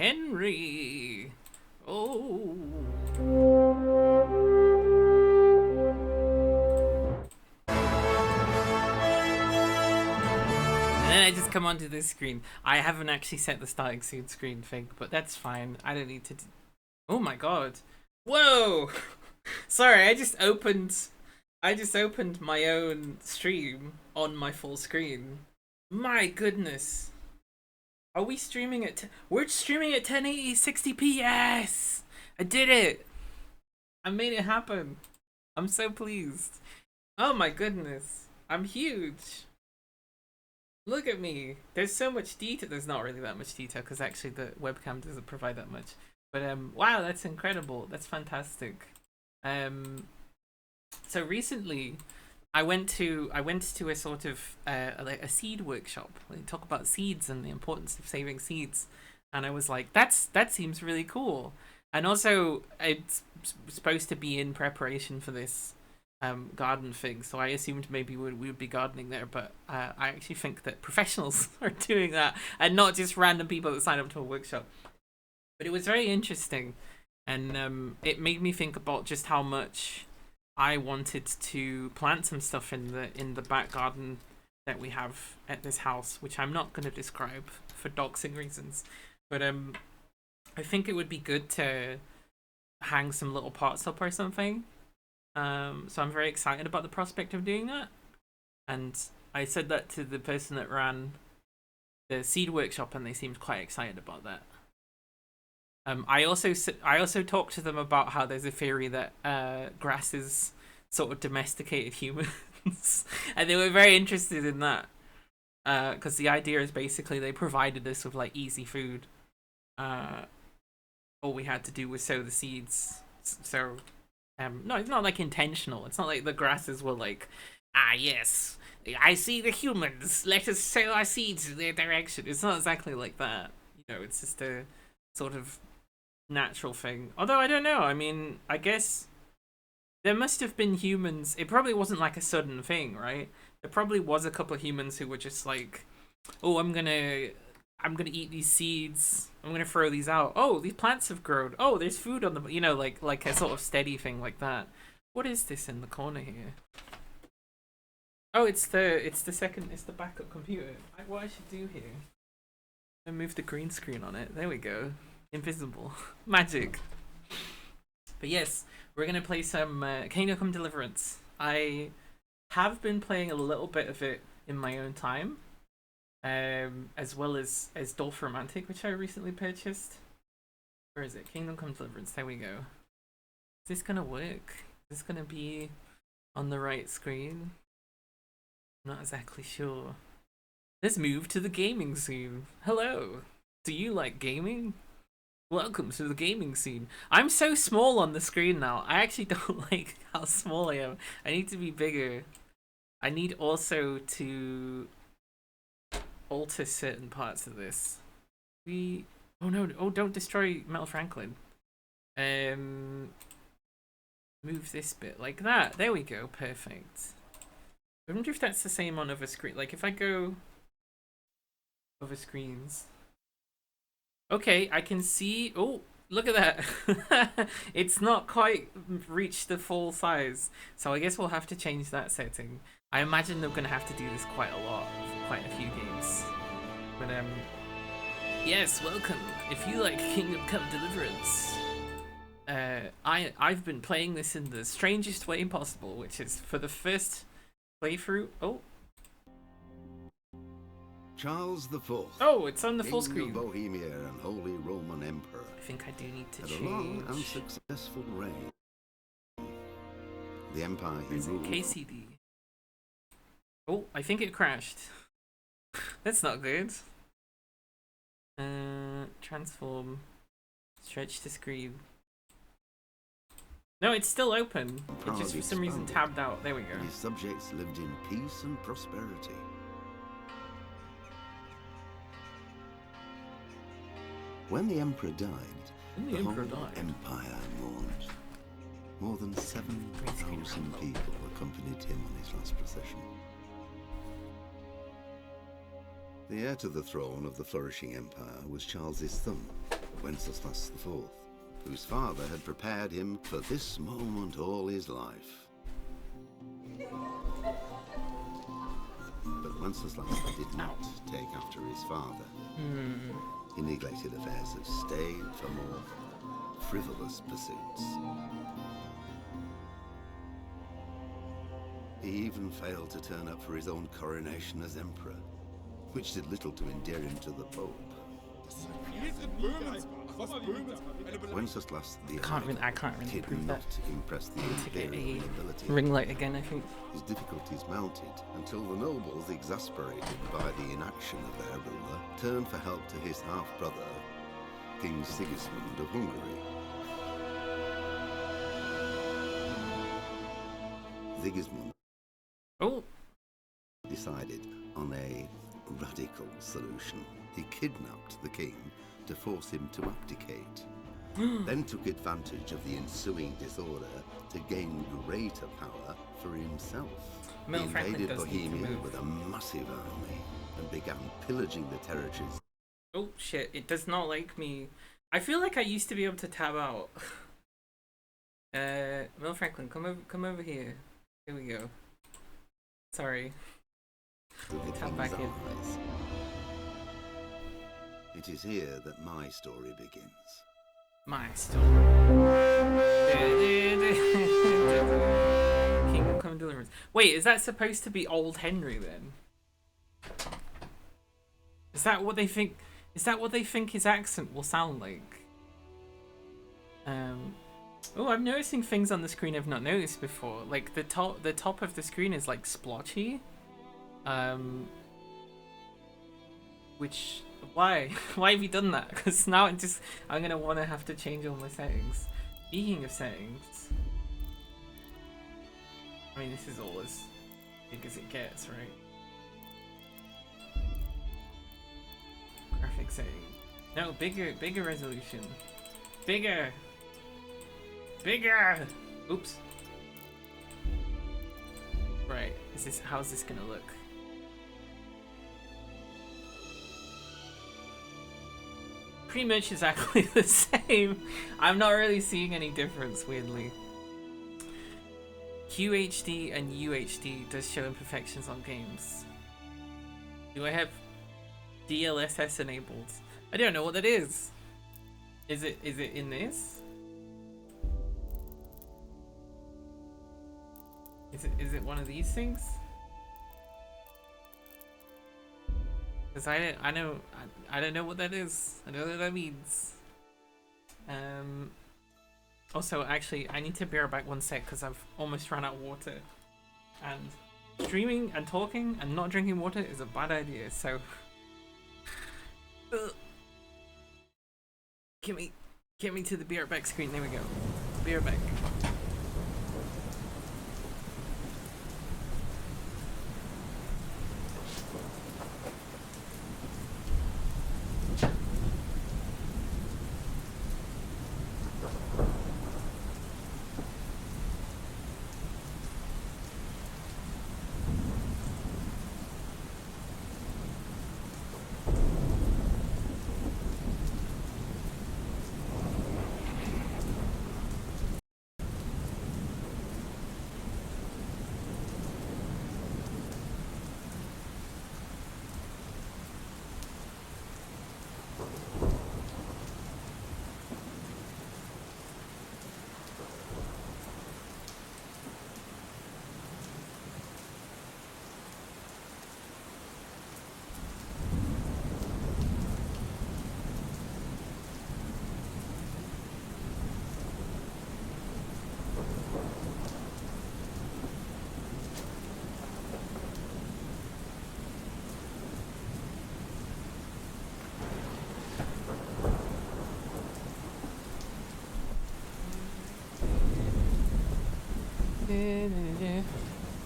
Henry. Oh. And then I just come onto this screen. I haven't actually set the starting soon screen thing, but that's fine. I don't need to. Oh my god! Whoa! Sorry, I just opened my own stream on my full screen. My goodness. Are we streaming at? We're streaming at 1080 60p. Yes, I did it. I made it happen. I'm so pleased. Oh my goodness, I'm huge. Look at me. There's so much detail. There's not really that much detail because actually the webcam doesn't provide that much. But wow, that's incredible. That's fantastic. So recently, I went to a sort of like a seed workshop. They talk about seeds and the importance of saving seeds, and I was like, that seems really cool. And also, it's supposed to be in preparation for this garden thing, so I assumed maybe we would be gardening there, but I actually think that professionals are doing that and not just random people that sign up to a workshop. But it was very interesting, and it made me think about just how much I wanted to plant some stuff in the back garden that we have at this house, which I'm not going to describe for doxing reasons. But I think it would be good to hang some little pots up or something. So I'm very excited about the prospect of doing that. And I said that to the person that ran the seed workshop, and they seemed quite excited about that. I also talked to them about how there's a theory that grasses sort of domesticated humans, and they were very interested in that. Because the idea is basically they provided us with like easy food. All we had to do was sow the seeds. So, no, it's not like intentional. It's not like the grasses were like, ah, yes, I see the humans. Let us sow our seeds in their direction. It's not exactly like that. You know, it's just a sort of natural thing. Although I don't know. I mean, I guess there must have been humans. It probably wasn't like a sudden thing, right? There probably was a couple of humans who were just like, oh, I'm gonna eat these seeds. I'm gonna throw these out. Oh, these plants have grown. Oh, there's food on them. You know, like a sort of steady thing like that. What is this in the corner here? Oh, it's the backup computer. What I should do here? I move the green screen on it. There we go. Invisible. Magic. But yes, we're gonna play some Kingdom Come Deliverance. I have been playing a little bit of it in my own time. As well as Dolph Romantic, which I recently purchased. Where is it? Kingdom Come Deliverance. There we go. Is this gonna work? Is this gonna be on the right screen? I'm not exactly sure. Let's move to the gaming scene. Hello. Do you like gaming? Welcome to the gaming scene. I'm so small on the screen now. I actually don't like how small I am. I need to be bigger. I need also to alter certain parts of this. Oh no, don't destroy Mel Franklin. Move this bit like that. There we go, perfect. I wonder if that's the same on other screen. Like if I go other screens. Okay, I can see. Oh, look at that. It's not quite reached the full size. So I guess we'll have to change that setting. I imagine they're going to have to do this quite a lot, quite a few games. But yes, welcome. If you like Kingdom Come Deliverance, I've been playing this in the strangest way possible, which is for the first playthrough. Oh, Charles IV. Oh, it's on the full King screen. of Bohemia and Holy Roman Emperor. I think I do need to Had change. a long and successful reign. The empire he Is it ruled. KCD? Oh, I think it crashed. That's not good. Transform. Stretch the screen. No, it's still open. It just for some reason tabbed out. There we go. And his subjects lived in peace and prosperity. When the emperor died, the whole empire mourned. More than 7,000 people accompanied him on his last procession. The heir to the throne of the flourishing empire was Charles's thumb, Wenceslas IV, whose father had prepared him for this moment all his life. But Wenceslas did not take after his father. He neglected affairs of state for more frivolous pursuits. He even failed to turn up for his own coronation as emperor, which did little to endear him to the Pope. Wenceslas the I can't really did prove not that. impress the imperial nobility. Ring light again, I think. His difficulties mounted until the nobles, exasperated by the inaction of their ruler, turned for help to his half-brother, King Sigismund of Hungary. Sigismund decided on a radical solution. He kidnapped the king to force him to abdicate, then took advantage of the ensuing disorder to gain greater power for himself. He invaded Bohemia with a massive army and began pillaging the territories. Oh shit, it does not like me. I feel like I used to be able to tab out. Mel Franklin, come over here. Here we go. Sorry. Tab back in. It is here that my story begins. My story. Kingdom Come Deliverance. Wait, is that supposed to be Old Henry then? Is that what they think? Is that what they think his accent will sound like? Oh, I'm noticing things on the screen I've not noticed before. Like the top of the screen is like splotchy. Which why have you done that? Because now I'm gonna want to have to change all my settings. Speaking of settings, I mean this is all as big as it gets, right? Graphic setting. No, bigger resolution. Bigger. Oops. Right. How's this gonna look? Pretty much exactly the same. I'm not really seeing any difference, weirdly. QHD and UHD does show imperfections on games. Do I have DLSS enabled? I don't know what that is. Is it in this? Is it one of these things? Because I don't know what that is. I don't know what that means. Also, actually, I need to be right back one sec because I've almost run out of water. And streaming and talking and not drinking water is a bad idea. So, get me to the be right back screen. There we go. Be right back.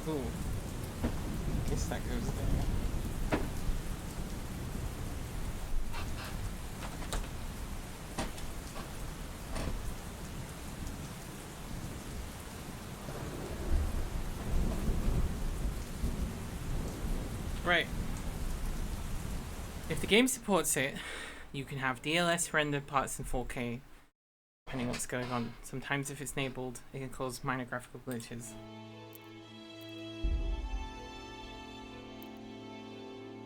Ooh. Guess that goes there. Right. If the game supports it, you can have DLS rendered parts in 4K, depending on what's going on. Sometimes if it's enabled, it can cause minor graphical glitches.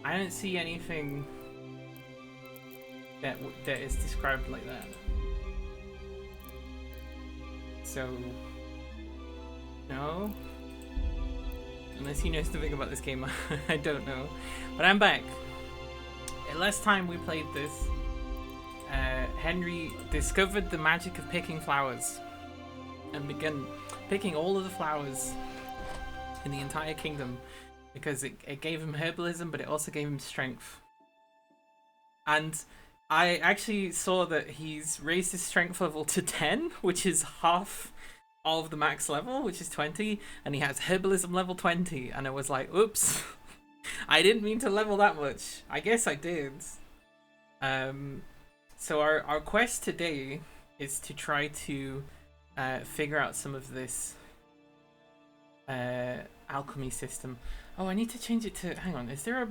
I don't see anything that is described like that. So, no. Unless he knows something about this game, I don't know. But I'm back. Last time we played this, Henry discovered the magic of picking flowers and began picking all of the flowers in the entire kingdom because it gave him herbalism, but it also gave him strength. And I actually saw that he's raised his strength level to 10, which is half of the max level, which is 20, and he has herbalism level 20, and I was like, oops. I didn't mean to level that much. I guess I did. So our quest today is to try to figure out some of this alchemy system. Oh, I need to change it to... Hang on, is there a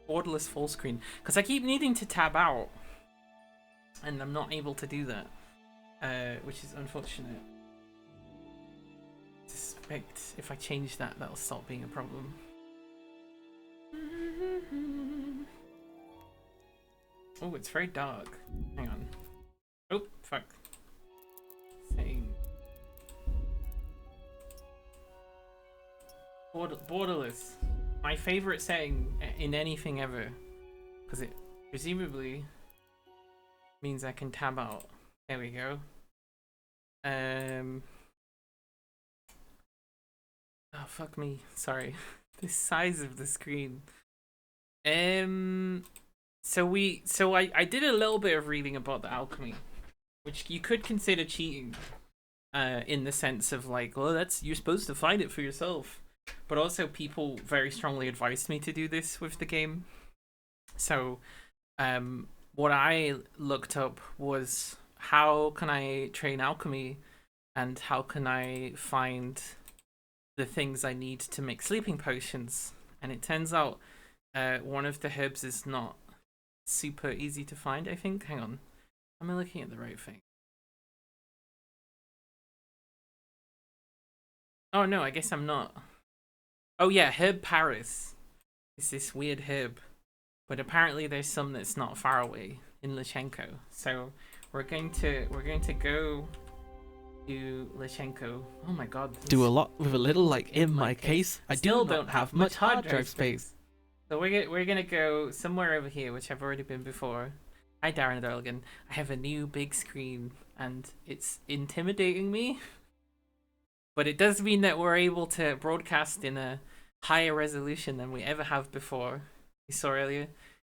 borderless full screen? Because I keep needing to tab out, and I'm not able to do that, which is unfortunate. I suspect if I change that, that'll stop being a problem. Oh, it's very dark. Hang on. Oh, fuck. Saying borderless. My favorite saying in anything ever, because it presumably means I can tab out. There we go. Oh, fuck me. Sorry. The size of the screen. So I did a little bit of reading about the alchemy, which you could consider cheating, in the sense of like, well, you're supposed to find it for yourself, but also people very strongly advised me to do this with the game. So, what I looked up was how can I train alchemy, and how can I find the things I need to make sleeping potions. And it turns out one of the herbs is not super easy to find, I think. Hang on. Am I looking at the right thing? Oh no, I guess I'm not. Oh yeah, Herb Paris is this weird herb. But apparently there's some that's not far away in Lichenko. So we're going to go to Lichenko. Oh my god. Do a lot with a little, like in my case. I still don't have much hard drive space. So we're gonna go somewhere over here, which I've already been before. Hi Darren Durligan. I have a new big screen and it's intimidating me. But it does mean that we're able to broadcast in a higher resolution than we ever have before. You saw earlier.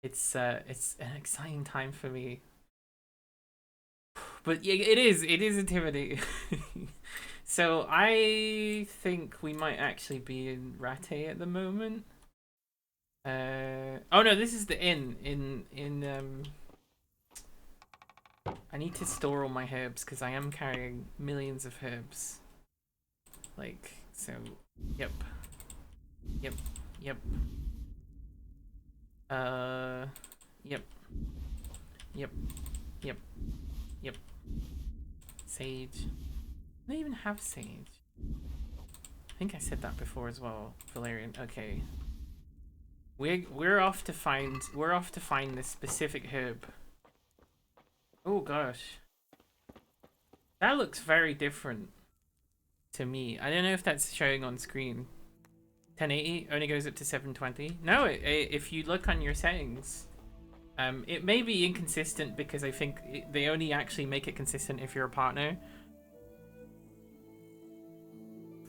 It's an exciting time for me. But yeah, it is intimidating. So I think we might actually be in Rattay at the moment. Oh no, this is the inn in I need to store all my herbs because I am carrying millions of herbs. Like, so, yep. Yep. Yep. Yep. Sage. I don't even have sage. I think I said that before as well, Valerian. Okay. We're off to find this specific herb. Oh gosh. That looks very different to me. I don't know if that's showing on screen. 1080 only goes up to 720. No, if you look on your settings, it may be inconsistent because I think they only actually make it consistent if you're a partner.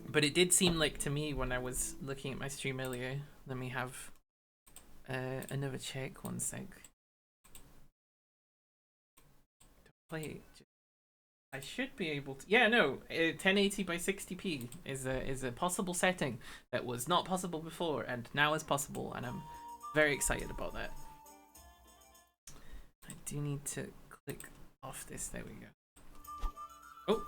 But it did seem like to me when I was looking at my stream earlier. Let me have another check. 1 sec. Wait, I should be able to. Yeah, no. 1080 by 60p is a possible setting that was not possible before and now is possible, and I'm very excited about that. I do need to click off this. There we go. Oh.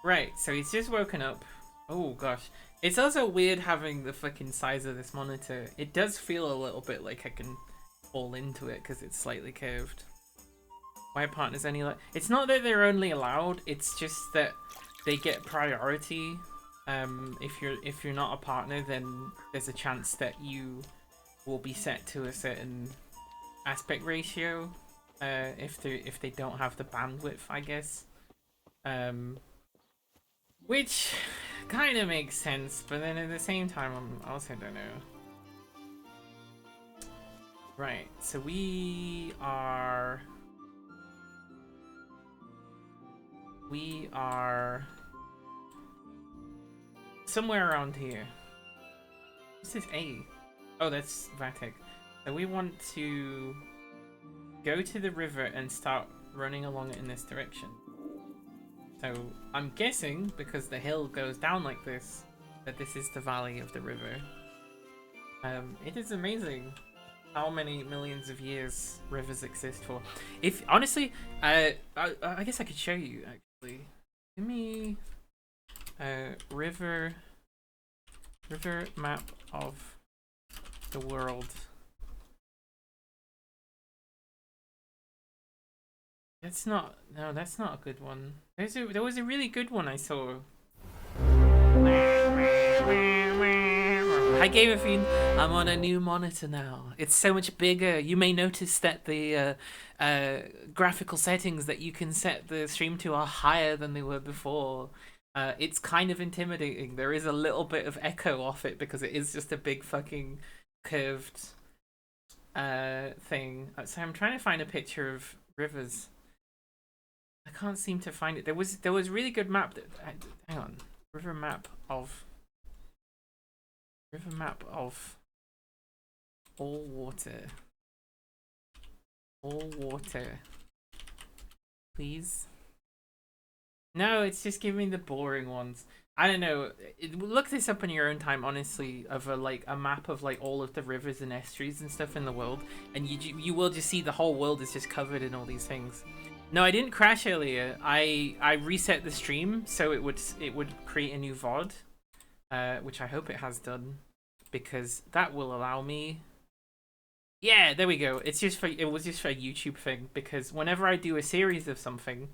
Right, so he's just woken up. Oh gosh. It's also weird having the fucking size of this monitor. It does feel a little bit like I can fall into it because it's slightly curved. Why partners only like? It's not that they're only allowed. It's just that they get priority. If you're not a partner, then there's a chance that you will be set to a certain aspect ratio. If they don't have the bandwidth, I guess. Which kind of makes sense, but then at the same time, I also don't know. Right, so we are somewhere around here. This is A. Oh, that's Vatic. So we want to go to the river and start running along it in this direction. So I'm guessing, because the hill goes down like this, that this is the valley of the river. It is amazing how many millions of years rivers exist for. If honestly, I guess I could show you actually. Give me a river map of the world. That's not a good one. There was a really good one I saw. Hi Game of Fiend, I'm on a new monitor now. It's so much bigger. You may notice that the graphical settings that you can set the stream to are higher than they were before. It's kind of intimidating. There is a little bit of echo off it because it is just a big fucking curved thing. So I'm trying to find a picture of rivers. I can't seem to find it. There was really good map that hang on. River map of all water. All water. Please. No, it's just giving me the boring ones. I don't know. Look this up in your own time, honestly, of a map of like all of the rivers and estuaries and stuff in the world, and you will just see the whole world is just covered in all these things. No, I didn't crash earlier. I reset the stream so it would create a new VOD, which I hope it has done, because that will allow me. Yeah, there we go. It was just for a YouTube thing, because whenever I do a series of something,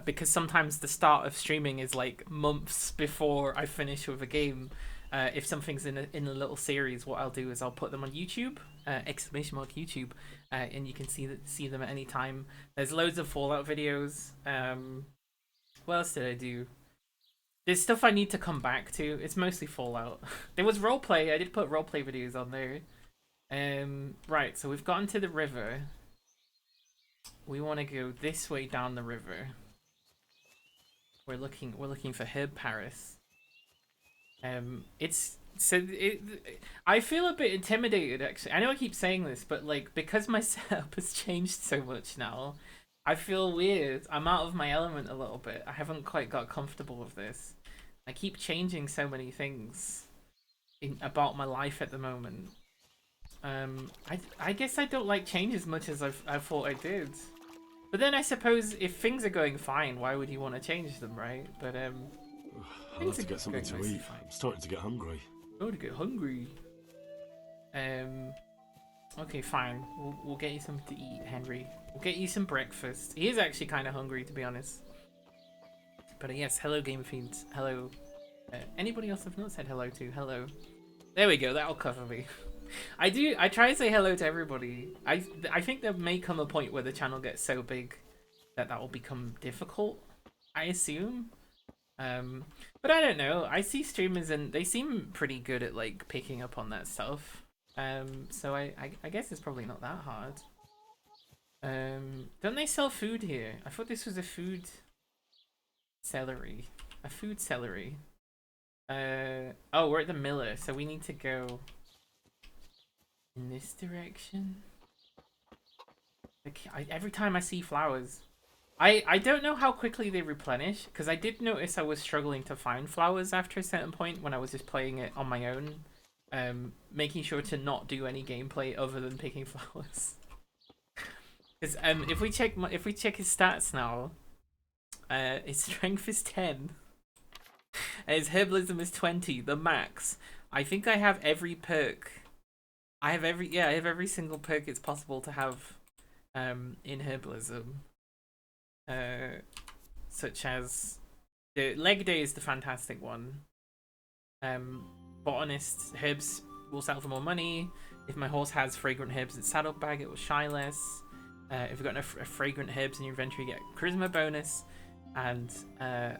because sometimes the start of streaming is like months before I finish with a game. If something's in a little series, what I'll do is I'll put them on YouTube, exclamation mark YouTube, and you can see them at any time. There's loads of Fallout videos. What else did I do? There's stuff I need to come back to. It's mostly Fallout. There was roleplay. I did put roleplay videos on there. Right, so we've gotten to the river. We want to go this way down the river. We're looking for Herb Paris. I feel a bit intimidated actually. I know I keep saying this, but like because my setup has changed so much now, I feel weird. I'm out of my element a little bit. I haven't quite got comfortable with this. I keep changing so many things about my life at the moment. I guess I don't like change as much as I thought I did. But then I suppose if things are going fine, why would you want to change them, right? But I'd like to get something to eat. I'm starting to get hungry. Oh, to get hungry. Okay, fine. We'll get you something to eat, Henry. We'll get you some breakfast. He is actually kind of hungry, to be honest. But yes, hello, Game Fiends. Hello. Anybody else I've not said hello to? Hello. There we go. That'll cover me. I try to say hello to everybody. I think there may come a point where the channel gets so big that will become difficult, I assume. But I don't know. I see streamers and they seem pretty good at like picking up on that stuff. So I guess it's probably not that hard. Don't they sell food here? I thought this was a food celery. A food celery. Oh, we're at the Miller, so we need to go in this direction. Like, every time I see flowers, I don't know how quickly they replenish, because I did notice I was struggling to find flowers after a certain point when I was just playing it on my own, making sure to not do any gameplay other than picking flowers. Because if we check his stats now, his strength is 10, and his herbalism is 20, the max. I think I have every perk I have every single perk it's possible to have in herbalism. Such as the leg day is the fantastic one. Botanist herbs will sell for more money. If my horse has fragrant herbs in saddlebag, it will shy less. If you've got enough fragrant herbs in your inventory, you get charisma bonus. And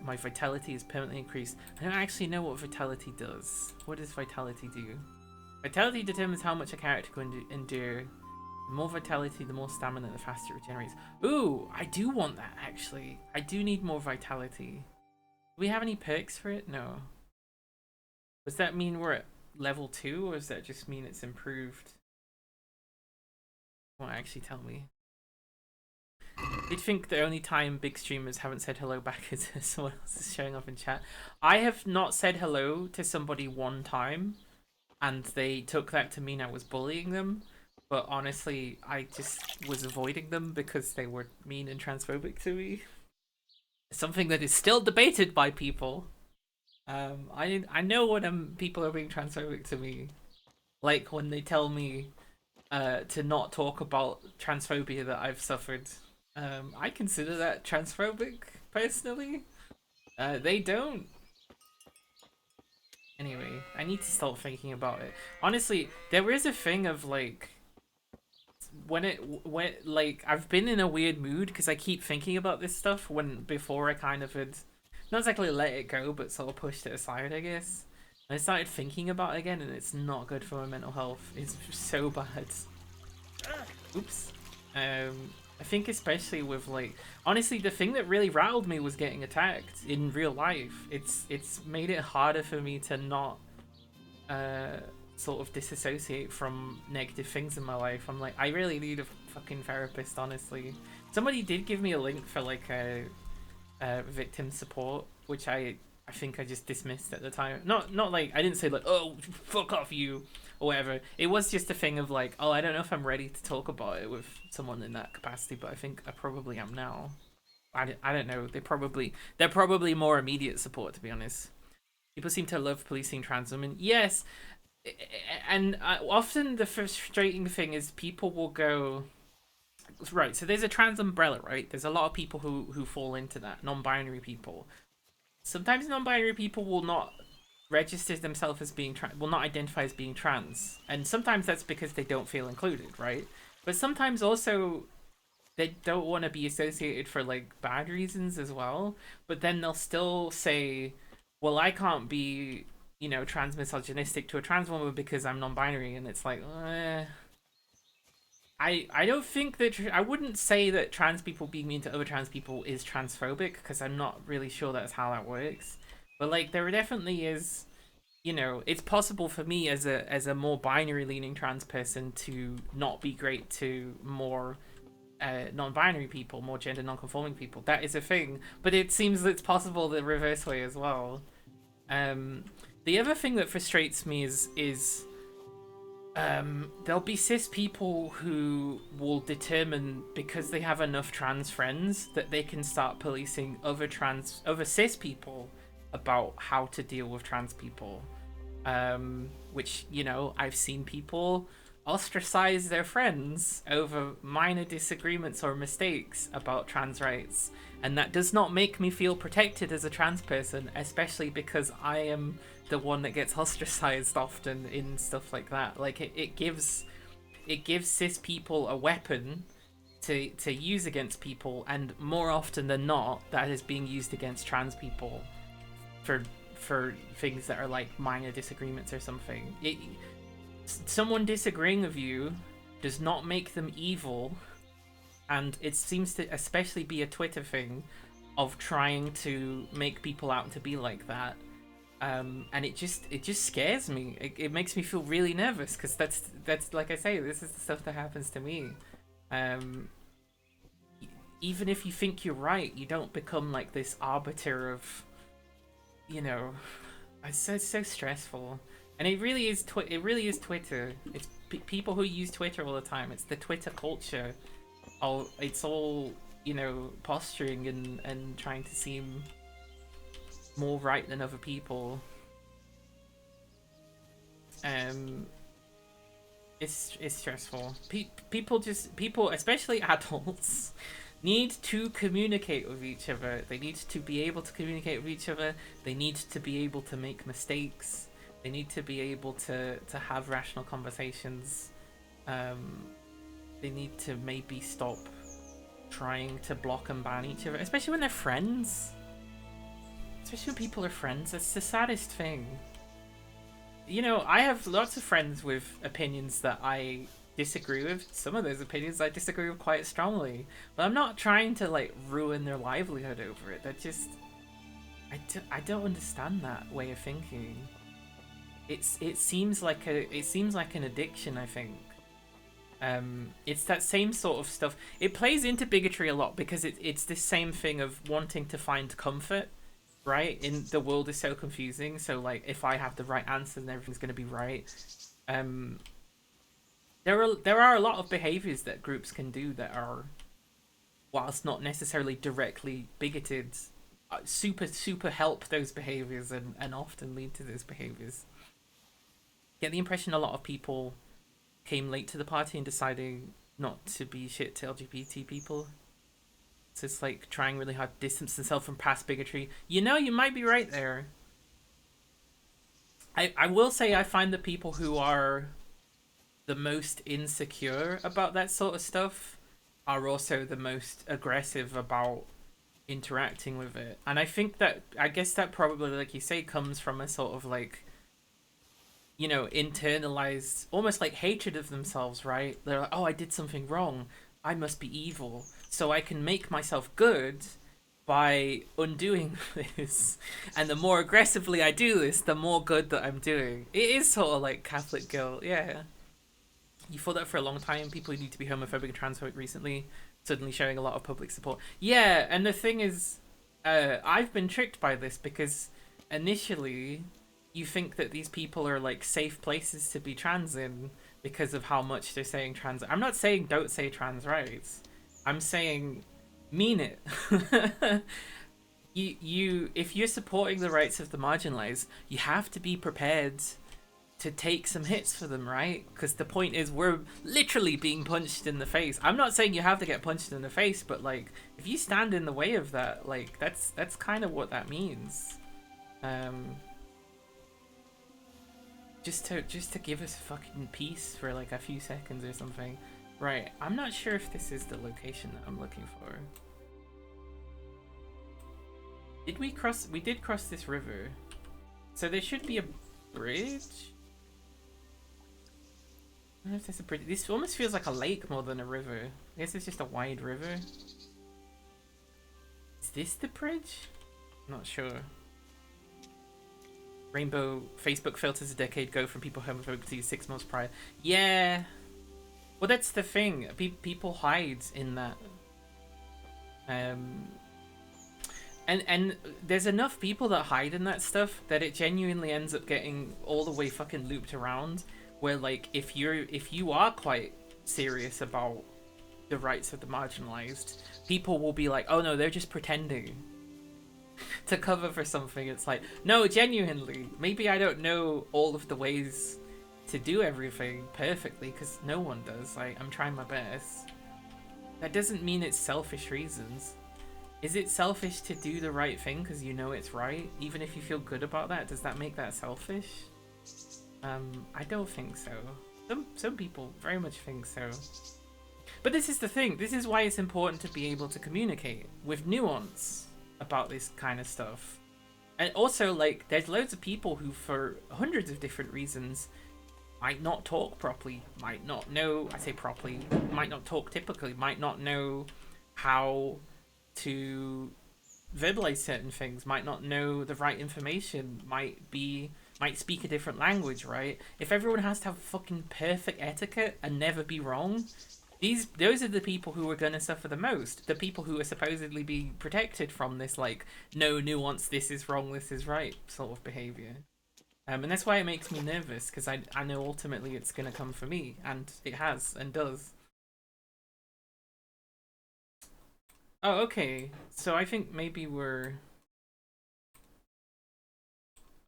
my vitality is permanently increased. I don't actually know what vitality does. What does vitality do? Vitality determines how much a character can endure. The more vitality, the more stamina, the faster it regenerates. Ooh, I do want that actually. I do need more vitality. Do we have any perks for it? No. Does that mean we're at level 2, or does that just mean it's improved? Won't actually tell me. You'd think the only time big streamers haven't said hello back is someone else is showing up in chat. I have not said hello to somebody one time, and they took that to mean I was bullying them. But honestly, I just was avoiding them because they were mean and transphobic to me. Something that is still debated by people. I know when people are being transphobic to me, like when they tell me to not talk about transphobia that I've suffered. I consider that transphobic personally. They don't. Anyway, I need to start thinking about it. Honestly, there is a thing of like when like I've been in a weird mood because I keep thinking about this stuff when before I kind of had not exactly let it go, but sort of pushed it aside, I guess. And I started thinking about it again, and it's not good for my mental health. It's so bad. Oops. I think especially with like honestly the thing that really rattled me was getting attacked in real life. It's made it harder for me to not sort of disassociate from negative things in my life. I'm like, I really need a fucking therapist, honestly. Somebody did give me a link for like a victim support, which I think I just dismissed at the time. Not like I didn't say like, oh, fuck off you or whatever. It was just a thing of like, oh, I don't know if I'm ready to talk about it with someone in that capacity, but I think I probably am now. I don't know. They're probably more immediate support, to be honest. People seem to love policing trans women. Yes, and often the frustrating thing is people will go, right, so there's a trans umbrella, right? There's a lot of people who fall into that, non-binary people. Sometimes non-binary people will not register themselves as being trans, will not identify as being trans, and sometimes that's because they don't feel included, right? But sometimes also they don't want to be associated for like bad reasons as well, but then they'll still say, well, I can't be, you know, trans misogynistic to a trans woman because I'm non-binary, and it's like, I don't think that I wouldn't say that trans people being mean to other trans people is transphobic, because I'm not really sure that's how that works. But like there definitely is, you know, it's possible for me as a more binary leaning trans person to not be great to more non-binary people, more gender non-conforming people. That is a thing, but it seems that it's possible the reverse way as well. The other thing that frustrates me is there'll be cis people who will determine, because they have enough trans friends, that they can start policing other cis people about how to deal with trans people. Which, you know, I've seen people ostracize their friends over minor disagreements or mistakes about trans rights, and that does not make me feel protected as a trans person, especially because I am the one that gets ostracized often in stuff like that. Like it gives cis people a weapon to use against people, and more often than not that is being used against trans people for things that are like minor disagreements or something. Someone disagreeing with you does not make them evil, and it seems to especially be a Twitter thing of trying to make people out to be like that. And it just scares me. It makes me feel really nervous, because that's like I say, this is the stuff that happens to me. Even if you think you're right, you don't become like this arbiter of, you know, it's so stressful. And it really is Twitter. It's people who use Twitter all the time. It's the Twitter culture. It's all, you know, posturing and trying to seem more right than other it's stressful. People, especially adults, need to communicate with each other. They need to be able to communicate with each other. They need to be able to make mistakes. They need to be able to have rational conversations. They need to maybe stop trying to block and ban each other, especially when they're friends. Especially when people are friends. That's the saddest thing. You know, I have lots of friends with opinions that I disagree with. Some of those opinions I disagree with quite strongly. But I'm not trying to, like, ruin their livelihood over it. That just... I don't understand that way of thinking. It seems like an addiction, I think. It's that same sort of stuff. It plays into bigotry a lot because it's this same thing of wanting to find comfort, right? In the world is so confusing. So like, if I have the right answer, then everything's going to be right. There are a lot of behaviors that groups can do that are, whilst not necessarily directly bigoted, super help those behaviors and often lead to those behaviors. Get the impression a lot of people came late to the party and deciding not to be shit to LGBT people. So it's like trying really hard to distance themselves from past bigotry. You know, you might be right there. I will say I find the people who are the most insecure about that sort of stuff are also the most aggressive about interacting with it. And I think that, I guess that probably, like you say, comes from a sort of like, you know, internalized, almost like hatred of themselves, right? They're like, oh, I did something wrong. I must be evil. So I can make myself good by undoing this. And the more aggressively I do this, the more good that I'm doing. It is sort of like Catholic guilt, yeah. You thought that for a long time. People who need to be homophobic and transphobic recently suddenly showing a lot of public support. Yeah, and the thing is, I've been tricked by this because initially you think that these people are like safe places to be trans in because of how much they're saying trans. I'm not saying don't say trans rights. I'm saying mean it. you if you're supporting the rights of the marginalized, you have to be prepared to take some hits for them, right? Because the point is we're literally being punched in the face. I'm not saying you have to get punched in the face, but like if you stand in the way of that, like that's kind of what that means. Just to give us fucking peace for like a few seconds or something. Right, I'm not sure if this is the location that I'm looking for. Did we cross? We did cross this river. So there should be a bridge? I don't know if there's a bridge. This almost feels like a lake more than a river. I guess it's just a wide river. Is this the bridge? I'm not sure. Rainbow Facebook filters a decade ago from people homophobic to 6 months prior. Yeah. Well, that's the thing. People hide in that. And there's enough people that hide in that stuff that it genuinely ends up getting all the way fucking looped around. Where like if you are quite serious about the rights of the marginalized, people will be like, oh no, they're just pretending to cover for something. It's like, no, genuinely, maybe I don't know all of the ways to do everything perfectly, because no one does. Like, I'm trying my best. That doesn't mean it's selfish reasons. Is it selfish to do the right thing because you know it's right, even if you feel good about that? Does that make that selfish? I don't think so. Some people very much think so. But this is the thing. This is why it's important to be able to communicate with nuance about this kind of stuff. And also, like, there's loads of people who, for hundreds of different reasons, might not talk properly, might not know, I say properly, might not talk typically, might not know how to verbalize certain things, might not know the right information, might speak a different language, right? If everyone has to have fucking perfect etiquette and never be wrong, those are the people who are going to suffer the most. The people who are supposedly being protected from this, like, no nuance, this is wrong, this is right sort of behavior. And that's why it makes me nervous, because I know ultimately it's going to come for me, and it has, and does. Oh, okay. So I think maybe we're...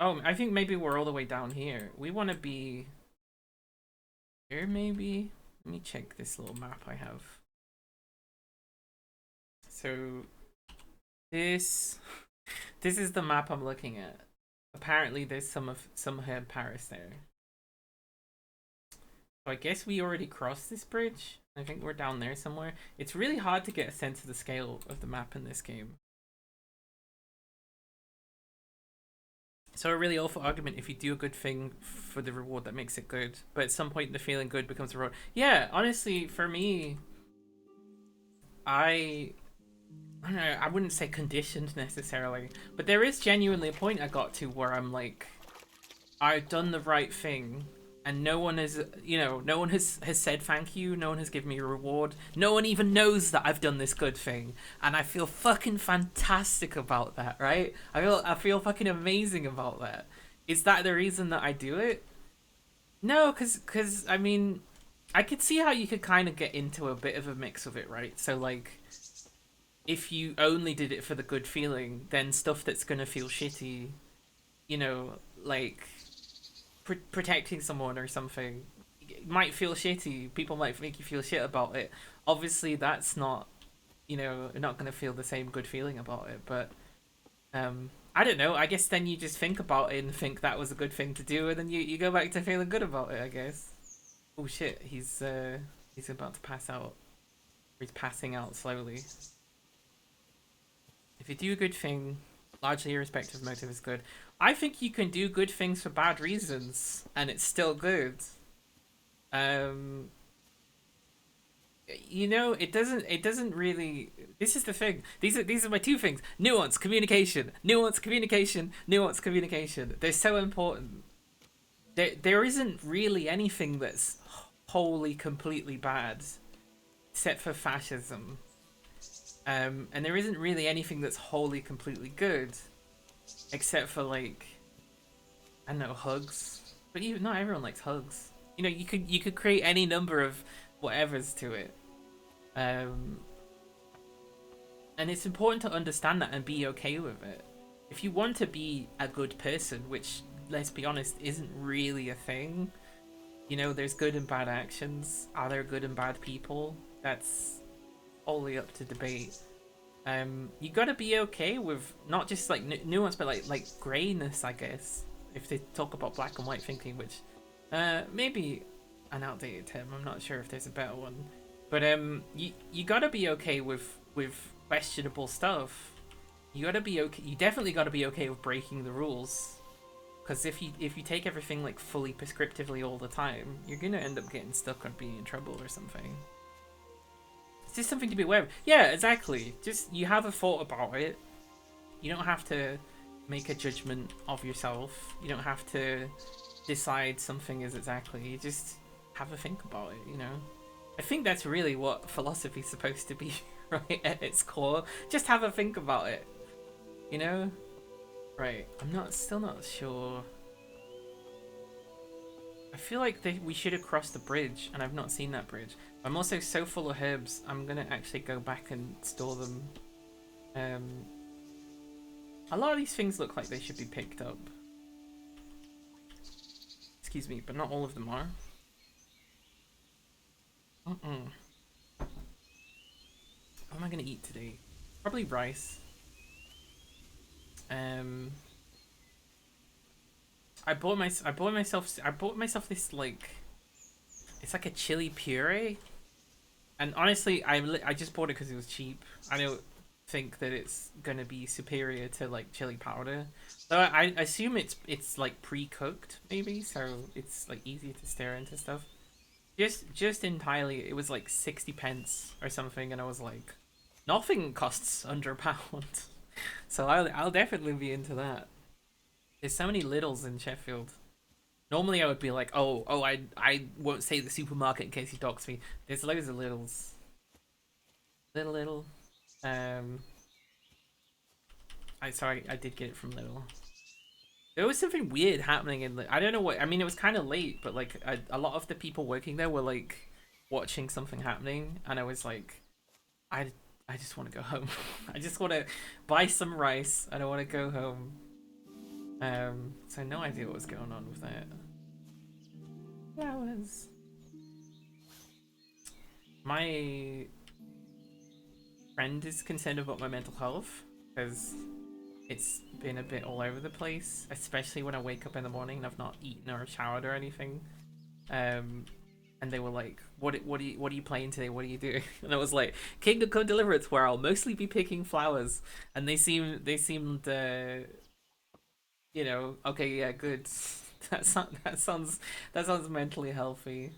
Oh, I think maybe we're all the way down here. We want to be... here maybe. Let me check this little map I have. So this is the map I'm looking at. Apparently there's some head Paris there. So I guess we already crossed this bridge. I think we're down there somewhere. It's really hard to get a sense of the scale of the map in this game. So a really awful argument if you do a good thing for the reward that makes it good, but at some point the feeling good becomes a reward. Yeah, honestly, for me, I don't know, I wouldn't say conditioned necessarily, but there is genuinely a point I got to where I'm like, I've done the right thing, and no one has, you know, no one has said thank you, no one has given me a reward, no one even knows that I've done this good thing, and I feel fucking fantastic about that, right? I feel fucking amazing about that. Is that the reason that I do it? No, cause I mean, I could see how you could kind of get into a bit of a mix of it, right? So like, if you only did it for the good feeling, then stuff that's gonna feel shitty, you know, like protecting someone or something, might feel shitty. People might make you feel shit about it. Obviously, that's not, you know, you're not gonna feel the same good feeling about it. But I don't know. I guess then you just think about it and think that was a good thing to do, and then you go back to feeling good about it, I guess. Oh shit, he's about to pass out. He's passing out slowly. If you do a good thing, largely irrespective of motive is good. I think you can do good things for bad reasons, and it's still good. You know, it doesn't really. This is the thing. These are my two things: nuance, communication, nuance, communication, nuance, communication. They're so important. There isn't really anything that's wholly completely bad, except for fascism. And there isn't really anything that's wholly completely good, except for like, I don't know, hugs. But even not everyone likes hugs. You know, you could create any number of whatevers to it. And it's important to understand that and be okay with it. If you want to be a good person, which, let's be honest, isn't really a thing. You know, there's good and bad actions. Are there good and bad people? That's wholly up to debate. You gotta be okay with not just like nuance, but like grayness, I guess. If they talk about black and white thinking, which maybe an outdated term. I'm not sure if there's a better one. But you gotta be okay with questionable stuff. You gotta be okay. You definitely gotta be okay with breaking the rules. Because if you take everything like fully prescriptively all the time, you're gonna end up getting stuck or being in trouble or something. It's just something to be aware of. Yeah, exactly. Just, you have a thought about it. You don't have to make a judgment of yourself. You don't have to decide something is exactly. You just have a think about it, you know? I think that's really what philosophy's supposed to be, right? At its core. Just have a think about it. You know? Right. I'm still not sure. I feel like we should have crossed the bridge, and I've not seen that bridge. I'm also so full of herbs, I'm gonna actually go back and store them. A lot of these things look like they should be picked up. Excuse me, but not all of them are. What am I gonna eat today? Probably rice. I bought myself this, like, it's like a chili puree, and honestly, I just bought it because it was cheap. I don't think that it's gonna be superior to like chili powder, so I assume it's like pre-cooked maybe, so it's like easy to stir into stuff. Just entirely, it was like 60 pence or something, and I was like, nothing costs under a pound, so I'll definitely be into that. There's so many littles in Sheffield. Normally I would be like, I won't say the supermarket in case he docks me. There's loads of littles. Little. I did get it from Lidl. There was something weird happening in I don't know what, I mean, it was kind of late, but like a lot of the people working there were like watching something happening, and I was like, I just want to go home. I just want to buy some rice, and I want to go home. So no idea what was going on with that. Flowers. my friend is concerned about my mental health because it's been a bit all over the place, especially when I wake up in the morning and I've not eaten or showered or anything. And they were like, what are you playing today? What are you doing? And I was like, Kingdom Come Deliverance, where I'll mostly be picking flowers. And they seemed okay, yeah, good. That sounds mentally healthy.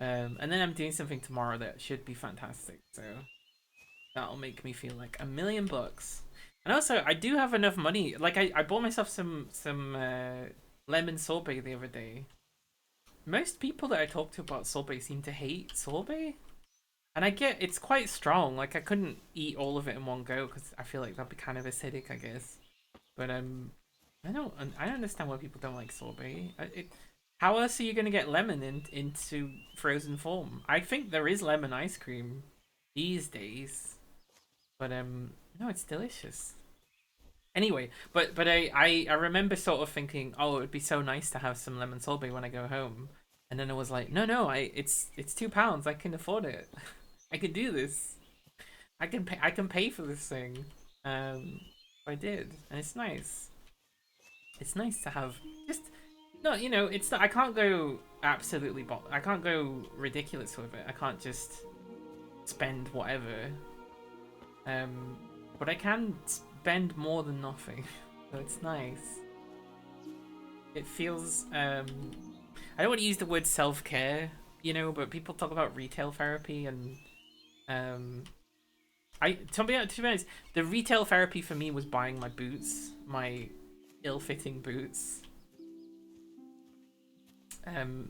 And then I'm doing something tomorrow that should be fantastic, so that'll make me feel like $1,000,000. And also, I do have enough money. Like, I bought myself some lemon sorbet the other day. Most people that I talk to about sorbet seem to hate sorbet. And I get it's quite strong. Like, I couldn't eat all of it in one go because I feel like that'd be kind of acidic, I guess. But I don't understand why people don't like sorbet. How else are you gonna get lemon into frozen form? I think there is lemon ice cream these days, but no, it's delicious. Anyway, but I remember sort of thinking, oh, it would be so nice to have some lemon sorbet when I go home, and then I was like, no, it's £2. I can afford it. I can do this. I can pay for this thing. I did, and it's nice. It's nice to have just no, it's not, I can't go absolutely I can't go ridiculous with it. I can't just spend whatever. But I can spend more than nothing, so it's nice. It feels I don't want to use the word self-care, but people talk about retail therapy, and to be honest, the retail therapy for me was buying my boots, my ill-fitting boots.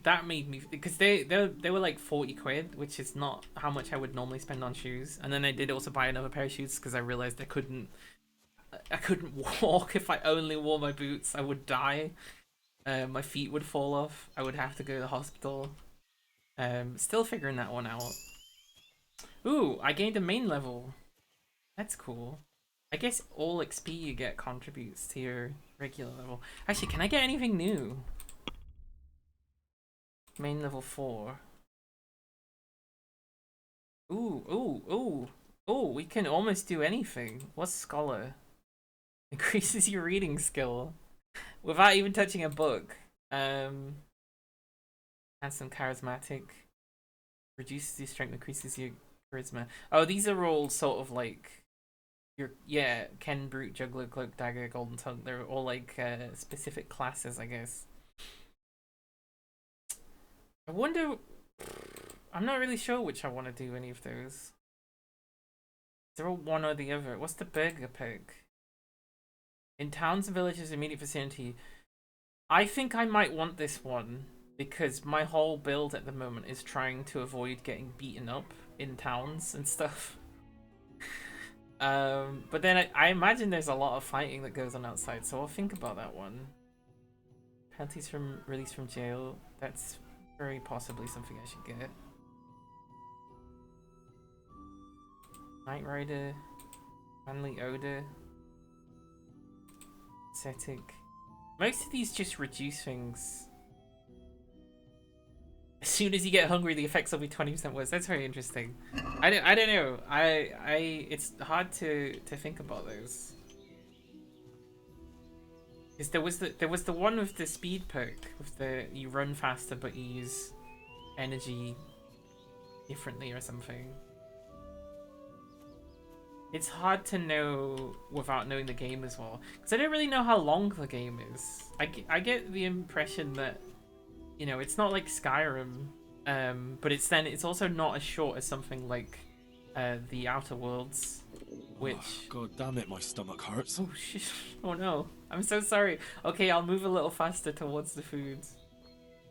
That made me, because they were like 40 quid, which is not how much I would normally spend on shoes. And then I did also buy another pair of shoes because I realized I couldn't walk if I only wore my boots. I would die. My feet would fall off. I would have to go to the hospital. Still figuring that one out. Ooh, I gained a main level. That's cool. I guess all XP you get contributes to your regular level. Actually, can I get anything new? Main level 4. Ooh, we can almost do anything. What's Scholar? Increases your reading skill without even touching a book. Handsome, charismatic. Reduces your strength, increases your charisma. Oh, these are all sort of like Ken, Brute, Juggler, Cloak, Dagger, Golden Tongue. They're all like specific classes, I guess. I wonder. I'm not really sure which I want to do any of those. They're all one or the other. What's the burger pick? In towns and villages immediate vicinity. I think I might want this one because my whole build at the moment is trying to avoid getting beaten up in towns and stuff. But then I imagine there's a lot of fighting that goes on outside, so I'll think about that one. Penalties from release from jail. That's very possibly something I should get. Knight Rider, Manly Odor, Ascetic. Most of these just reduce things. As soon as you get hungry, the effects will be 20% worse. That's very interesting. I don't know. It's hard to think about those. Because there was the one with the speed perk, with the you run faster but you use energy differently or something. It's hard to know without knowing the game as well, because I don't really know how long the game is. I get the impression that, it's not like Skyrim, but it's also not as short as something like the Outer Worlds, which... Oh, God damn it, my stomach hurts. Oh shit! Oh no! I'm so sorry. Okay, I'll move a little faster towards the food.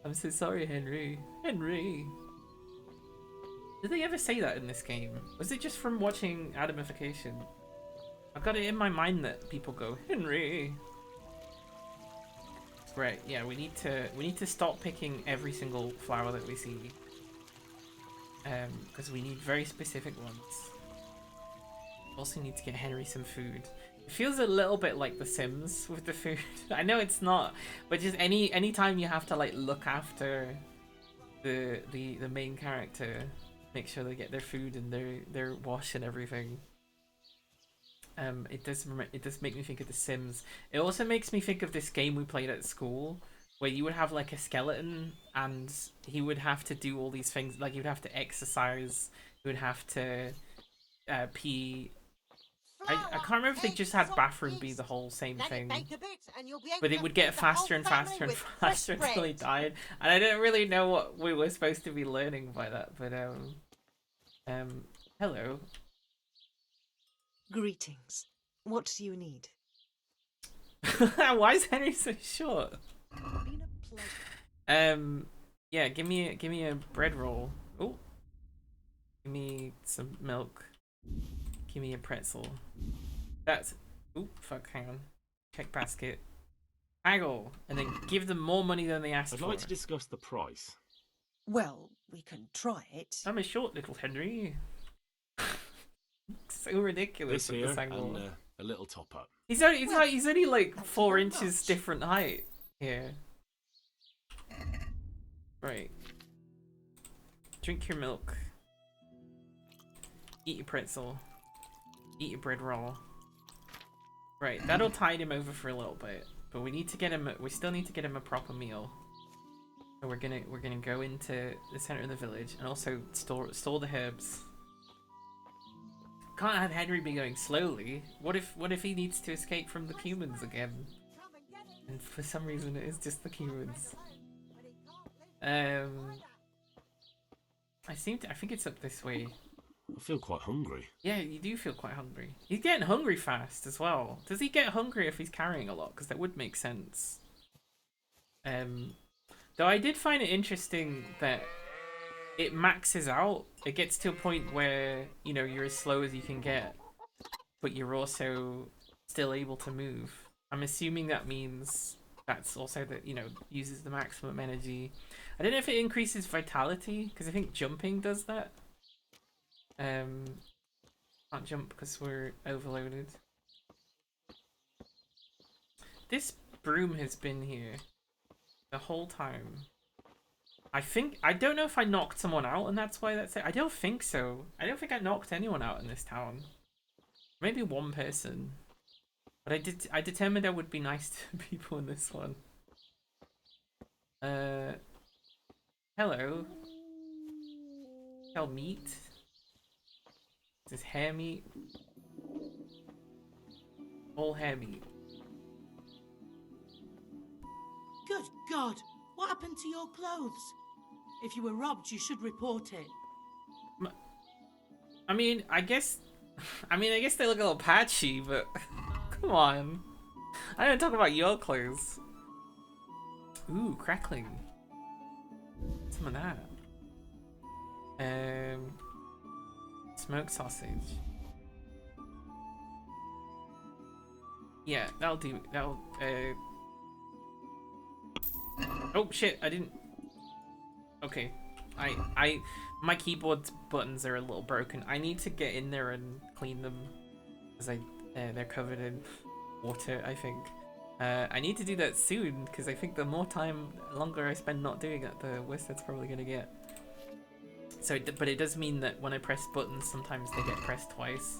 I'm so sorry, Henry. Henry! Did they ever say that in this game? Was it just from watching Adamification? I've got it in my mind that people go, Henry! Right, yeah, we need to stop picking every single flower that we see. Because we need very specific ones. Also need to get Henry some food. It feels a little bit like The Sims with the food. I know it's not, but just any time you have to like look after the main character, make sure they get their food and their wash and everything. It does make me think of The Sims. It also makes me think of this game we played at school, where you would have like a skeleton and he would have to do all these things. Like, he would have to exercise, he would have to pee. I can't remember if they just had bathroom be the whole same thing, but it would get faster and faster and faster until he died. And I didn't really know what we were supposed to be learning by that, but hello. Greetings. What do you need? Why is Henry so short? Been a pleasure. Yeah, give me a bread roll. Oh, give me some milk. Give me a pretzel. That's... Oop, fuck, hang on. Check basket. Haggle! And then give them more money than they asked for. I'd like to discuss the price. Well, we can try it. I'm a short little Henry. So ridiculous This at here this angle. and a little top up. He's only like 4 inches different height here. Right. Drink your milk. Eat your pretzel. Eat your bread roll. Right, that'll tide him over for a little bit, but we need to get him. We still need to get him a proper meal. So we're gonna go into the center of the village and also store the herbs. Can't have Henry be going slowly. What if he needs to escape from the humans again? And for some reason it is just the humans. I think it's up this way. I feel quite hungry. Yeah, you do feel quite hungry. He's getting hungry fast as well. Does he get hungry if he's carrying a lot? Because that would make sense. Though I did find it interesting that it maxes out. It gets to a point where, you know, you're as slow as you can get, but you're also still able to move. I'm assuming that means that's also that, you know, uses the maximum energy. I don't know if it increases vitality, because I think jumping does that. Can't jump because we're overloaded. This broom has been here the whole time. I don't know if I knocked someone out and that's why that's it. I don't think so. I don't think I knocked anyone out in this town. Maybe one person. But I determined I would be nice to people in this one. Hello. Sell meat. This is hair meat. All hair meat. Good God! What happened to your clothes? If you were robbed, you should report it. I mean, I guess they look a little patchy, but come on. I didn't talk about your clothes. Ooh, crackling. Some of that. Smoked sausage. Yeah, that'll do. That'll. Oh shit! I didn't. Okay, my keyboard buttons are a little broken. I need to get in there and clean them, because they're covered in water, I think. I need to do that soon, because I think the longer I spend not doing it, the worse it's probably gonna get. So, but it does mean that when I press buttons, sometimes they get pressed twice.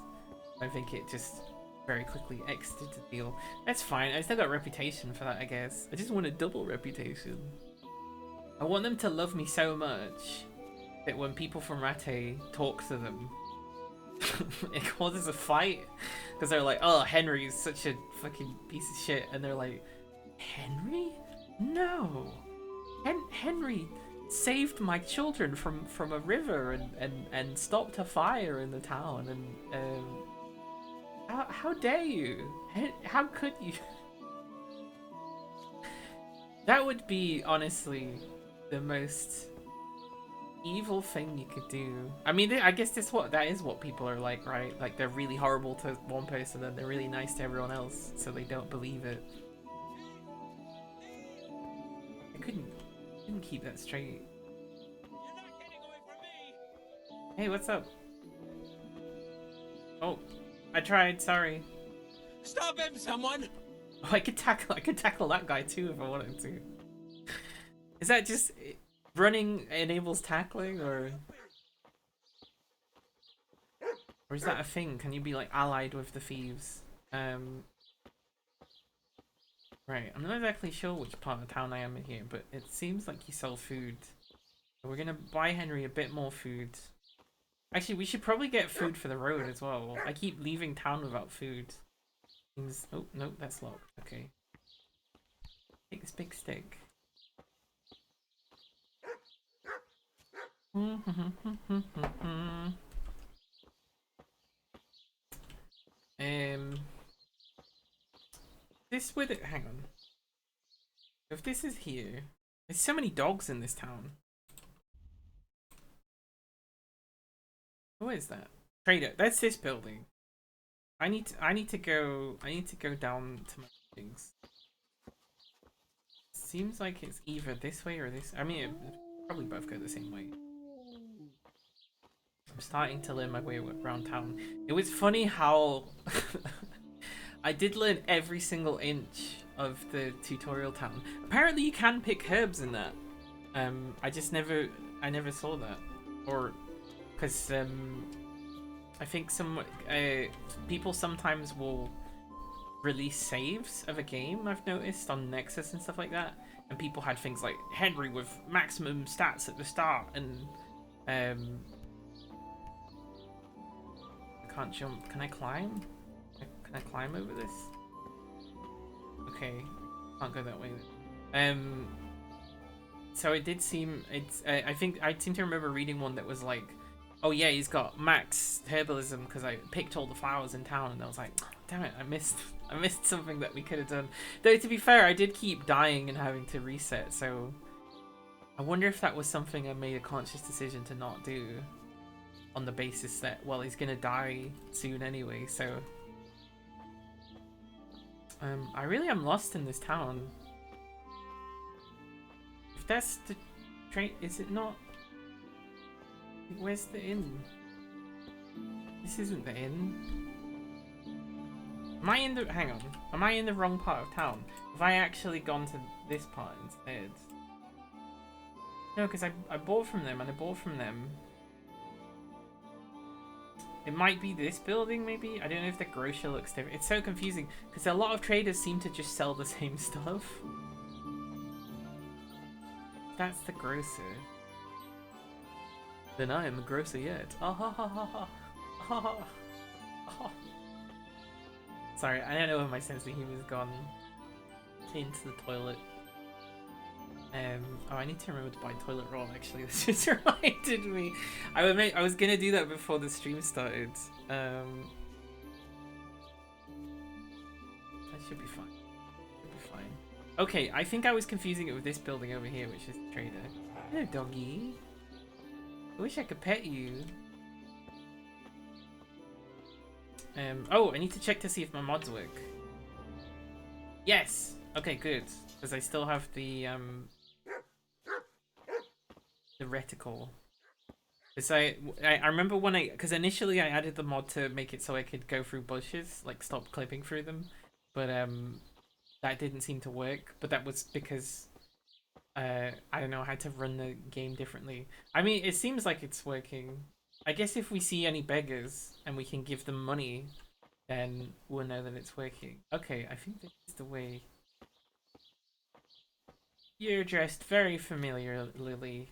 I think it just very quickly exited the deal. That's fine. I still got a reputation for that, I guess. I just want a double reputation. I want them to love me so much that when people from Rattay talk to them, it causes a fight. Because they're like, oh, Henry is such a fucking piece of shit. And they're like, Henry? No. Henry saved my children from a river and stopped a fire in the town. And how dare you? How could you? That would be, honestly, the most evil thing you could do. I mean, I guess that is what people are like, right? Like, they're really horrible to one person and they're really nice to everyone else, so they don't believe it. I couldn't keep that straight. Hey, what's up? Oh, I tried, sorry. Stop him, someone! Oh, I could tackle that guy too if I wanted to. Is that just running enables tackling, or Or is that a thing? Can you be like allied with the thieves? Right, I'm not exactly sure which part of town I am in here, but it seems like you sell food. So we're gonna buy Henry a bit more food. Actually, we should probably get food for the road as well. I keep leaving town without food. Seems... Oh, no, that's locked. Okay. Take this big stick. This would... Hang on. If this is here... There's so many dogs in this town. What is that? Trader. That's this building. I need to go down to my things. Seems like it's either this way or this. I mean, it probably both go the same way. I'm starting to learn my way around town. It was funny how I did learn every single inch of the tutorial town. Apparently you can pick herbs in that. I never saw that. Or, because I think some people sometimes will release saves of a game, I've noticed, on Nexus and stuff like that. And people had things like Henry with maximum stats at the start, and I can't jump. Can I climb? Can I climb over this? Okay, can't go that way. So it did seem I think I seem to remember reading one that was like, oh yeah, he's got max herbalism because I picked all the flowers in town, and I was like, damn it, I missed something that we could have done. Though to be fair, I did keep dying and having to reset, so I wonder if that was something I made a conscious decision to not do, on the basis that, well, he's gonna die soon anyway, so I really am lost in this town. If that's the train, is it not? Where's the inn? This isn't the inn. Am I in the... Hang on. Am I in the wrong part of town? Have I actually gone to this part instead? No, because I bought from them and I bought from them. It might be this building, maybe? I don't know if the grocer looks different. It's so confusing because a lot of traders seem to just sell the same stuff. That's the grocer. Then I am the grocer yet. Oh, ha, ha, ha, ha. Ha, ha. Oh. Sorry, I don't know if my sense of humor has gone into the toilet. Oh, I need to remember to buy toilet roll, actually. This just reminded me. I was gonna do that before the stream started. That should be fine. Should be fine. Okay, I think I was confusing it with this building over here, which is the trader. Hello, doggy. I wish I could pet you. Oh, I need to check to see if my mods work. Yes! Okay, good. Because I still have the reticle. Because I remember when because initially I added the mod to make it so I could go through bushes, like stop clipping through them. But that didn't seem to work. But that was because I don't know, I had to run the game differently. I mean, it seems like it's working. I guess if we see any beggars and we can give them money, then we'll know that it's working. Okay, I think this is the way. You're dressed very familiar, Lily.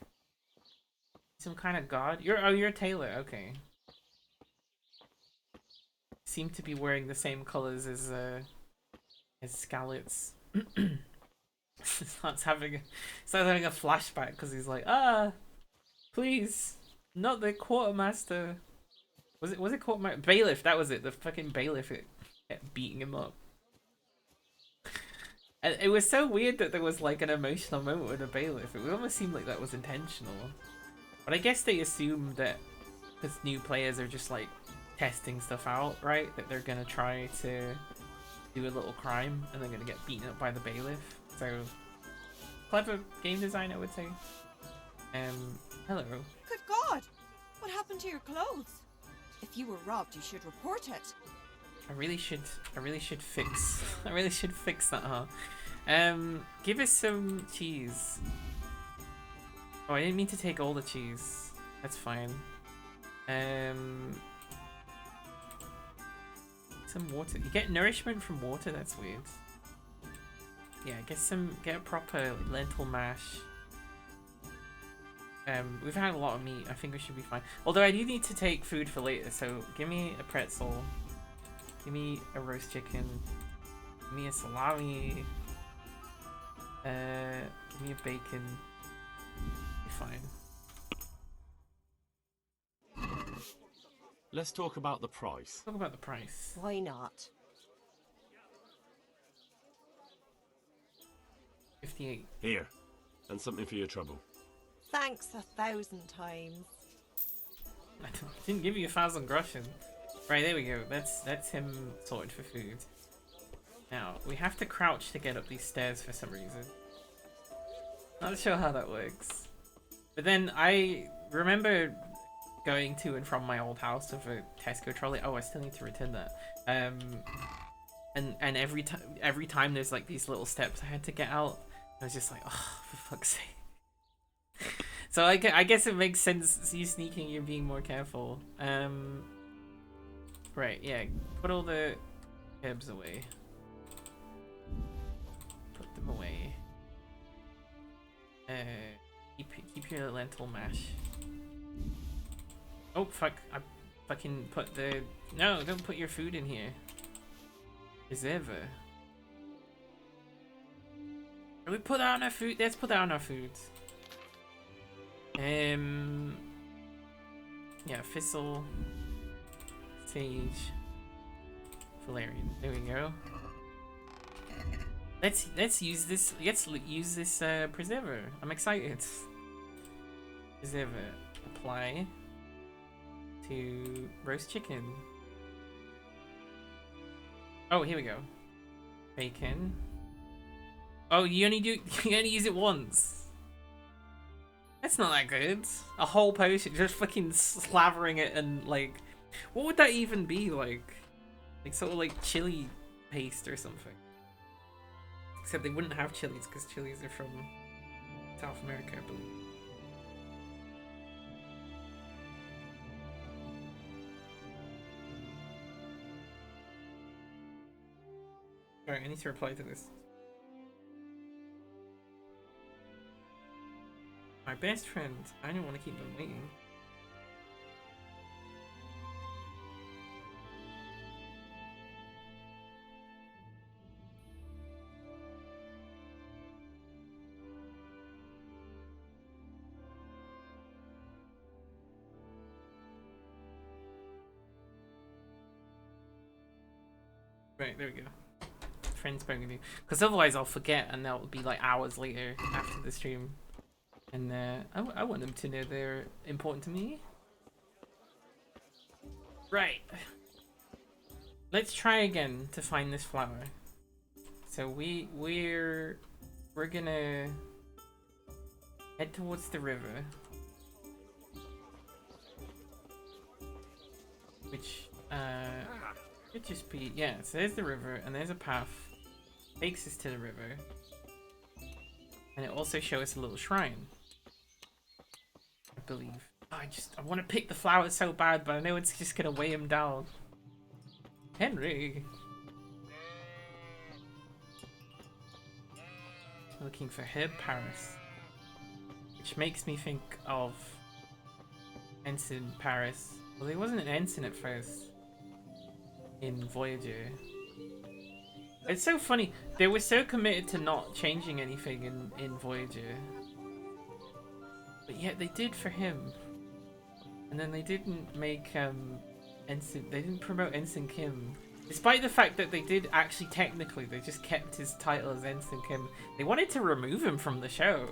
Some kind of god? You're a tailor, okay. Seem to be wearing the same colors as Skalitz. starts having a flashback because he's like, please, not the quartermaster. Was it quartermaster? Bailiff, that was it. The fucking bailiff kept beating him up. And it was so weird that there was like an emotional moment with a bailiff. It almost seemed like that was intentional. But I guess they assume that because new players are just like testing stuff out, right? That they're gonna try to do a little crime and they're gonna get beaten up by the bailiff. So clever game design, I would say. Hello. Good God! What happened to your clothes? If you were robbed, you should report it. I really should fix that, huh? Give us some cheese. Oh, I didn't mean to take all the cheese. That's fine. Some water. You get nourishment from water. That's weird. Yeah, get a proper lentil mash. We've had a lot of meat. I think we should be fine. Although I do need to take food for later, so give me a pretzel. Give me a roast chicken. Give me a salami. Give me a bacon. Be fine. Let's talk about the price. Talk about the price. Why not? 58. Here, and something for your trouble. Thanks 1,000 times. I didn't give you 1,000 groschen. Right, there we go. That's him sorted for food. Now, we have to crouch to get up these stairs for some reason. Not sure how that works. But then I remember going to and from my old house with a Tesco trolley. Oh, I still need to return that. And every time there's like these little steps I had to get out, I was just like, oh, for fuck's sake. So I guess it makes sense you sneaking, you're being more careful. Right, yeah, put all the herbs away. Put them away. Keep your lentil mash. Oh fuck! I fucking put the... No, don't put your food in here. Reserve. We put that on our food. Let's put that on our food. Yeah, thistle, sage, valerian. There we go. Let's use this. Let's use this preserver. I'm excited. Preserver. Apply to roast chicken. Oh, here we go. Bacon. Oh, you only use it once. That's not that good. A whole potion, just fucking slavering it and like, what would that even be like? Like sort of like chili paste or something. Except they wouldn't have chilies because chilies are from South America, I believe. Alright, I need to reply to this. My best friend. I don't want to keep them waiting. Right, there we go. Friends spoken to. Because otherwise I'll forget and that'll be like hours later after the stream. And I want them to know they're important to me. Right. Let's try again to find this flower. So we're gonna head towards the river, which could just be, yeah. So there's the river and there's a path takes us to the river, and it also shows us a little shrine. I believe. I want to pick the flowers so bad, but I know it's just gonna weigh him down. Henry! Looking for Herb Paris. Which makes me think of Ensign Paris. Well, he wasn't an ensign at first in Voyager. It's so funny. They were so committed to not changing anything in Voyager. But yet they did for him. And then they didn't make Ensign, they didn't promote Ensign Kim. Despite the fact that they did actually technically, they just kept his title as Ensign Kim. They wanted to remove him from the show.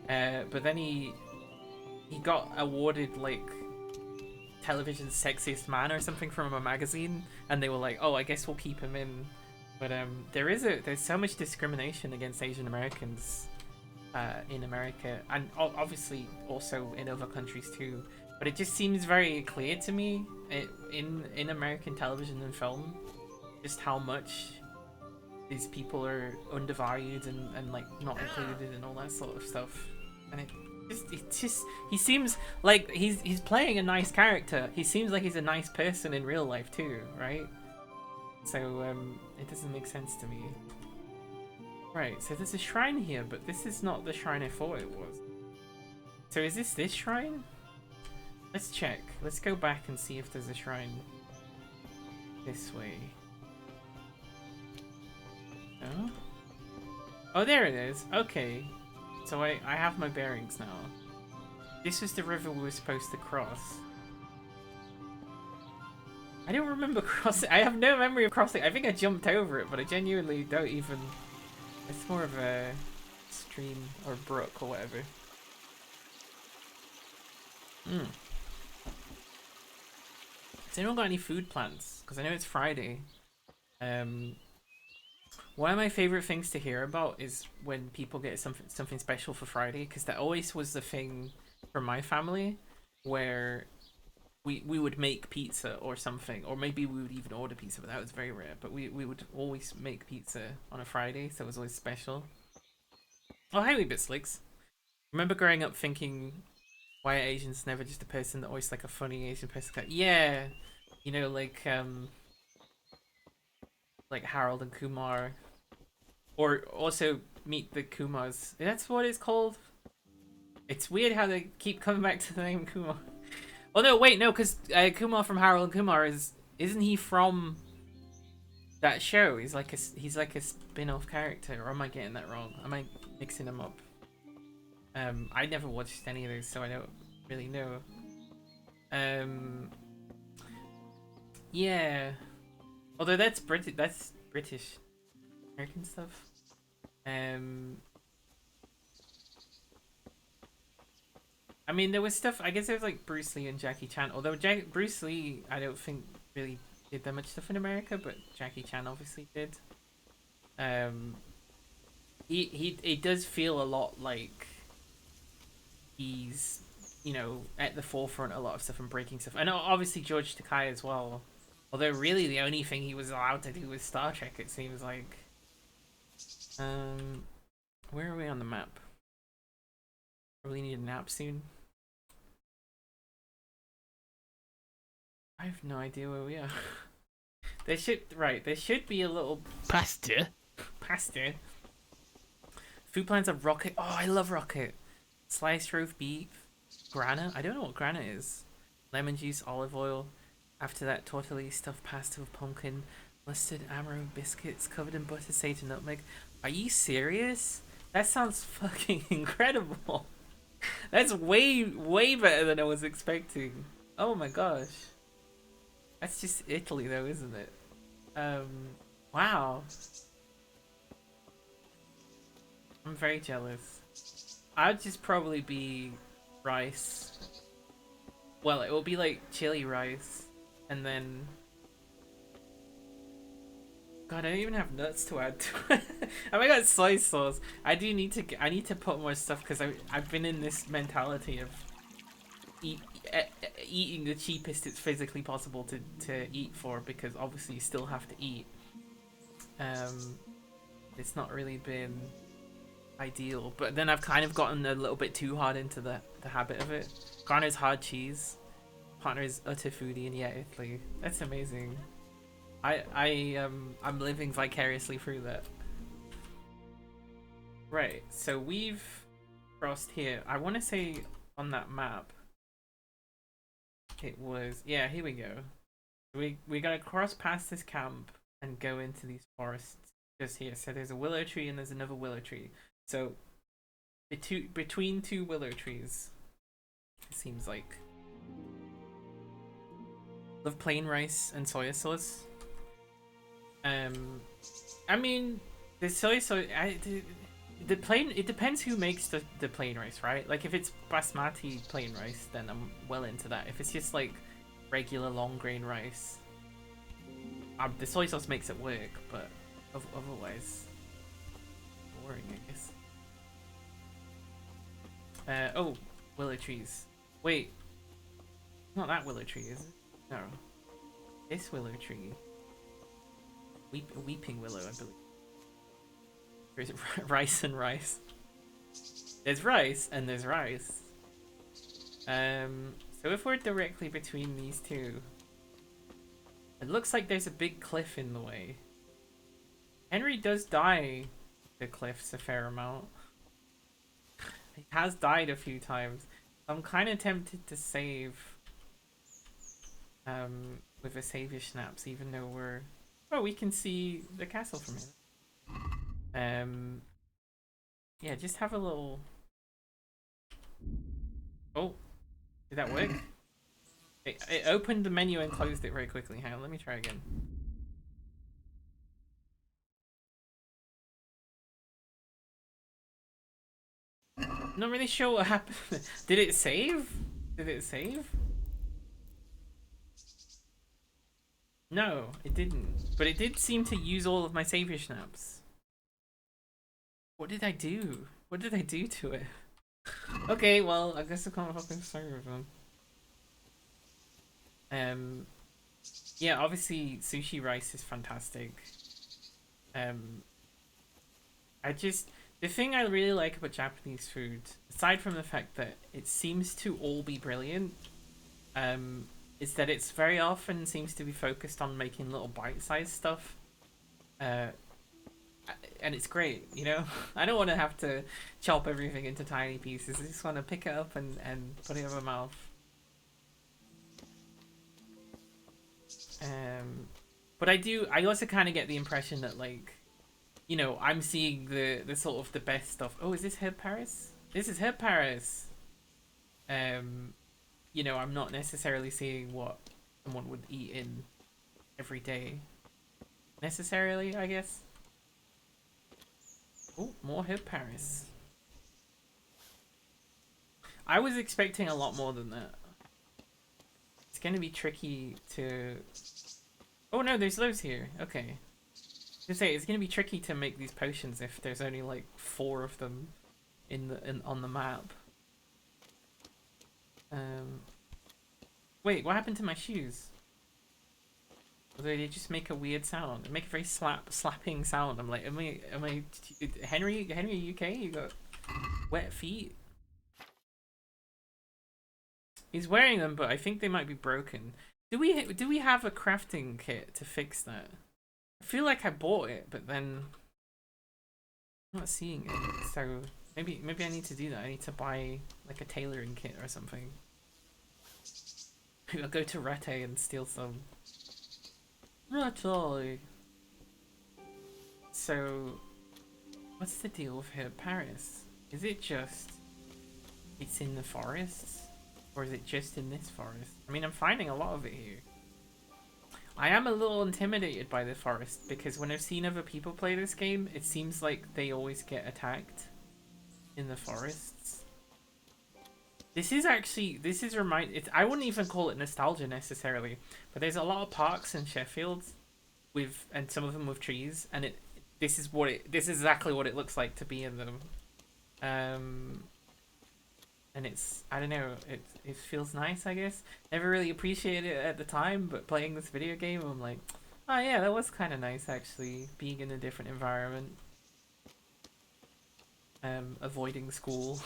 But then he got awarded like television's sexiest man or something from a magazine, and they were like, oh, I guess we'll keep him in. But there's so much discrimination against Asian Americans in America, and obviously also in other countries too. But it just seems very clear to me in American television and film just how much these people are undervalued and like not included and all that sort of stuff. And he seems like he's playing a nice character. He seems like he's a nice person in real life too, right? So it doesn't make sense to me. Right, so there's a shrine here, but this is not the shrine I thought it was. So is this shrine? Let's check. Let's go back and see if there's a shrine this way. No? Oh, there it is. Okay. So I have my bearings now. This was the river we were supposed to cross. I don't remember crossing. I have no memory of crossing. I think I jumped over it, but I genuinely don't even... It's more of a stream or brook or whatever. Hmm. Has anyone got any food plants? Because I know it's Friday. One of my favorite things to hear about is when people get something special for Friday, because that always was the thing for my family, where we would make pizza or something, or maybe we would even order pizza, but that was very rare. But we would always make pizza on a Friday, so it was always special. Oh, hi, wee bit slicks. Remember growing up thinking, why are Asians never just a person that always like a funny Asian person? Yeah, you know, like Harold and Kumar, or also Meet the Kumars. That's what it's called. It's weird how they keep coming back to the name Kumar. Oh no, wait, no, because Kumar from Harold and Kumar isn't he from that show? He's like a spin-off character, or am I getting that wrong? Am I mixing them up? I never watched any of those, so I don't really know. Yeah. Although that's British American stuff. I mean, there was stuff, I guess there was like Bruce Lee and Jackie Chan, although Bruce Lee I don't think really did that much stuff in America, but Jackie Chan obviously did. It does feel a lot like he's, you know, at the forefront of a lot of stuff and breaking stuff. I know obviously George Takei as well, although really the only thing he was allowed to do was Star Trek, it seems like. Where are we on the map? Probably need a nap soon. I have no idea where we are. There should be a little Pasta. Pasta. Food plans of Rocket. Oh, I love Rocket. Sliced roast beef. Granite. I don't know what granite is. Lemon juice, olive oil. After that, tortellini stuffed pasta with pumpkin, mustard, amaranth biscuits covered in butter, sage, and nutmeg. Are you serious? That sounds fucking incredible. That's way better than I was expecting. Oh my gosh. That's just Italy though, isn't it? Wow. I'm very jealous. I'd just probably be rice. Well, it will be like chili rice, and then... God, I don't even have nuts to add to it. I got soy sauce. I need to put more stuff, because I've been in this mentality of eating the cheapest it's physically possible to eat for, because obviously you still have to eat. It's not really been ideal, but then I've kind of gotten a little bit too hard into the habit of it. Garner's hard cheese. Partner's utter foodie, and yeah, Italy. That's amazing. I'm living vicariously through that. Right, so we've crossed here. I want to say on that map it was, yeah, here we go. We gotta cross past this camp and go into these forests just here. So there's a willow tree and there's another willow tree. So between two willow trees, it seems like. Love plain rice and soy sauce. I mean, the soy sauce. It depends who makes the plain rice, right? Like if it's basmati plain rice, then I'm well into that. If it's just like regular long grain rice, the soy sauce makes it work, but otherwise, boring, I guess. Oh, willow trees. Wait, not that willow tree, is it? No, this willow tree. Weeping willow, I believe. Or is it rice and rice? There's rice and there's rice. So if we're directly between these two, It looks like there's a big cliff in the way. Henry does die the cliffs a fair amount. He has died a few times. I'm kind of tempted to save with a save schnapps, even though we're... Oh, we can see the castle from here. Yeah, just have a little... Oh, did that work? It opened the menu and closed it very quickly. Hang on, let me try again. Not really sure what happened. Did it save? Did it save? No, it didn't. But it did seem to use all of my savior snaps. What did I do? What did I do to it? Okay, well, I guess I can't fucking serve them. Yeah, obviously sushi rice is fantastic. The thing I really like about Japanese food, aside from the fact that it seems to all be brilliant, is that it's very often seems to be focused on making little bite-sized stuff. And it's great, you know? I don't want to have to chop everything into tiny pieces. I just want to pick it up and put it in my mouth. But I also kind of get the impression that, like, you know, I'm seeing the sort of the best stuff. Oh, is this Herb Paris? This is Herb Paris. You know, I'm not necessarily seeing what someone would eat in every day. Necessarily, I guess. Oh, more Herb Paris. I was expecting a lot more than that. It's going to be tricky to... Oh no, there's loads here. Okay. I was gonna say, it's gonna be tricky to make these potions if there's only like 4 of them on the map. Wait, what happened to my shoes? Or they just make a weird sound. They make a very slapping sound. I'm like, am I Henry, are you okay? You got wet feet? He's wearing them, but I think they might be broken. Do we have a crafting kit to fix that? I feel like I bought it, but then I'm not seeing it. So maybe I need to do that. I need to buy like a tailoring kit or something. Maybe I'll go to Rate and steal some. Rate. So what's the deal with Herb Paris? Is it just it's in the forests? Or is it just in this forest? I mean, I'm finding a lot of it here. I am a little intimidated by the forest because when I've seen other people play this game, it seems like they always get attacked in the forests. I wouldn't even call it nostalgia necessarily, but there's a lot of parks in Sheffield and some of them with trees, and this is exactly what it looks like to be in them. And it's, I don't know, it feels nice, I guess. Never really appreciated it at the time, but playing this video game, I'm like, oh yeah, that was kind of nice, actually, being in a different environment. Avoiding school.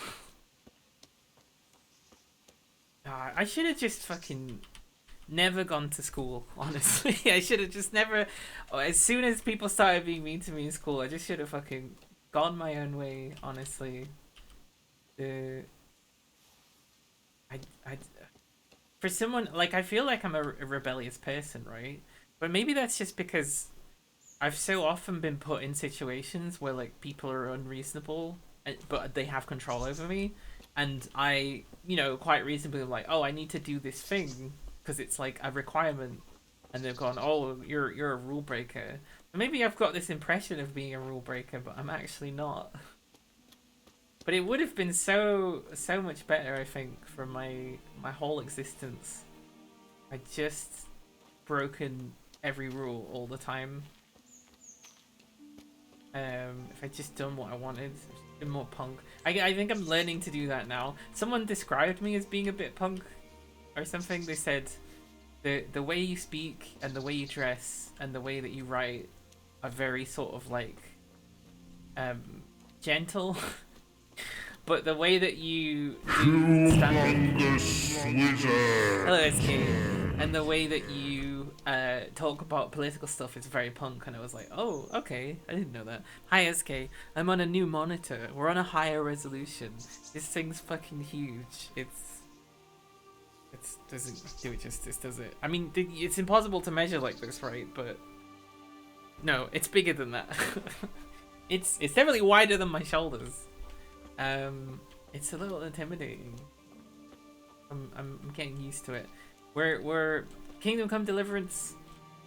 I should have just fucking never gone to school, honestly. I should have just never, as soon as people started being mean to me in school, I just should have fucking gone my own way, honestly. For someone, like, I feel like I'm a rebellious person, right? But maybe that's just because I've so often been put in situations where, like, people are unreasonable, but they have control over me. And I, you know, quite reasonably am like, oh, I need to do this thing because it's, like, a requirement. And they've gone, oh, you're a rule breaker. Maybe I've got this impression of being a rule breaker, but I'm actually not. But it would have been so much better, I think, for my whole existence. I just broken every rule all the time. If I just done what I wanted, been more punk. I think I'm learning to do that now. Someone described me as being a bit punk, or something. They said the way you speak and the way you dress and the way that you write are very sort of like gentle. But the way that you do stand-up... Hello, SK. And the way that you talk about political stuff is very punk, and I was like, oh, okay, I didn't know that. Hi SK, I'm on a new monitor. We're on a higher resolution. This thing's fucking huge. It doesn't do it justice, does it? I mean, it's impossible to measure like this, right? But no, it's bigger than that. it's definitely wider than my shoulders. It's a little intimidating. I'm getting used to it. We're Kingdom Come Deliverance.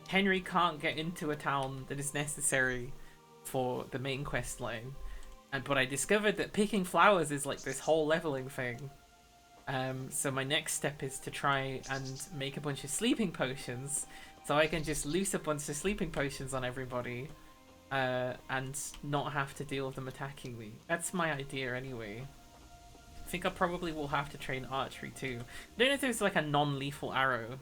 Henry can't get into a town that is necessary for the main quest line, but I discovered that picking flowers is like this whole leveling thing. So my next step is to try and make a bunch of sleeping potions, so I can just loose a bunch of sleeping potions on everybody, and not have to deal with them attacking me. That's my idea anyway. I think I probably will have to train archery too. I don't know if there's like a non-lethal arrow.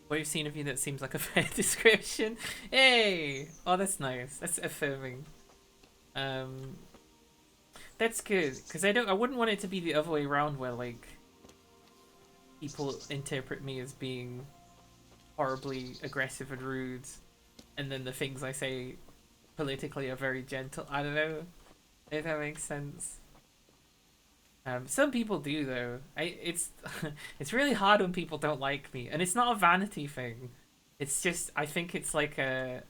What you've seen of you that seems like a fair description. Hey! Oh, that's nice. That's affirming. That's good, because I wouldn't want it to be the other way around where like people interpret me as being horribly aggressive and rude, and then the things I say politically are very gentle. I don't know if that makes sense. Some people do though. It's it's really hard when people don't like me, and it's not a vanity thing. It's just I think it's like a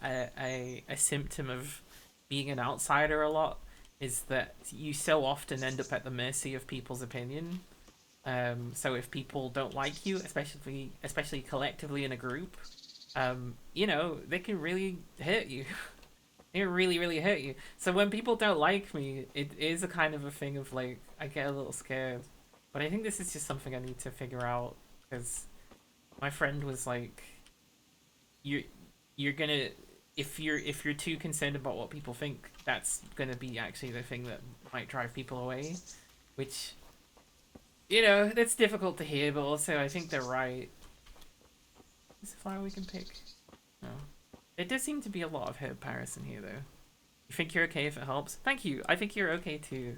symptom of being an outsider a lot. Is that you so often end up at the mercy of people's opinion. So if people don't like you, especially collectively in a group, you know, they can really hurt you. They really, really hurt you. So when people don't like me, it is a kind of a thing of like, I get a little scared. But I think this is just something I need to figure out, because my friend was like, you're gonna, if you're too concerned about what people think, that's gonna be actually the thing that might drive people away, which, you know, that's difficult to hear, but also I think they're right. Is a flower we can pick? No. There does seem to be a lot of herb Paris in here, though. You think you're okay if it helps? Thank you. I think you're okay too.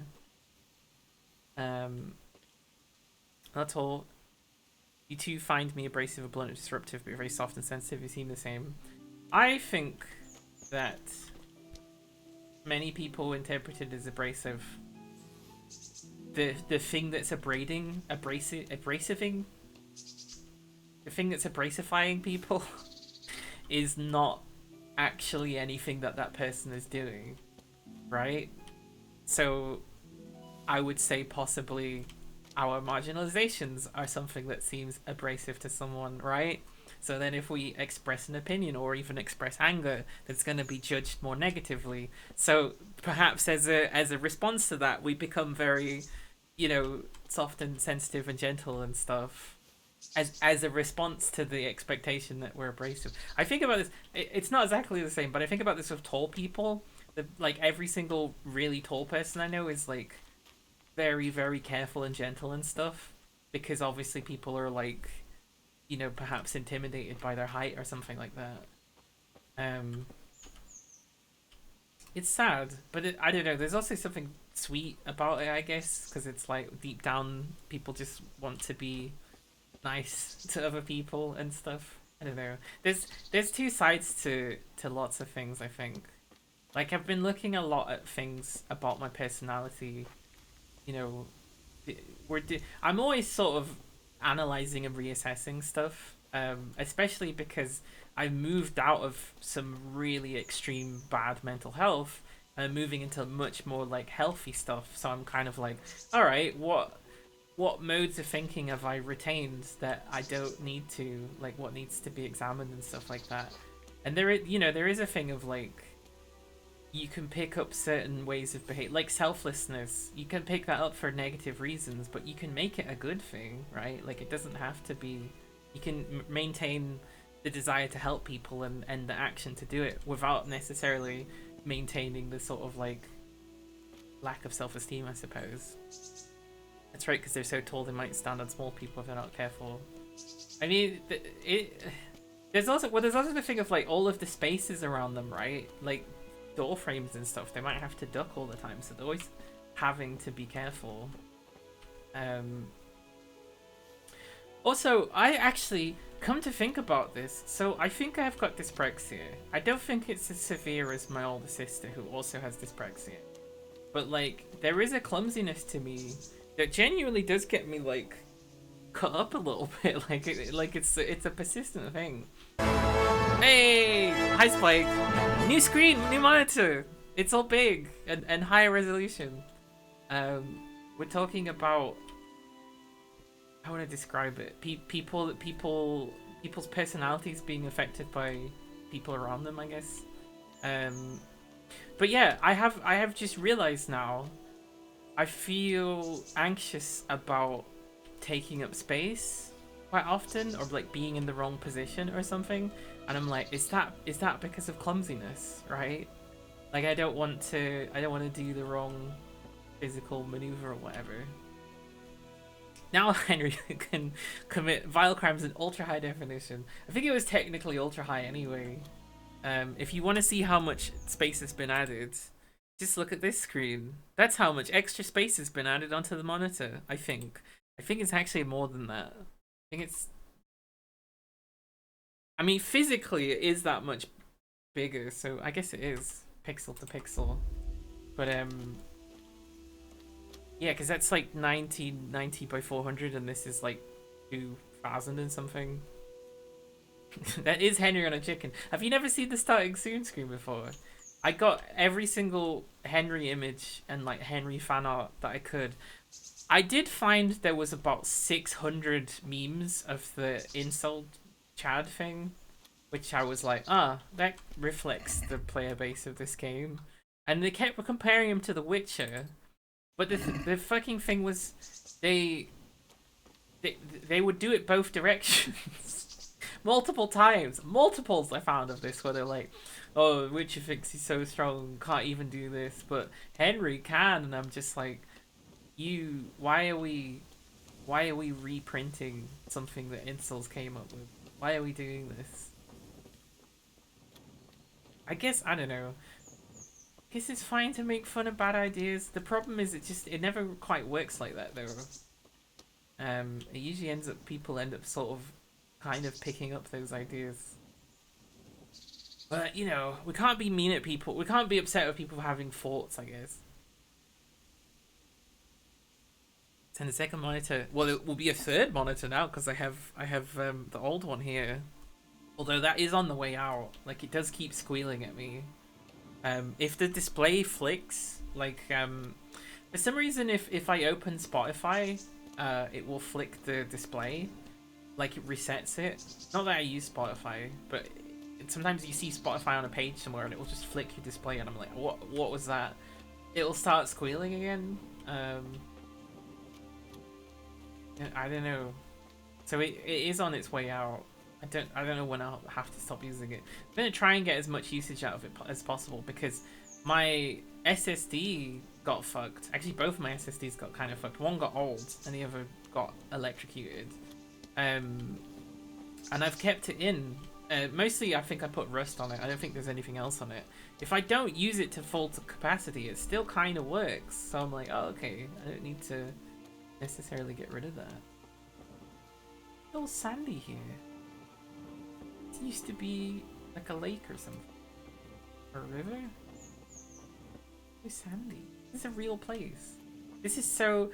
That's all. You two find me abrasive, and blunt, and disruptive, but you're very soft and sensitive. You seem the same. I think that many people interpret it as abrasive. The thing that's abrasiving, the thing that's abrasifying people is not actually anything that person is doing, right? So I would say possibly our marginalizations are something that seems abrasive to someone, right? So then if we express an opinion or even express anger, that's going to be judged more negatively. So perhaps as a response to that, we become very, you know, soft and sensitive and gentle and stuff. As a response to the expectation that we're abrasive. I think about this, it's not exactly the same, but I think about this with tall people. Like every single really tall person I know is like very, very careful and gentle and stuff, because obviously people are like, you know, perhaps intimidated by their height or something like that. It's sad, but I don't know, there's also something sweet about it, I guess, because it's like deep down people just want to be nice to other people and stuff. I don't know. There's two sides to lots of things, I think. Like, I've been looking a lot at things about my personality. You know, I'm always sort of analyzing and reassessing stuff, especially because I moved out of some really extreme bad mental health and moving into much more like healthy stuff. So I'm kind of like, all right, what modes of thinking have I retained that I don't need to, like what needs to be examined and stuff like that. And there is a thing of like, you can pick up certain ways of behavior, like selflessness. You can pick that up for negative reasons, but you can make it a good thing, right? Like, it doesn't have to be, you can maintain the desire to help people and the action to do it without necessarily maintaining the sort of like lack of self-esteem, I suppose. That's right, because they're so tall they might stand on small people if they're not careful. I mean, there's also the thing of like all of the spaces around them, right? Like door frames and stuff, they might have to duck all the time, so they're always having to be careful. Also, I actually come to think about this. So I think I've got dyspraxia. I don't think it's as severe as my older sister, who also has dyspraxia. But like, there is a clumsiness to me that genuinely does get me like cut up a little bit. Like, it's a persistent thing. Hey, hi Spike. New screen, new monitor. It's all big and higher resolution. We're talking about, how would I describe it? People's personalities being affected by people around them, I guess. But yeah, I have just realized now, I feel anxious about taking up space quite often, or like being in the wrong position or something, and I'm like, is that because of clumsiness, right? Like, I don't want to do the wrong physical maneuver or whatever. Now Henry can commit vile crimes in ultra high definition. I think it was technically ultra high anyway. If you want to see how much space has been added, just look at this screen. That's how much extra space has been added onto the monitor, I think. I think it's actually more than that. I think it's... I mean, physically it is that much bigger, so I guess it is pixel to pixel. But, yeah, because that's like 1990 by 400, and this is like 2000 and something. That is Henry on a chicken. Have you never seen the starting soon screen before? I got every single Henry image and like Henry fan art that I could. I did find there was about 600 memes of the insult Chad thing, which I was like, that reflects the player base of this game. And they kept comparing him to The Witcher, but the fucking thing was, they would do it both directions. Multiples I found of this, where they're like, oh, Witcher thinks he's so strong, can't even do this, but Henry can, and I'm just like, why are we reprinting something that Incels came up with? Why are we doing this? I guess, I don't know. I guess it's fine to make fun of bad ideas. The problem is it never quite works like that though. It usually people end up sort of kind of picking up those ideas. But, you know, we can't be mean at people. We can't be upset with people having thoughts, I guess. And the second monitor, well, it will be a third monitor now because I have the old one here. Although that is on the way out. Like, it does keep squealing at me. If the display flicks, like, for some reason, if I open Spotify, it will flick the display. Like, it resets it. Not that I use Spotify, but sometimes you see Spotify on a page somewhere and it will just flick your display, and I'm like, what was that? It'll start squealing again. I don't know. So it is on its way out. I don't know when I'll have to stop using it. I'm gonna try and get as much usage out of it as possible, because my SSD got fucked. Actually, both of my SSDs got kind of fucked. One got old and the other got electrocuted. And I've kept it in. Mostly I think I put Rust on it. I don't think there's anything else on it. If I don't use it to full capacity, it still kind of works. So I'm like, oh, okay, I don't need to necessarily get rid of that. It's all sandy here. It used to be like a lake or something. Or a river? It's sandy. This is a real place. This is so...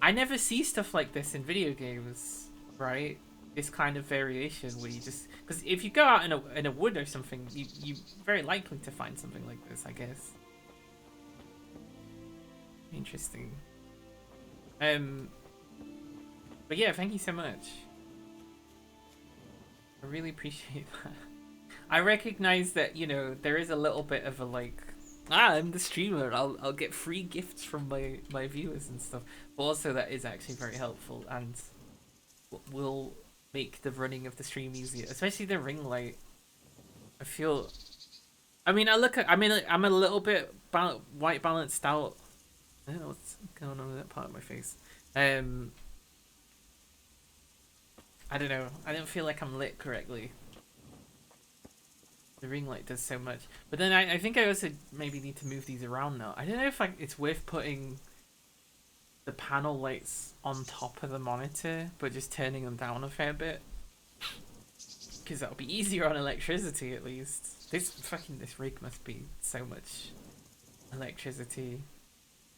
I never see stuff like this in video games, right? This kind of variation where you just... Because if you go out in a wood or something, you're very likely to find something like this, I guess. Interesting. But yeah, thank you so much. I really appreciate that. I recognize that, you know, there is a little bit of a like, I'm the streamer, I'll get free gifts from my viewers and stuff. But also that is actually very helpful and will make the running of the stream easier, especially the ring light. I feel, I mean, I'm a little bit white balanced out. I don't know what's going on with that part of my face. I don't know. I don't feel like I'm lit correctly. The ring light does so much. But then I think I also maybe need to move these around now. I don't know if it's worth putting the panel lights on top of the monitor, but just turning them down a fair bit. Because that'll be easier on electricity at least. This rig must be so much electricity.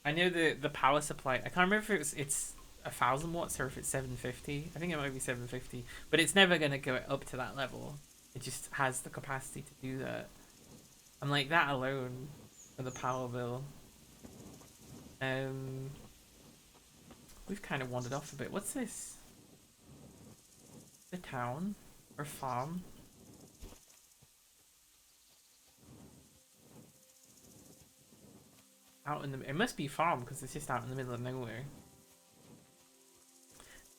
I know the power supply. I can't remember if it's 1,000 watts or if it's 750. I think it might be 750, but it's never gonna go up to that level. It just has the capacity to do that. And like that alone for the power bill. We've kind of wandered off a bit. What's this? The town or farm? Out in the it must be farm because it's just out in the middle of nowhere.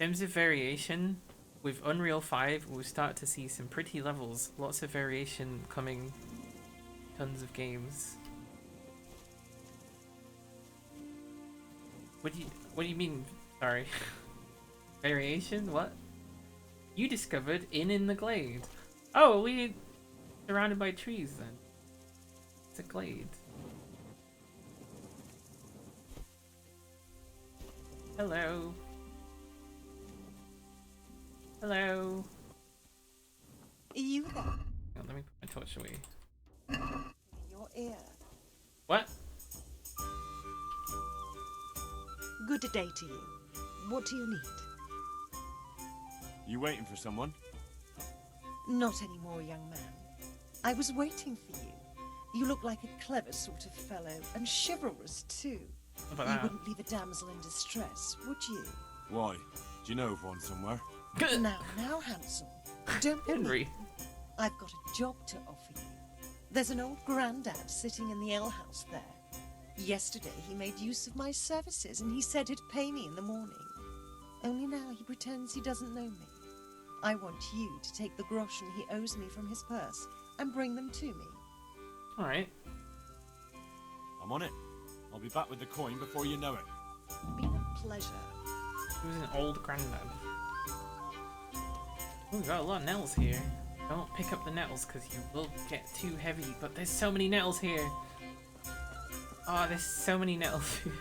In terms of variation, with Unreal 5, we'll start to see some pretty levels. Lots of variation coming. Tons of games. What do you mean? Sorry. Variation? What? You discovered in the glade. Oh, we surrounded by trees then. It's a glade. Hello. Hello. Are you there? Oh, let me put my torch away. Your ear. What? Good day to you. What do you need? You waiting for someone? Not anymore, young man. I was waiting for you. You look like a clever sort of fellow, and chivalrous too. How about You that? wouldn't leave a damsel in distress, would you? Why? Do you know of one somewhere? Now, Hansel. Don't be Henry. mean. I've got a job to offer you. There's an old grandad sitting in the alehouse there. Yesterday he made use of my services and he said he'd pay me in the morning. Only now he pretends he doesn't know me. I want you to take the groschen he owes me from his purse and bring them to me. Alright. I'm on it. I'll be back with the coin before you know it. Been a pleasure. He was an old granddad. Oh, we've got a lot of nettles here. Don't pick up the nettles because you will get too heavy, but there's so many nettles here. Oh, there's so many nettles here.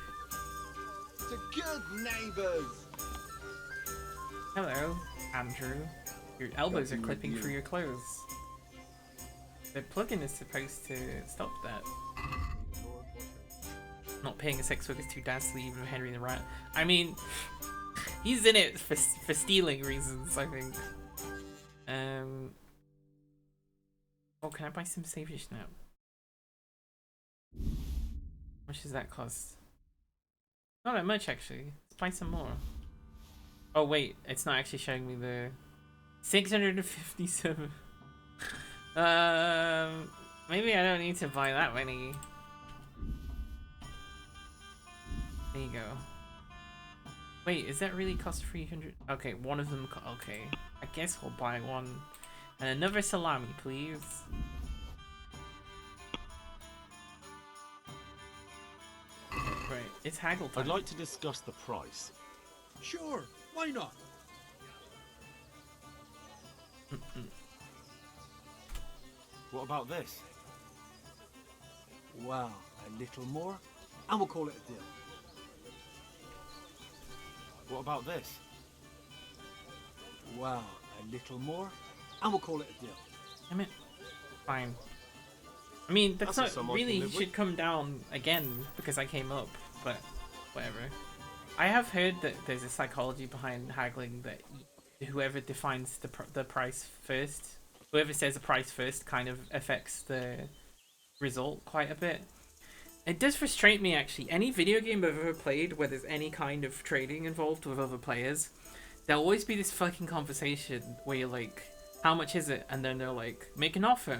To good neighbours! Hello, Andrew. Your elbows are clipping through your clothes. The plugin is supposed to stop that. Not paying a sex worker is too dastardly even with Henry the Rat. I mean, he's in it for stealing reasons, I think. Oh, can I buy some Saviors now? How much does that cost? Not that much, actually. Let's buy some more. Oh, wait. It's not actually showing me the... 657. Maybe I don't need to buy that many. There you go. Wait, is that really cost 300? Okay, one of them. Okay, I guess we'll buy one. And another salami, please. Right, it's haggle time. I'd like to discuss the price. Sure, why not? What about this? Well, a little more, and we'll call it a deal. What about this? Well, a little more, and we'll call it a deal. Damn it. Fine. I mean, that's That's a not sum I really can live should with. come down again because I came up, but whatever. I have heard that there's a psychology behind haggling that whoever defines the price first, whoever says the price first kind of affects the result quite a bit. It does frustrate me actually. Any video game I've ever played where there's any kind of trading involved with other players, there'll always be this fucking conversation where you're like, how much is it? And then they're like, make an offer.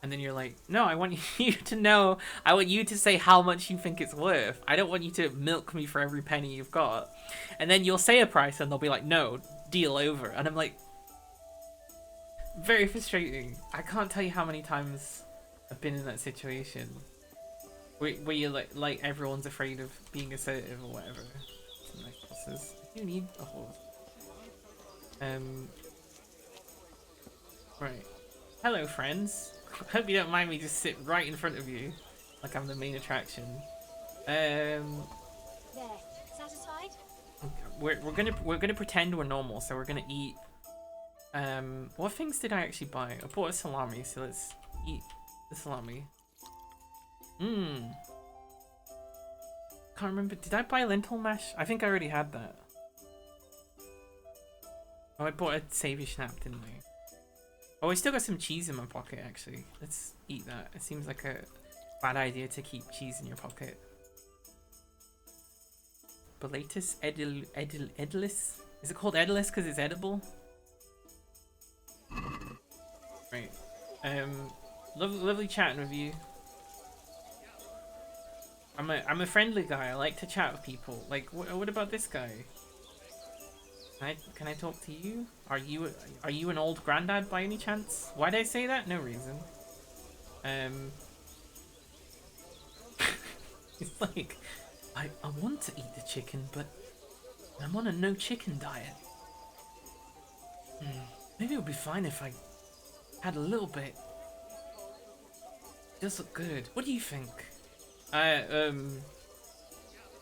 And then you're like, no, I want you to know, I want you to say how much you think it's worth. I don't want you to milk me for every penny you've got. And then you'll say a price and they'll be like, no, deal over. And I'm like, very frustrating. I can't tell you how many times I've been in that situation. Where you're like everyone's afraid of being assertive or whatever. Like horses. You need a horse. Right. Hello, friends. Hope you don't mind me just sit right in front of you, like I'm the main attraction. There. Satisfied? we're gonna pretend we're normal, so we're gonna eat. What things did I actually buy? I bought a salami, so let's eat the salami. Can't remember. Did I buy lentil mash? I think I already had that. Oh, I bought a savoury snap, didn't I? Oh, I still got some cheese in my pocket, actually. Let's eat that. It seems like a bad idea to keep cheese in your pocket. Boletus edilis? Is it called edilis because it's edible? Right. Lovely chatting with you. I'm a friendly guy. I like to chat with people. Like, what about this guy? Can I talk to you? Are you an old granddad by any chance? Why did I say that? No reason. It's like I want to eat the chicken, but I'm on a no chicken diet. Maybe it would be fine if I had a little bit. It does look good. What do you think? No,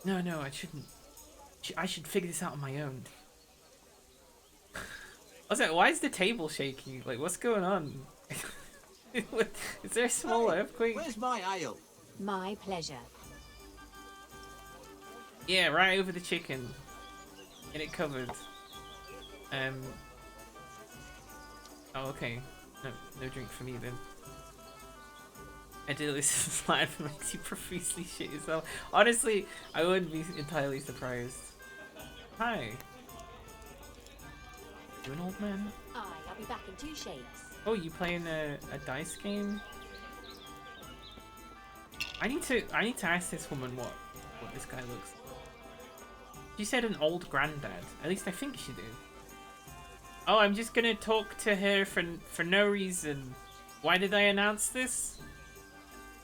I shouldn't. I should figure this out on my own. I was like, why is the table shaking? Like, what's going on? Is there a small earthquake? Where's my ale? My pleasure. Yeah, right over the chicken. Get it covered. Oh, okay. No drink for me then. I did listen to slide for makes you profusely shit yourself. Honestly, I wouldn't be entirely surprised. Hi. You an old man? Aye, I'll be back in 2 shakes. Oh, you playing a dice game? I need to ask this woman what this guy looks like. She said an old granddad. At least I think she did. Oh, I'm just gonna talk to her for no reason. Why did I announce this?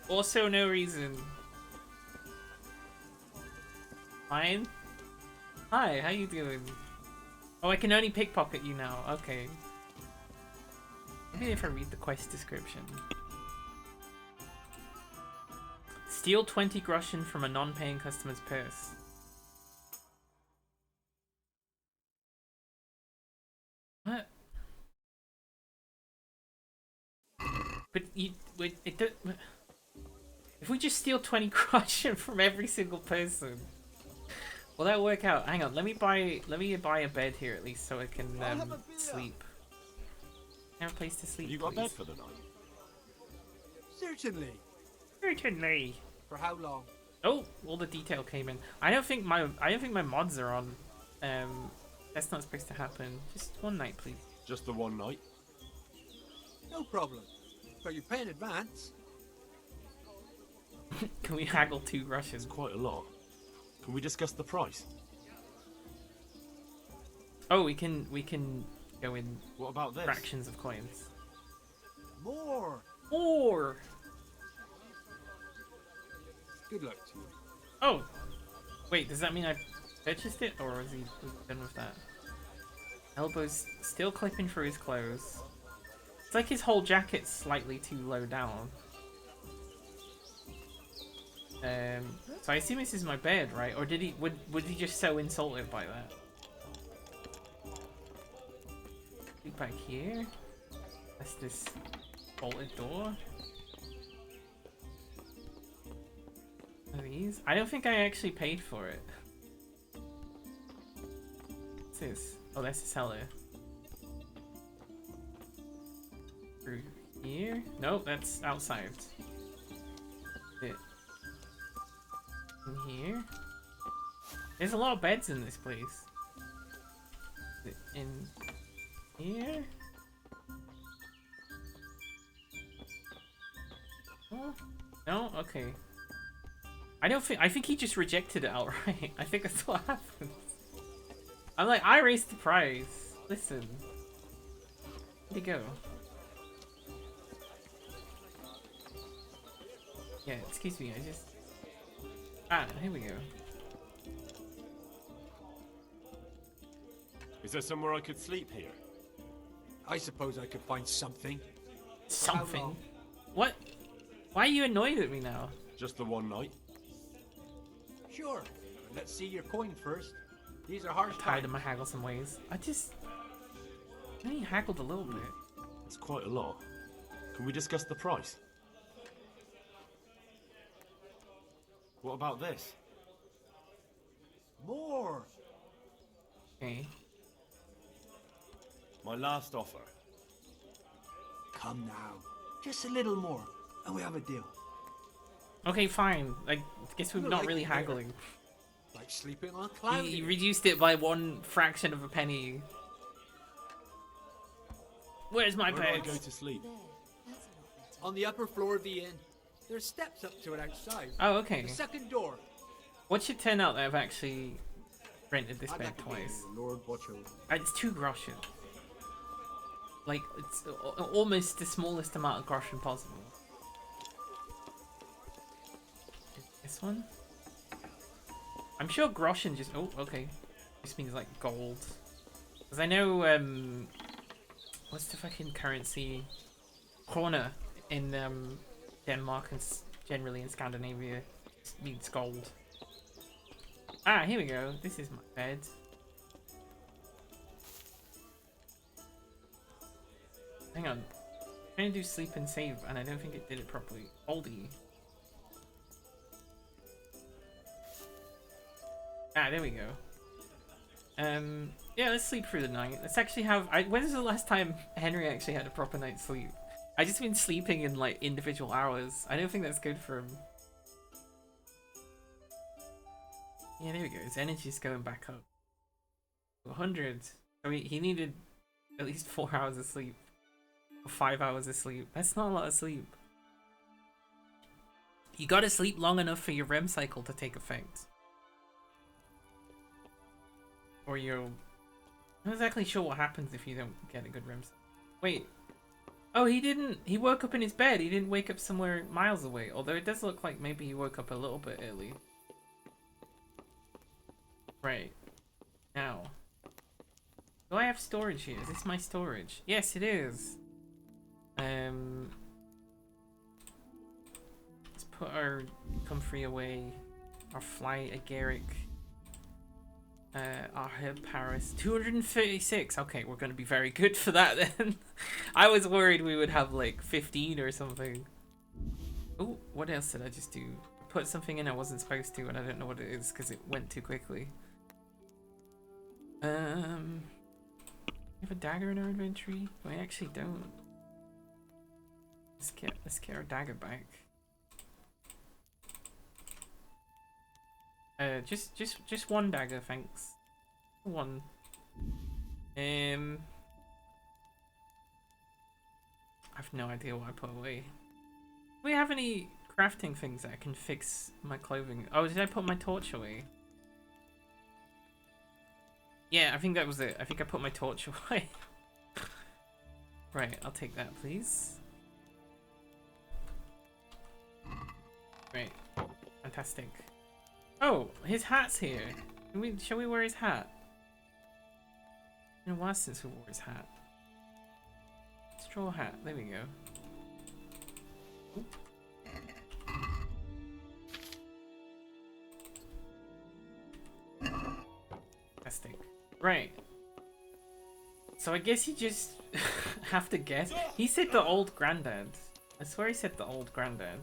Also no reason. Fine. Hi, how you doing? Oh, I can only pickpocket you now. Okay. Maybe if I read the quest description. Steal 20 groschen from a non-paying customer's purse. What? But if we just steal 20 groschen from every single person, will that work out? Hang on, let me buy a bed here at least so I can sleep. Have a place to sleep. You got a please. bed for the night? Certainly. Certainly. For how long? Oh, all the detail came in. I don't think my mods are on. That's not supposed to happen. Just one night, please. Just the one night? No problem. But you pay in advance. Can we haggle 2 Russians? It's quite a lot. Can we discuss the price? Oh, we can go in What about this? fractions of coins. More. Or Good luck to you. oh, wait, does that mean I purchased it, or is he done with that? Elbows still clipping through his clothes. It's like his whole jacket's slightly too low down. So I assume this is my bed, right? Or would he just so insulted by that? Look back here. That's this bolted door. Are these? I don't think I actually paid for it. What's this? Oh, that's the cellar. Through here? Nope, that's outside. It. In here? There's a lot of beds in this place. In here? Oh, no? Okay. I think he just rejected it outright. I think that's what happened. I'm like, I raised the price. Listen. Where'd he go? Yeah, excuse me, I just... Ah, here we go. Is there somewhere I could sleep here? I suppose I could find something. Something? long? What? Why are you annoyed at me now? Just the one night? Sure. Let's see your coin first. These are harsh Tired times. of my haggle some ways. I only haggled a little bit. That's quite a lot. Can we discuss the price? What about this? More. Okay. My last offer. Come now. Just a little more, and we have a deal. Okay, fine. I guess we're You're not like really the air. haggling. Like sleeping on a cloud. He reduced it by 1 fraction of a penny. Where's my Where do I bed? go to sleep? There. That's a lot better. On the upper floor of the inn. There's steps up to it outside. Oh, okay. The second door. What should turn out that I've actually rented this I'd bed like to give twice? you, Lord watch over. It's 2 groschen. Like, it's almost the smallest amount of groschen possible. This one? I'm sure groschen just... Oh, okay. This means, like, gold. Because I know, what's the fucking currency? Krona in, Denmark and generally in Scandinavia means gold. Ah, here we go. This is my bed. Hang on. I'm trying to do sleep and save, and I don't think it did it properly. Oldie. Ah, there we go. Yeah, let's sleep through the night. Let's actually have... when's the last time Henry actually had a proper night's sleep? I just been sleeping in, like, individual hours. I don't think that's good for him. Yeah, there we go. His energy's going back up. 100. So he needed at least 4 hours of sleep. Or 5 hours of sleep. That's not a lot of sleep. You gotta sleep long enough for your REM cycle to take effect. Or you'll... I'm not exactly sure what happens if you don't get a good REM cycle. Wait. Oh, he didn't... He woke up in his bed. He didn't wake up somewhere miles away. Although it does look like maybe he woke up a little bit early. Right. Now. Do I have storage here? Is this my storage? Yes, it is. Let's put our comfrey away. Our fly agaric. Our herb Paris. 236. Okay, we're gonna be very good for that then. I was worried we would have like 15 or something. Oh, what else did I just do? Put something in I wasn't supposed to, and I don't know what it is because it went too quickly. We have a dagger in our inventory? We actually don't. Let's get our dagger back. Just one dagger, thanks. One. I've no idea what I put away. Do we have any crafting things that can fix my clothing? Oh, did I put my torch away? Yeah, I think that was it. I think I put my torch away. Right, I'll take that, please. Great. Fantastic. Oh, his hat's here. Shall we wear his hat? It's been a while since we wore his hat. Straw hat. There we go. Ooh. Fantastic. Right. So I guess you just have to guess. He said the old granddad. I swear he said the old granddad.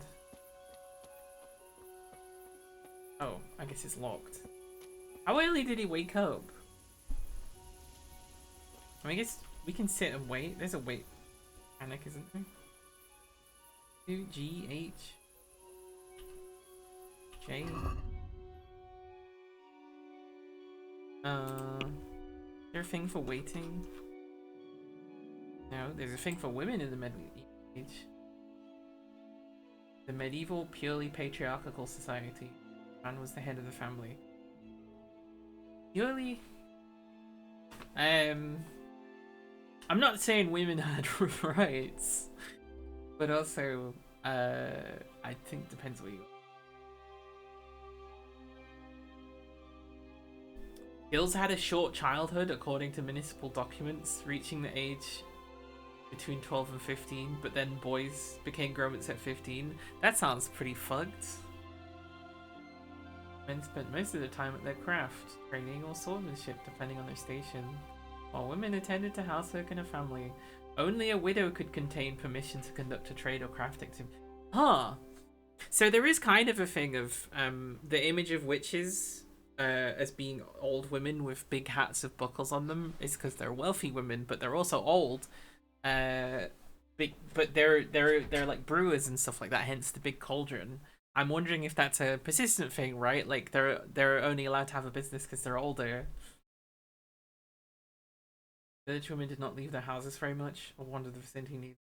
Oh, I guess it's locked. How early did he wake up? I mean, I guess we can sit and wait. There's a wait mechanic, isn't there? G, H, J. Is there a thing for waiting? No, there's a thing for women in the medieval age. The medieval, purely patriarchal society. Man was the head of the family. Purely... I'm not saying women had rights, but also, I think depends where you are. Gills had a short childhood, according to municipal documents, reaching the age between 12 and 15, but then boys became grown-ups at 15. That sounds pretty fucked. Men spent most of their time at their craft, training or swordsmanship depending on their station, while women attended to housework and a family. Only a widow could contain permission to conduct a trade or craft activity. Huh. So there is kind of a thing of the image of witches as being old women with big hats of buckles on them is because they're wealthy women, but they're also old. But they're like brewers and stuff like that, hence the big cauldron. I'm wondering if that's a persistent thing, right? Like they're only allowed to have a business because they're older. Village women did not leave their houses very much or wander the vicinity needs.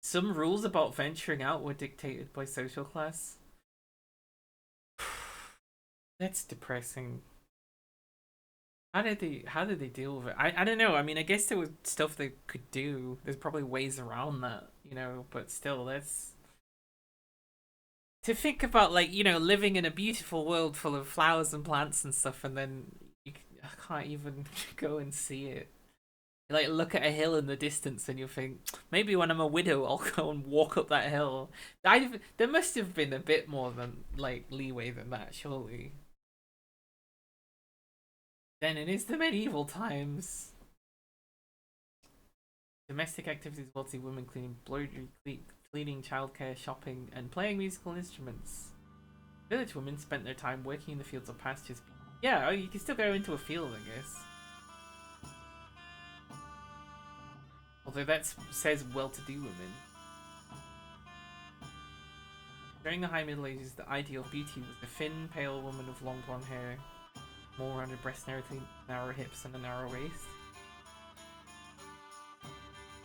Some rules about venturing out were dictated by social class. That's depressing. How did they deal with it? I don't know. I mean, I guess there was stuff they could do. There's probably ways around that, you know, but still, that's to think about, like, you know, living in a beautiful world full of flowers and plants and stuff, and then I can't even go and see it. Like, look at a hill in the distance and you think, maybe when I'm a widow I'll go and walk up that hill. There must have been a bit more than, like, leeway than that, surely. Then it is the medieval times. Domestic activities, wealthy women cleaning, embroidery, cleaning, childcare, shopping, and playing musical instruments. Village women spent their time working in the fields or pastures. Yeah, you can still go into a field, I guess. Although that says well-to-do women. During the High Middle Ages, the ideal beauty was a thin, pale woman with long blonde hair, more rounded breasts, narrow hips, and a narrow waist.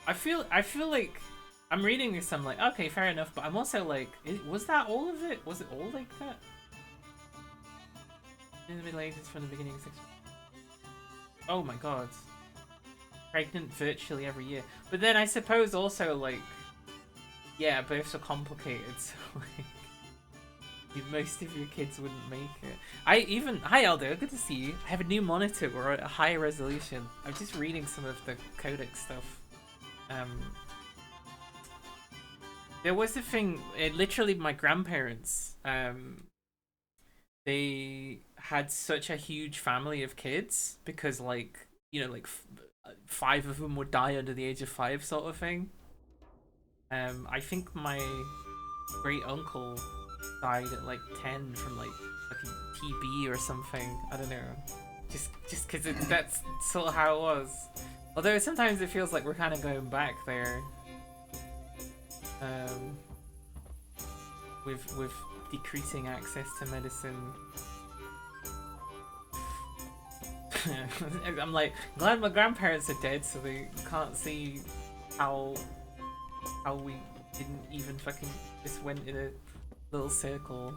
I feel like I'm reading this. I'm like, okay, fair enough. But I'm also like, was that all of it? Was it all like that? In the Middle Ages, from the beginning of 6th. Oh my god. Pregnant virtually every year. But then I suppose also, like, yeah, births are complicated, so like most of your kids wouldn't make it. Hi Aldo, good to see you. I have a new monitor. We're at a high resolution. I'm just reading some of the codec stuff. There was a thing, literally my grandparents, they had such a huge family of kids because, like, you know, like 5 of them would die under the age of 5, sort of thing. I think my great uncle died at like 10 from like fucking TB or something. I don't know. Just because that's sort of how it was. Although sometimes it feels like we're kind of going back there. With decreasing access to medicine. I'm like, glad my grandparents are dead so they can't see how we didn't even fucking just went in a little circle.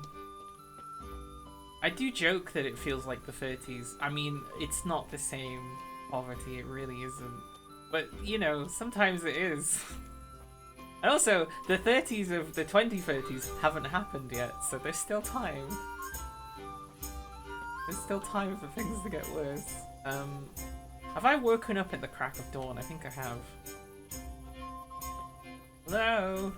I do joke that it feels like the 30s. I mean, it's not the same poverty, it really isn't. But, you know, sometimes it is. And also, the 30s of the 2030s haven't happened yet, so there's still time. There's still time for things to get worse. Have I woken up at the crack of dawn? I think I have. Hello?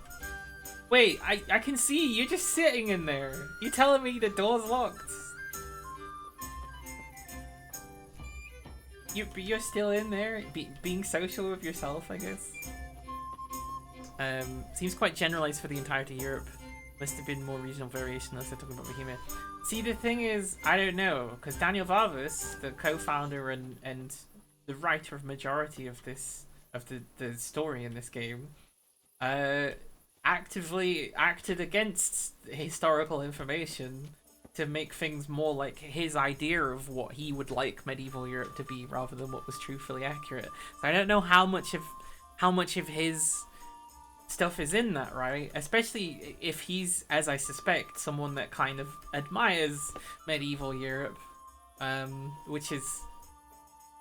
Wait, I can see you. You're just sitting in there. You telling me the door's locked? You're still in there, being social with yourself, I guess. Seems quite generalized for the entirety of Europe. Must have been more regional variation unless they're talking about Bohemia. See, the thing is, I don't know, because Daniel Vargas, the co-founder and the writer of majority of the story in this game, actively acted against historical information to make things more like his idea of what he would like medieval Europe to be, rather than what was truthfully accurate. So I don't know how much of his stuff is in that, right? Especially if he's, as I suspect, someone that kind of admires medieval Europe, which is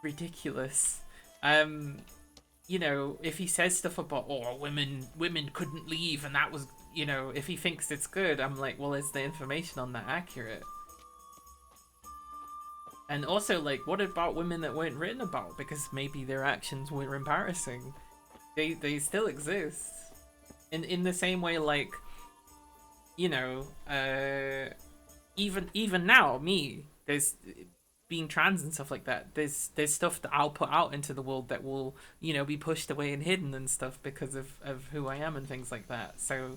ridiculous. You know, if he says stuff about, oh, women couldn't leave and that was, you know, if he thinks it's good, I'm like, well, is the information on that accurate? And also, like, what about women that weren't written about because maybe their actions were embarrassing? They still exist. In the same way, like, you know, even now, there's being trans and stuff like that. There's stuff that I'll put out into the world that will, you know, be pushed away and hidden and stuff because of who I am and things like that. So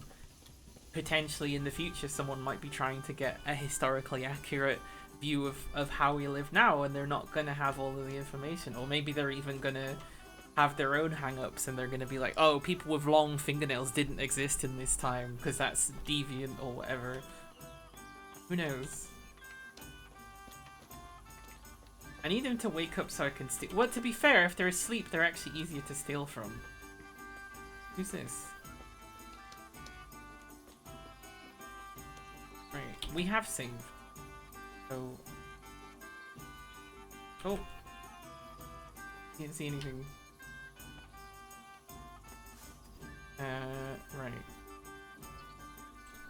potentially in the future, someone might be trying to get a historically accurate view of how we live now, and they're not gonna have all of the information, or maybe they're even gonna have their own hang-ups and they're gonna be like, oh, people with long fingernails didn't exist in this time because that's deviant or whatever. Who knows? I need them to wake up so I can steal. Well, to be fair, if they're asleep, they're actually easier to steal from. Who's this? Right, we have saved. So... Oh. Can't see anything. Right.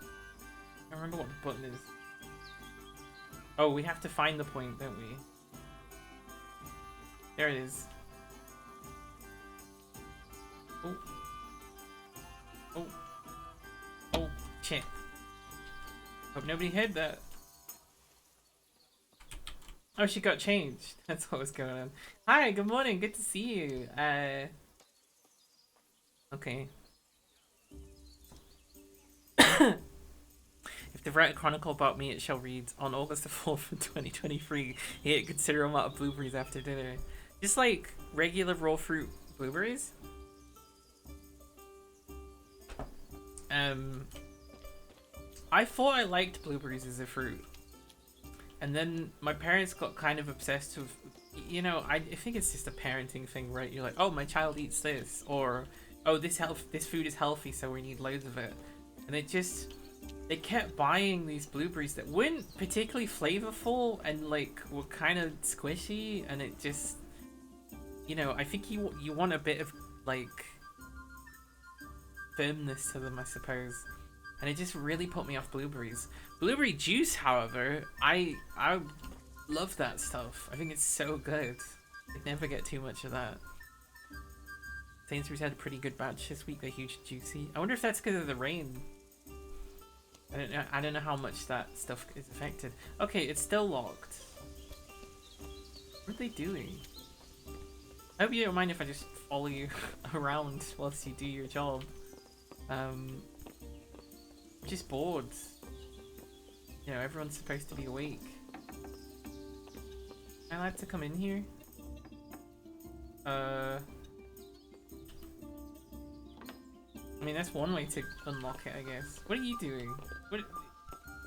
I don't remember what the button is. Oh, we have to find the point, don't we? There it is. Oh. Oh. Oh, shit. Hope nobody heard that. Oh, she got changed. That's what was going on. Hi, good morning. Good to see you. Okay. If they write a chronicle about me, it shall read, on August the 4th of 2023, he ate a considerable amount of blueberries after dinner. Just like regular raw fruit blueberries. I thought I liked blueberries as a fruit. And then my parents got kind of obsessed with, you know, I think it's just a parenting thing, right? You're like, oh, my child eats this, or oh, this food is healthy, so we need loads of it. And they kept buying these blueberries that weren't particularly flavorful and like were kind of squishy, and it just, you know, I think you want a bit of like firmness to them, I suppose. And it just really put me off blueberries. Blueberry juice, however, I love that stuff. I think it's so good. I'd never get too much of that. Sainsbury's had a pretty good batch this week. They're huge, juicy. I wonder if that's because of the rain. I don't know how much that stuff is affected. Okay, it's still locked. What are they doing? I hope you don't mind if I just follow you around whilst you do your job. I'm just bored. You know, everyone's supposed to be awake. Am I allowed to come in here? I mean, that's one way to unlock it, I guess. What are you doing? What?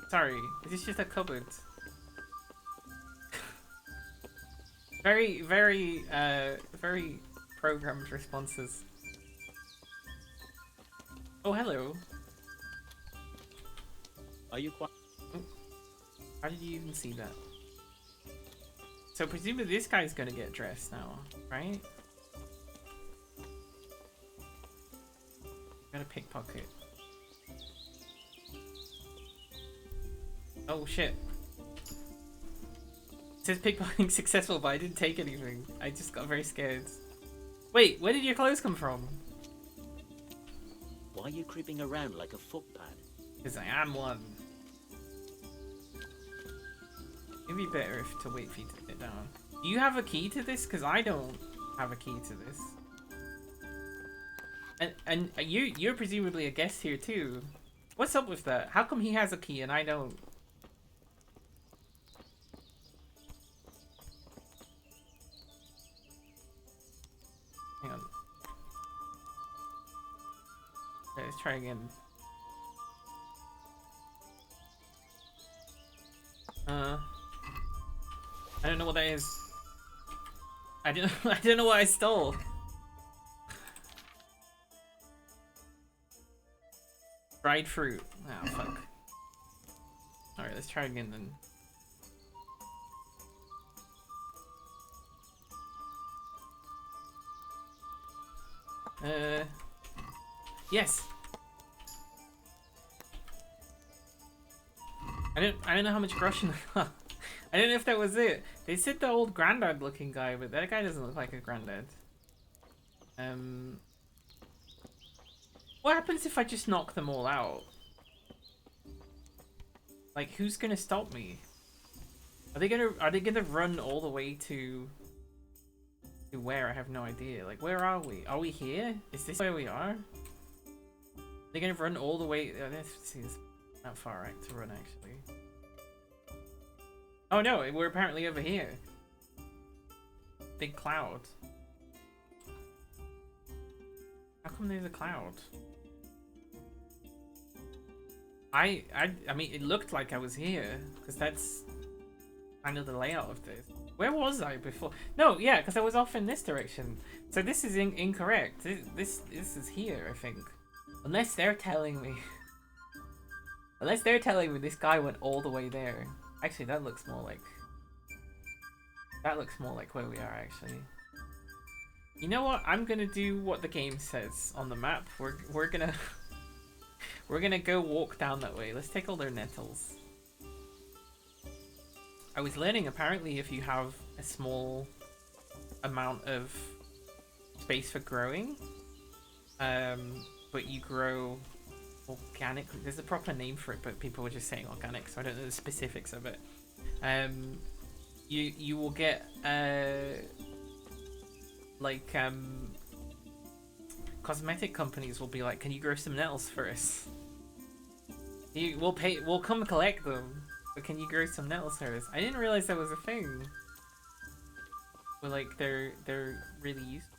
Sorry, is this just a cupboard? Very, very programmed responses. Oh, hello. Are you quite? Oh. How did you even see that? So presumably this guy's gonna get dressed now, right? Got a pickpocket. Oh shit. It says pickpocketing successful, but I didn't take anything. I just got very scared. Wait, where did your clothes come from? Why are you creeping around like a footpad? Because I am one. It'd be better to wait for you to sit down. Do you have a key to this? Because I don't have a key to this. And you're presumably a guest here too. What's up with that? How come he has a key and I don't? Hang on. Okay, let's try again. I don't know what that is. I don't know what I stole. Dried fruit. Oh fuck. Alright, let's try again then. Yes. I don't know how much Groschen I got. I don't know if that was it. They said the old granddad looking guy, but that guy doesn't look like a granddad. What happens if I just knock them all out? Like, who's gonna stop me? Are they gonna run all the way to where? I have no idea. Like, where are we? Are we here? Is this where we are? They're gonna run all the way. Let's see, it's not far right to run actually. Oh no, we're apparently over here. Big cloud. How come there's a cloud? I mean, it looked like I was here because that's kind of the layout of this. Where was I before? No, yeah, because I was off in this direction. So this is incorrect. This is here, I think. Unless they're telling me. Unless they're telling me this guy went all the way there. Actually, that looks more like. That looks more like where we are, actually. You know what? I'm gonna do what the game says on the map. We're gonna we're gonna go walk down that way. Let's take all their nettles. I was learning apparently if you have a small amount of space for growing, but you grow organic. There's a proper name for it, but people were just saying organic, so I don't know the specifics of it. You will get like cosmetic companies will be like, can you grow some nettles for us? We'll come collect them, but can you grow some nettles for us? I didn't realize that was a thing. But like they're really useful,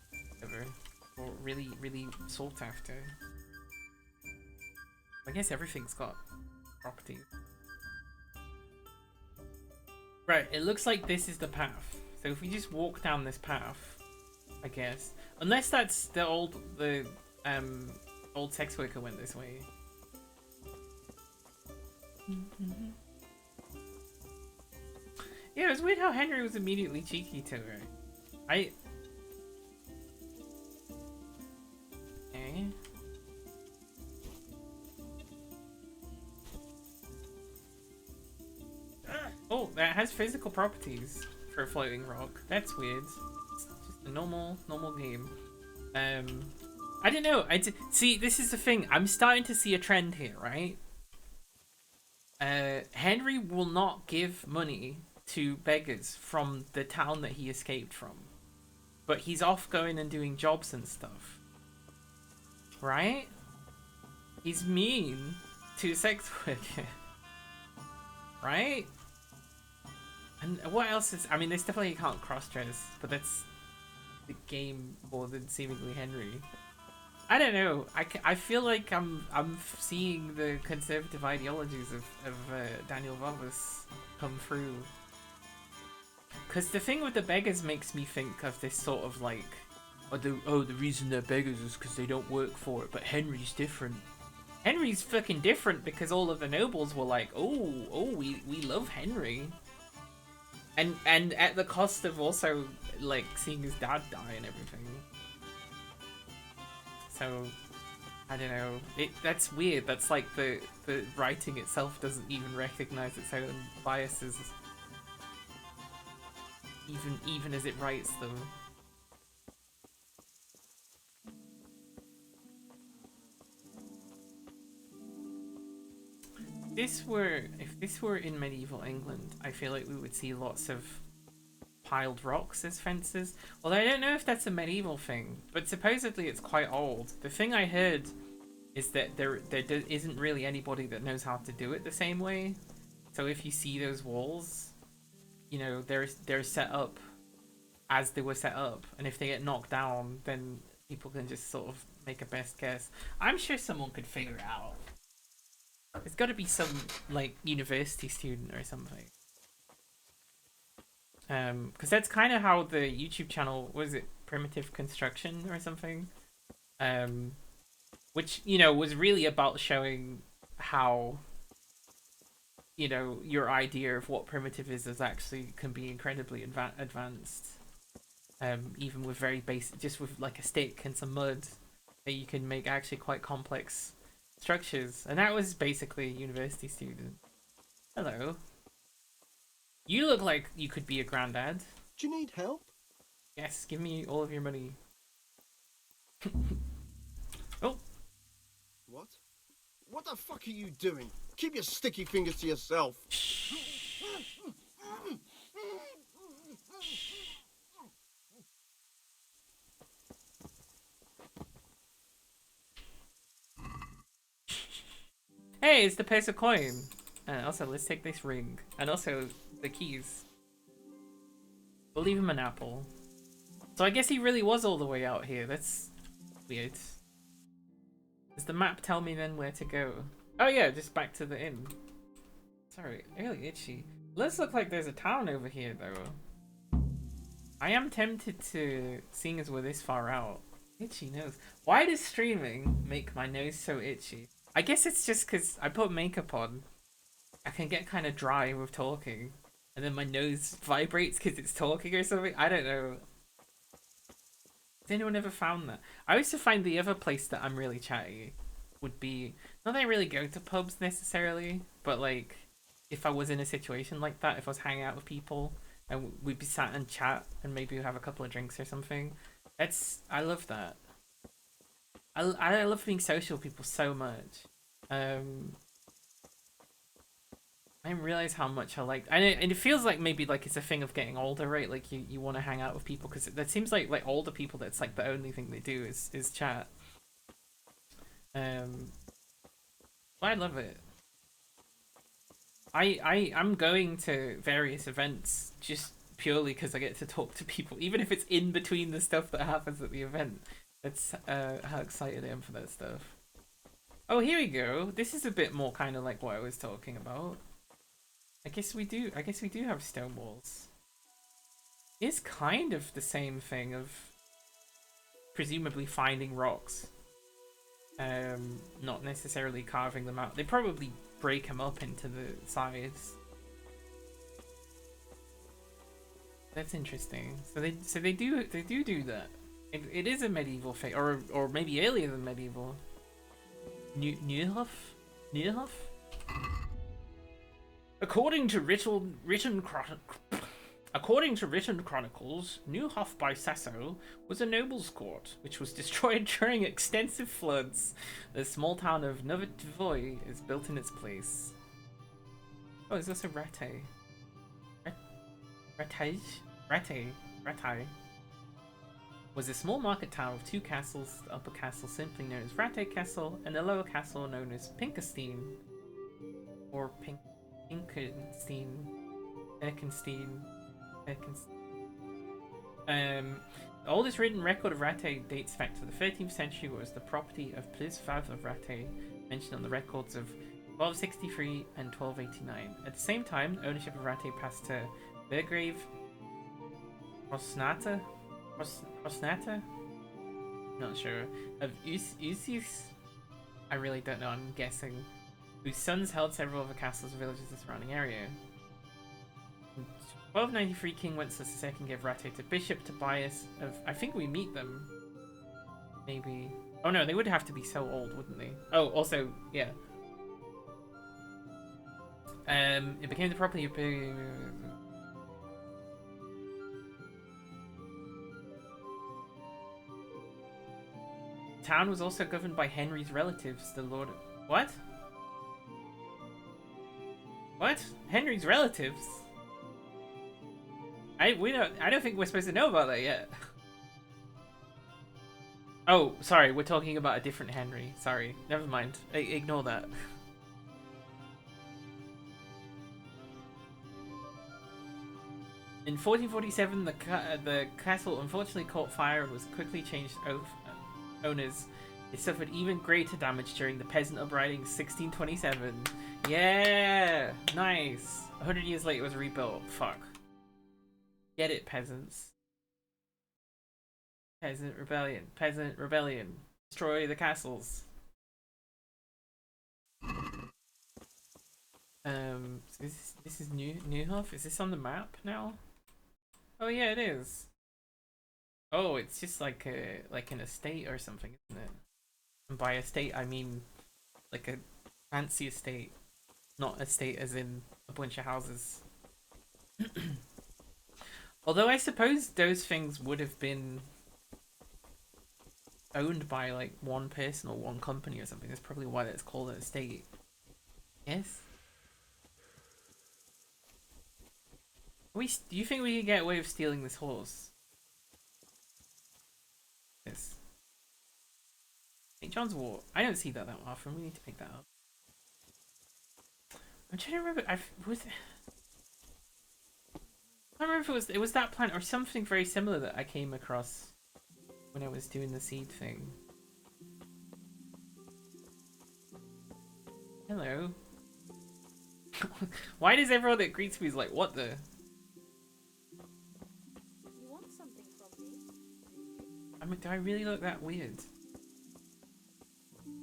or really sought after. I guess everything's got properties. Right, it looks like this is the path. So if we just walk down this path, I guess. Unless that's the old sex worker went this way. Yeah, it was weird how Henry was immediately cheeky to her. Okay. Oh, that has physical properties for a floating rock. That's weird. It's just a normal game. I don't know. See, this is the thing. I'm starting to see a trend here, right? Henry will not give money to beggars from the town that he escaped from, but he's off going and doing jobs and stuff. Right? He's mean to a sex worker. Right? And what else is... I mean, there's definitely you can't cross-dress, but that's the game more than seemingly Henry. I don't know. I feel like I'm seeing the conservative ideologies of Daniel Vavas come through. Because the thing with the beggars makes me think of this sort of like, the reason they're beggars is because they don't work for it, but Henry's different. Henry's fucking different because all of the nobles were like, we love Henry. And at the cost of also like seeing his dad die and everything. So I don't know. That's weird. That's like the writing itself doesn't even recognize its own biases, even as it writes them. If this were in medieval England, I feel like we would see lots of piled rocks as fences. Although I don't know if that's a medieval thing, but supposedly it's quite old. The thing I heard is that there isn't really anybody that knows how to do it the same way. So if you see those walls, you know, they're set up as they were set up, and if they get knocked down, then people can just sort of make a best guess. I'm sure someone could figure it out. There's got to be some like university student or something. Because that's kind of how the YouTube channel, was it Primitive Construction or something? Which, you know, was really about showing how, you know, your idea of what primitive is actually can be incredibly advanced. Even with very basic, just with like a stick and some mud, that you can make actually quite complex structures. And that was basically a university student. Hello. You look like you could be a granddad. Do you need help? Yes, give me all of your money. Oh. What? What the fuck are you doing? Keep your sticky fingers to yourself. Hey, it's the peso coin. And also, let's take this ring. And also, the keys. We'll leave him an apple. So I guess he really was all the way out here. That's weird. Does the map tell me then where to go? Oh yeah, just back to the inn. Sorry, really itchy. Let's look like there's a town over here though. I am tempted to, seeing as we're this far out. Itchy nose. Why does streaming make my nose so itchy? I guess it's just because I put makeup on. I can get kind of dry with talking. And then my nose vibrates because it's talking or something. I don't know. Has anyone ever found that? I used to find the other place that I'm really chatty would be, not that I really go to pubs necessarily, but like if I was in a situation like that, if I was hanging out with people and we'd be sat and chat and maybe have a couple of drinks or something. I love that. I love being social with people so much. I didn't realize how much I liked, and it feels like maybe like it's a thing of getting older, right? Like you want to hang out with people because that seems like older people, that's like the only thing they do is chat. But I love it. I'm going to various events just purely because I get to talk to people, even if it's in between the stuff that happens at the event. That's how excited I am for that stuff. Oh, here we go. This is a bit more kind of like what I was talking about. I guess we do have stone walls. It's kind of the same thing of presumably finding rocks. Not necessarily carving them out. They probably break them up into the sides. That's interesting. So they do that. It is a medieval thing, or maybe earlier than medieval. Nieuwhof? According to written chronicles, Nieuwhof by Sasso was a noble's court, which was destroyed during extensive floods. The small town of Novotvoy is built in its place. Oh, is this a Rattay? Rattay was a small market town with two castles, the upper castle simply known as Rattay Castle, and the lower castle known as Pinkenstein, or Erkenstein. The oldest written record of Rattay dates back to the 13th century, where it was the property of Plisvav of Rattay, mentioned on the records of 1263 and 1289. At the same time, ownership of Rattay passed to Burgrave Rosnata? Not sure. Of Usis? I really don't know, I'm guessing. Whose sons held several other castles and villages in the surrounding area. In 1293, King Wenceslas II gave Rattay to Bishop Tobias of... I think we meet them. Maybe... Oh no, they would have to be so old, wouldn't they? Oh, also, yeah. It became the property of... Town was also governed by Henry's relatives, the Lord... What? What? Henry's relatives? I don't think we're supposed to know about that yet. Oh, sorry, we're talking about a different Henry. Sorry, never mind. Ignore that. In 1447, the castle unfortunately caught fire and was quickly changed owners. It suffered even greater damage during the peasant uprising 1627. Yeah! Nice! 100 years later it was rebuilt. Fuck. Get it, peasants. Peasant rebellion. Peasant rebellion. Destroy the castles. So this is Nieuwhof? Is this on the map now? Oh yeah, it is. Oh, it's just like an estate or something, isn't it? And by estate I mean like a fancy estate, not estate as in a bunch of houses. Although I suppose those things would have been owned by like one person or one company or something. That's probably why it's called an estate. Yes. Do you think we can get away with stealing this horse? Yes. St. John's Wort. I don't see that often. We need to pick that up. I'm trying to remember. I don't remember if it was that plant or something very similar that I came across when I was doing the seed thing. Hello. Why does everyone that greets me is like, what the? You want something from me? I mean, do I really look that weird?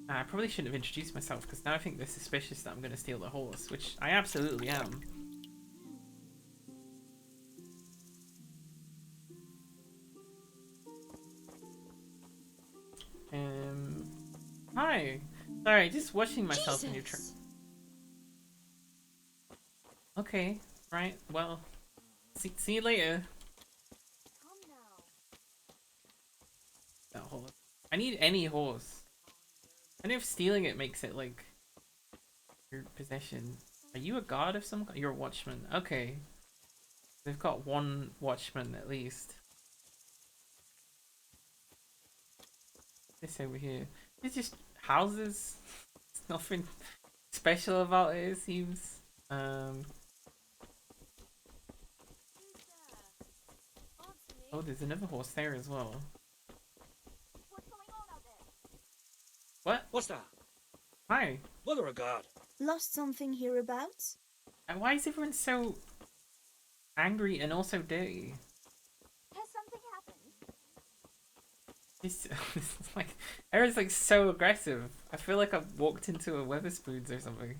I probably shouldn't have introduced myself because now I think they're suspicious that I'm going to steal the horse, which I absolutely am. Hi. Sorry, just watching myself in your Okay, right, well, see you later. Come now. That horse. I need any horse. I don't know if stealing it makes it like your possession. Are you a guard of some kind? You're a watchman. Okay. They've got one watchman at least. This over here. It's just houses. There's nothing special about it, it seems. Oh, there's another horse there as well. What's going on out there? What? What's that? Hi. Mother of God. Lost something hereabouts? And why is everyone so angry and also dirty? Has something happened? It's like everyone's like so aggressive. I feel like I've walked into a Weatherspoons or something.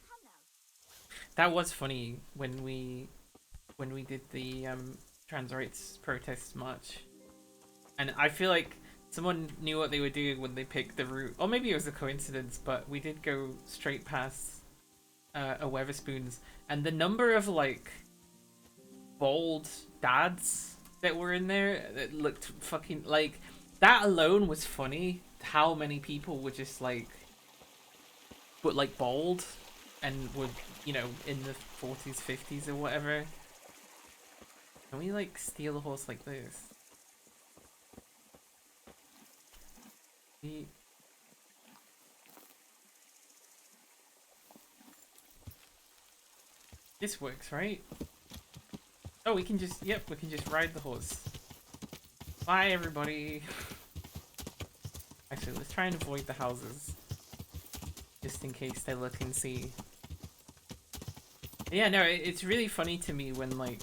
Come now. That was funny when we did the trans rights protest march, and I feel like someone knew what they were doing when they picked the route, or maybe it was a coincidence, but we did go straight past a Weatherspoons, and the number of like bald dads that were in there that looked fucking like that alone was funny. How many people were just like, but like bald and would, you know, in the 40s, 50s or whatever. Can we like steal a horse like this? This works, right? Oh, we can just, yep, we can just ride the horse. Bye, everybody. Actually, let's try and avoid the houses. Just in case they look and see. Yeah, no, it's really funny to me when, like,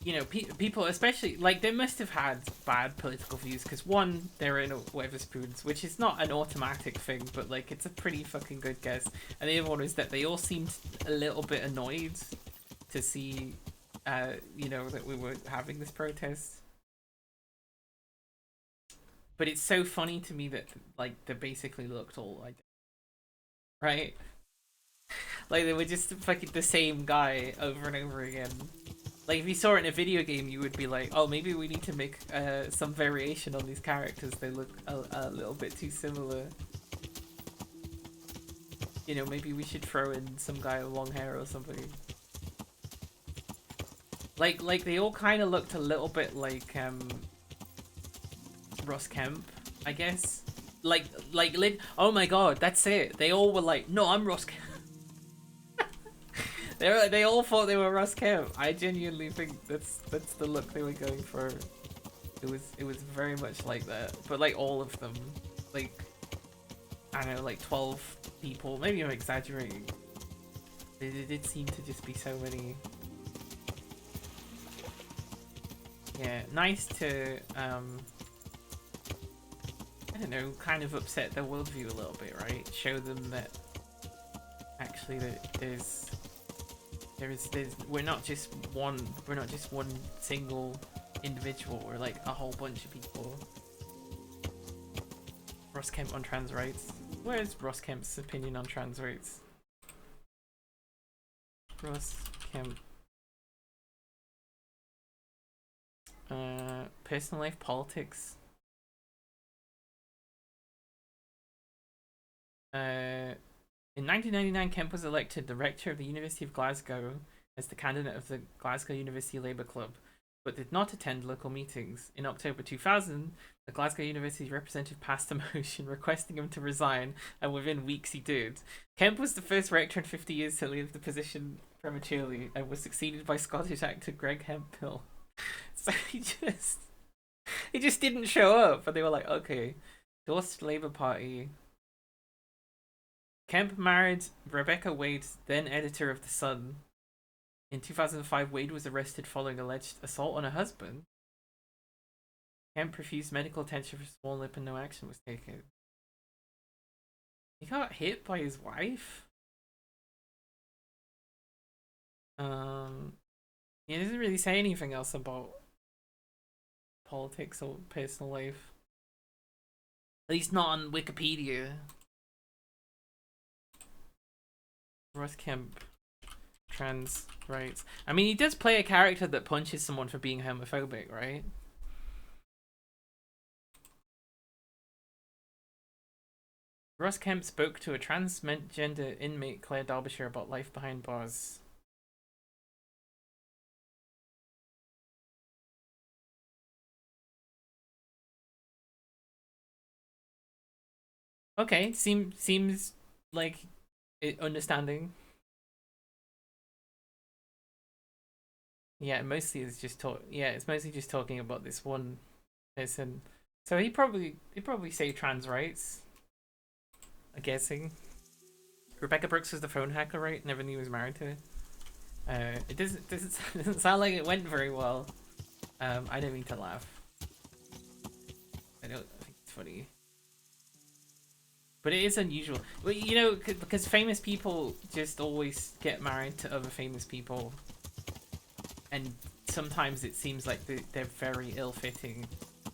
you know, people, especially, like, they must have had bad political views, because one, they're in Weatherspoons, which is not an automatic thing, but, like, it's a pretty fucking good guess. And the other one is that they all seemed a little bit annoyed to see, you know, that we were having this protest. But it's so funny to me that, like, they basically looked all like, right? Like, they were just fucking the same guy over and over again. Like, if you saw it in a video game, you would be like, oh, maybe we need to make some variation on these characters. They look a little bit too similar. You know, maybe we should throw in some guy with long hair or something. Like they all kind of looked a little bit like, Ross Kemp, I guess. Oh my god, that's it. They all were like, no, I'm Ross Kemp. They all thought they were Ross Kemp. I genuinely think that's the look they were going for. It was very much like that, but like all of them, like I don't know, like 12 people. Maybe I'm exaggerating. There did seem to just be so many. Yeah, nice to I don't know, kind of upset their worldview a little bit, right? Show them that actually that there's we're not just one single individual, we're like a whole bunch of people. Ross Kemp on trans rights. Where's Ross Kemp's opinion on trans rights? Ross Kemp. Personal life politics. In 1999, Kemp was elected the rector of the University of Glasgow as the candidate of the Glasgow University Labour Club, but did not attend local meetings. In October 2000, the Glasgow University representative passed a motion requesting him to resign, and within weeks he did. Kemp was the first rector in 50 years to leave the position prematurely, and was succeeded by Scottish actor Greg Hemphill. So he just didn't show up, and they were like, okay, endorsed Labour Party. Kemp married Rebecca Wade, then editor of The Sun. In 2005, Wade was arrested following alleged assault on her husband. Kemp refused medical attention for a swollen lip and no action was taken. He got hit by his wife? He doesn't really say anything else about politics or personal life. At least not on Wikipedia. Ross Kemp, trans rights. I mean, he does play a character that punches someone for being homophobic, right? Ross Kemp spoke to a transgender inmate, Claire Derbyshire, about life behind bars. Okay, seems like understanding. Yeah, mostly it's just it's mostly just talking about this one person. So he probably say trans rights. I'm guessing. Rebecca Brooks was the phone hacker, right? Never knew he was married to her. It doesn't sound like it went very well. I don't mean to laugh. I think it's funny. But it is unusual. Well, you know, because famous people just always get married to other famous people. And sometimes it seems like they're very ill-fitting.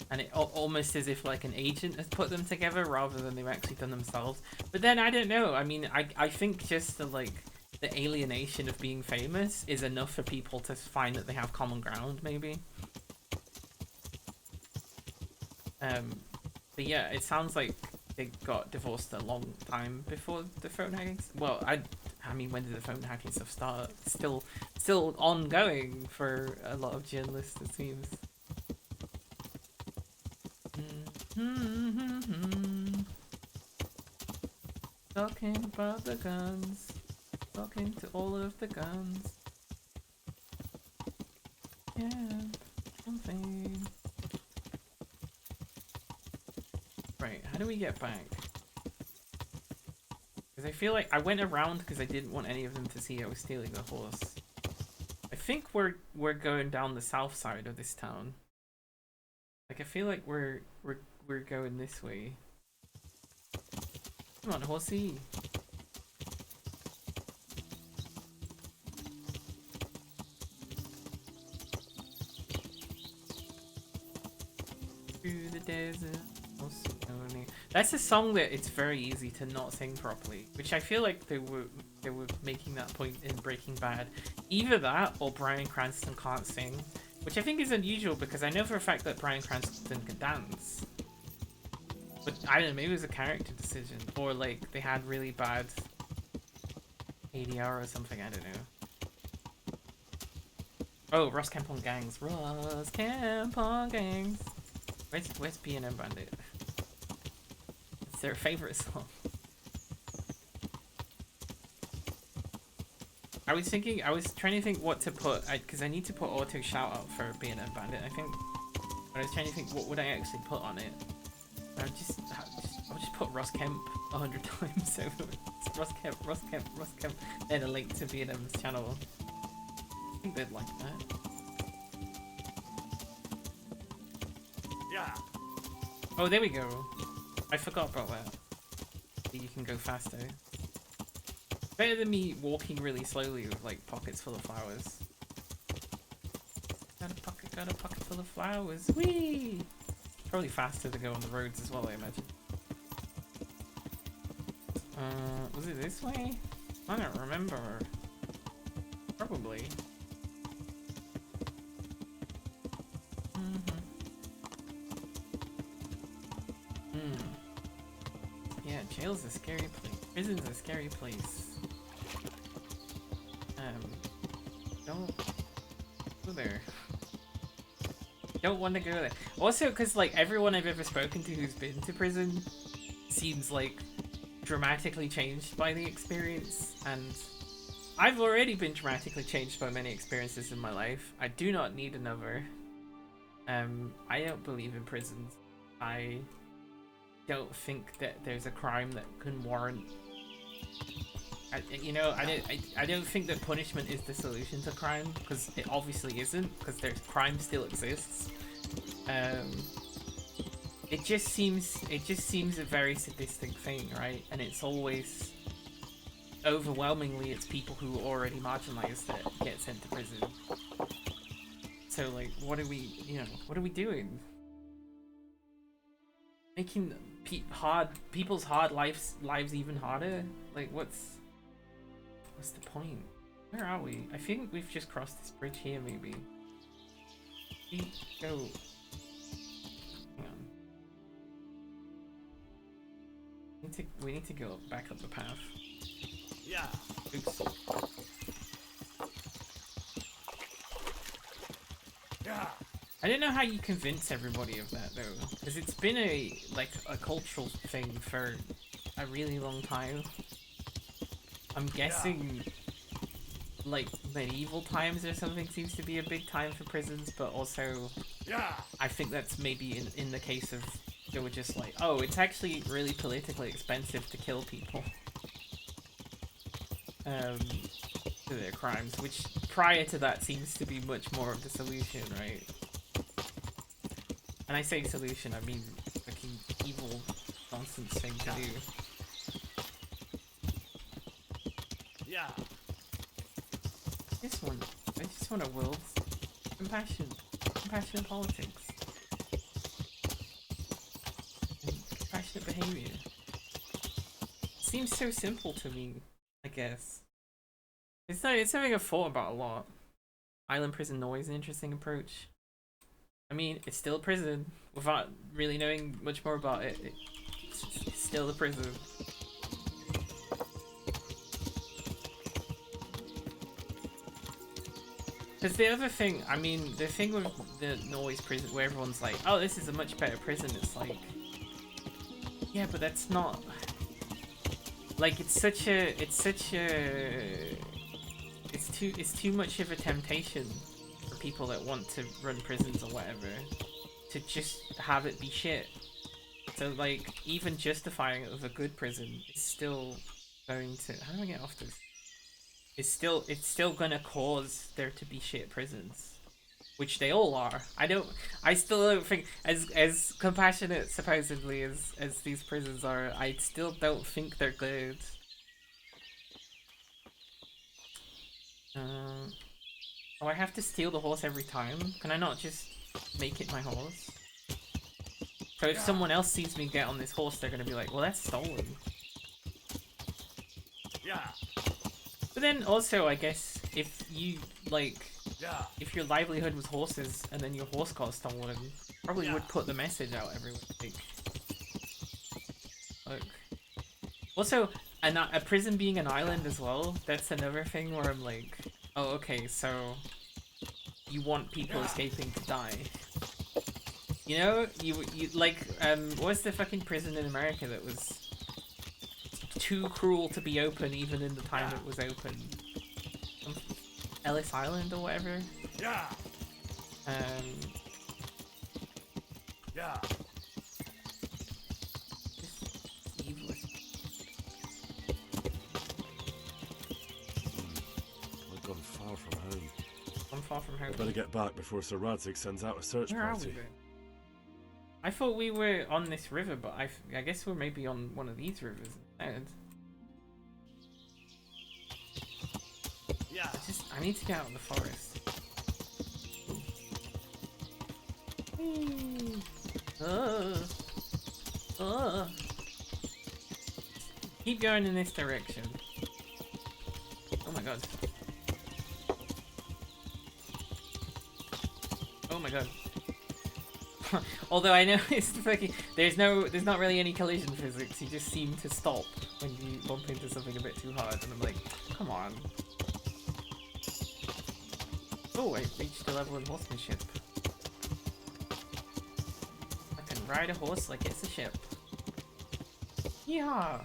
And it almost as if like an agent has put them together rather than they've actually done themselves. But then, I don't know. I mean, I think just the alienation of being famous is enough for people to find that they have common ground, maybe. But yeah, it sounds like they got divorced a long time before the phone hacking. Well, I mean, when did the phone hacking stuff start? It's still ongoing for a lot of journalists, it seems. Talking about the guns. Talking to all of the guns. Yeah, something. Right, how do we get back? Because I feel like I went around because I didn't want any of them to see I was stealing the horse. I think we're going down the south side of this town. Like, I feel like we're going this way. Come on, horsey. Through the desert. That's a song that it's very easy to not sing properly, which I feel like they were making that point in Breaking Bad. Either that or Bryan Cranston can't sing, which I think is unusual because I know for a fact that Bryan Cranston can dance. But I don't know, maybe it was a character decision, or like they had really bad ADR or something, I don't know. Oh, Ross Kemp on Gangs. Ross Kemp on Gangs. Where's B&M Bandit? It's their favorite song. I was trying to think what to put, because I need to put auto shout out for B&M Bandit, I think. But I was trying to think what would I actually put on it. I'll just put Ross Kemp 100 times so it's Ross Kemp, then a link to B&M's channel. I think they'd like that. Yeah. Oh, there we go. I forgot about that. You can go faster. Better than me walking really slowly with like pockets full of flowers. Got a pocket full of flowers. Whee! Probably faster to go on the roads as well, I imagine. Was it this way? I don't remember. Probably. Jail's a scary place. Prison's a scary place. Don't go there. Don't want to go there. Also, because like everyone I've ever spoken to who's been to prison seems like dramatically changed by the experience, and I've already been dramatically changed by many experiences in my life. I do not need another. I don't believe in prisons. I don't think that there's a crime that can warrant. I don't think that punishment is the solution to crime, because it obviously isn't, because crime still exists. It just seems a very sadistic thing, right? And it's always overwhelmingly it's people who are already marginalized that get sent to prison. So like, what are we doing? Making people's hard lives even harder? Like, what's the point? Where are we? I think we've just crossed this bridge here, maybe. We go. Hang on. We need to go back up the path. Yeah. Oops. Yeah. I don't know how you convince everybody of that though, because it's been a cultural thing for a really long time. I'm guessing like medieval times or something seems to be a big time for prisons, but also I think that's maybe in the case of they were just like, oh, it's actually really politically expensive to kill people for their crimes, which prior to that seems to be much more of the solution, right? And I say solution, I mean fucking evil nonsense thing to do. Yeah. I just want a world compassionate politics, and compassionate behavior. Seems so simple to me, I guess. It's something I've thought about a lot. Island prison noise, an interesting approach. I mean, it's still a prison without really knowing much more about it. It's still a prison. Because the other thing, I mean, the thing with the noise prison where everyone's like, oh, this is a much better prison, it's like, yeah, but that's not, like, it's too much of a temptation for people that want to run prisons or whatever to just have it be shit. So like, even justifying it with a good prison is still going to, how do I get off this? It's still gonna cause there to be shit prisons, which they all are. I still don't think, as compassionate supposedly as these prisons are, I still don't think they're good. Oh, I have to steal the horse every time? Can I not just make it my horse? So if someone else sees me get on this horse, they're gonna be like, well, that's stolen. Yeah. But then also, I guess, if you, like, if your livelihood was horses and then your horse got stolen, probably would put the message out everywhere. Like, also, a prison being an island as well, that's another thing where I'm like, oh, okay, so you want people escaping to die. You know, you like, what's the fucking prison in America that was too cruel to be open even in the time it was open? Ellis Island or whatever? Yeah. Yeah. Just evil. I've gone far from home. I'm far from home. I better get back before Sir Radzig sends out a search Where party. are we then? I thought we were on this river, but I guess we're maybe on one of these rivers instead. Yeah. I need to get out of the forest. Keep going in this direction. Oh my god. Oh my god. Although I know it's fucking there's not really any collision physics. You just seem to stop when you bump into something a bit too hard, and I'm like, come on. Oh, I reached a level in horsemanship. I can ride a horse like it's a ship. Yeah.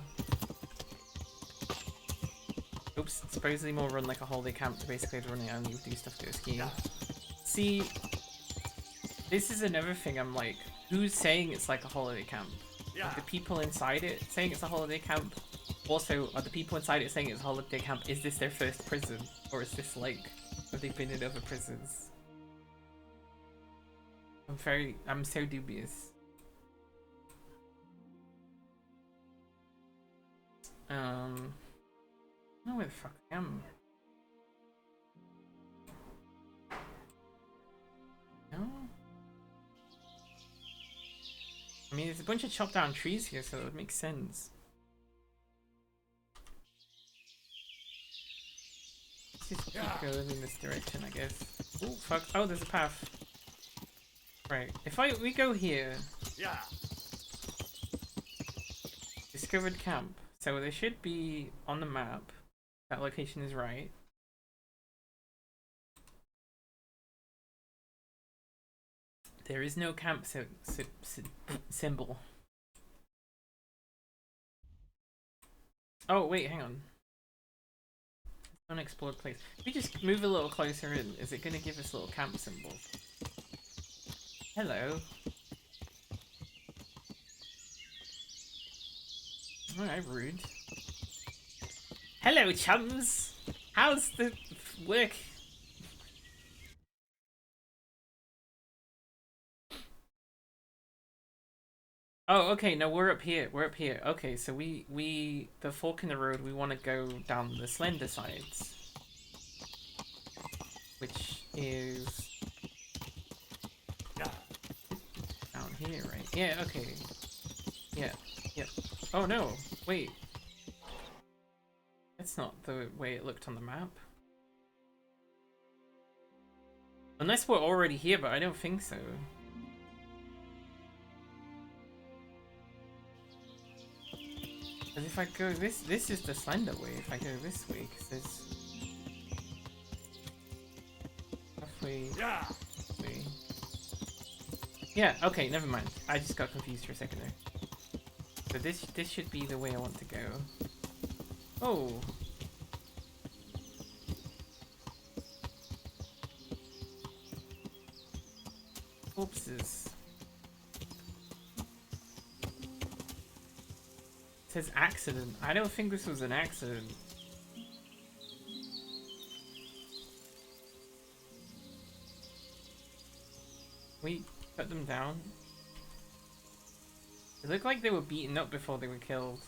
Oops, supposedly more run like a holiday camp. Basically, I'd run it and you do stuff to go skiing. See, this is another thing. I'm like, who's saying it's like a holiday camp? Are the people inside it saying it's a holiday camp? Also, are the people inside it saying it's a holiday camp? Is this their first prison, or is this like, have they been in other prisons? I'm so dubious. I don't know where the fuck I am. No? I mean, there's a bunch of chopped down trees here, so it would make sense. Let's just keep going in this direction, I guess. Oh, fuck. Oh, there's a path. Right. If we go here. Yeah. Discovered camp. So there should be on the map. That location is right. There is no camp symbol. Oh wait, hang on. Unexplored place. If we just move a little closer in, is it gonna give us little camp symbols? Hello. Alright, rude. Hello, chums! How's the work? Oh, okay, no, we're up here. We're up here. Okay, so the fork in the road, we want to go down the slender sides. Which is... down here, right? Yeah, okay. Yeah, yeah. Oh no, wait. That's not the way it looked on the map. Unless we're already here, but I don't think so. Because if I go this is the slender way. If I go this way, because there's... halfway... Yeah. Way. Yeah, okay, never mind. I just got confused for a second there. So this should be the way I want to go. Oh. Oopses. It says accident. I don't think this was an accident. We cut them down. It looked like they were beaten up before they were killed.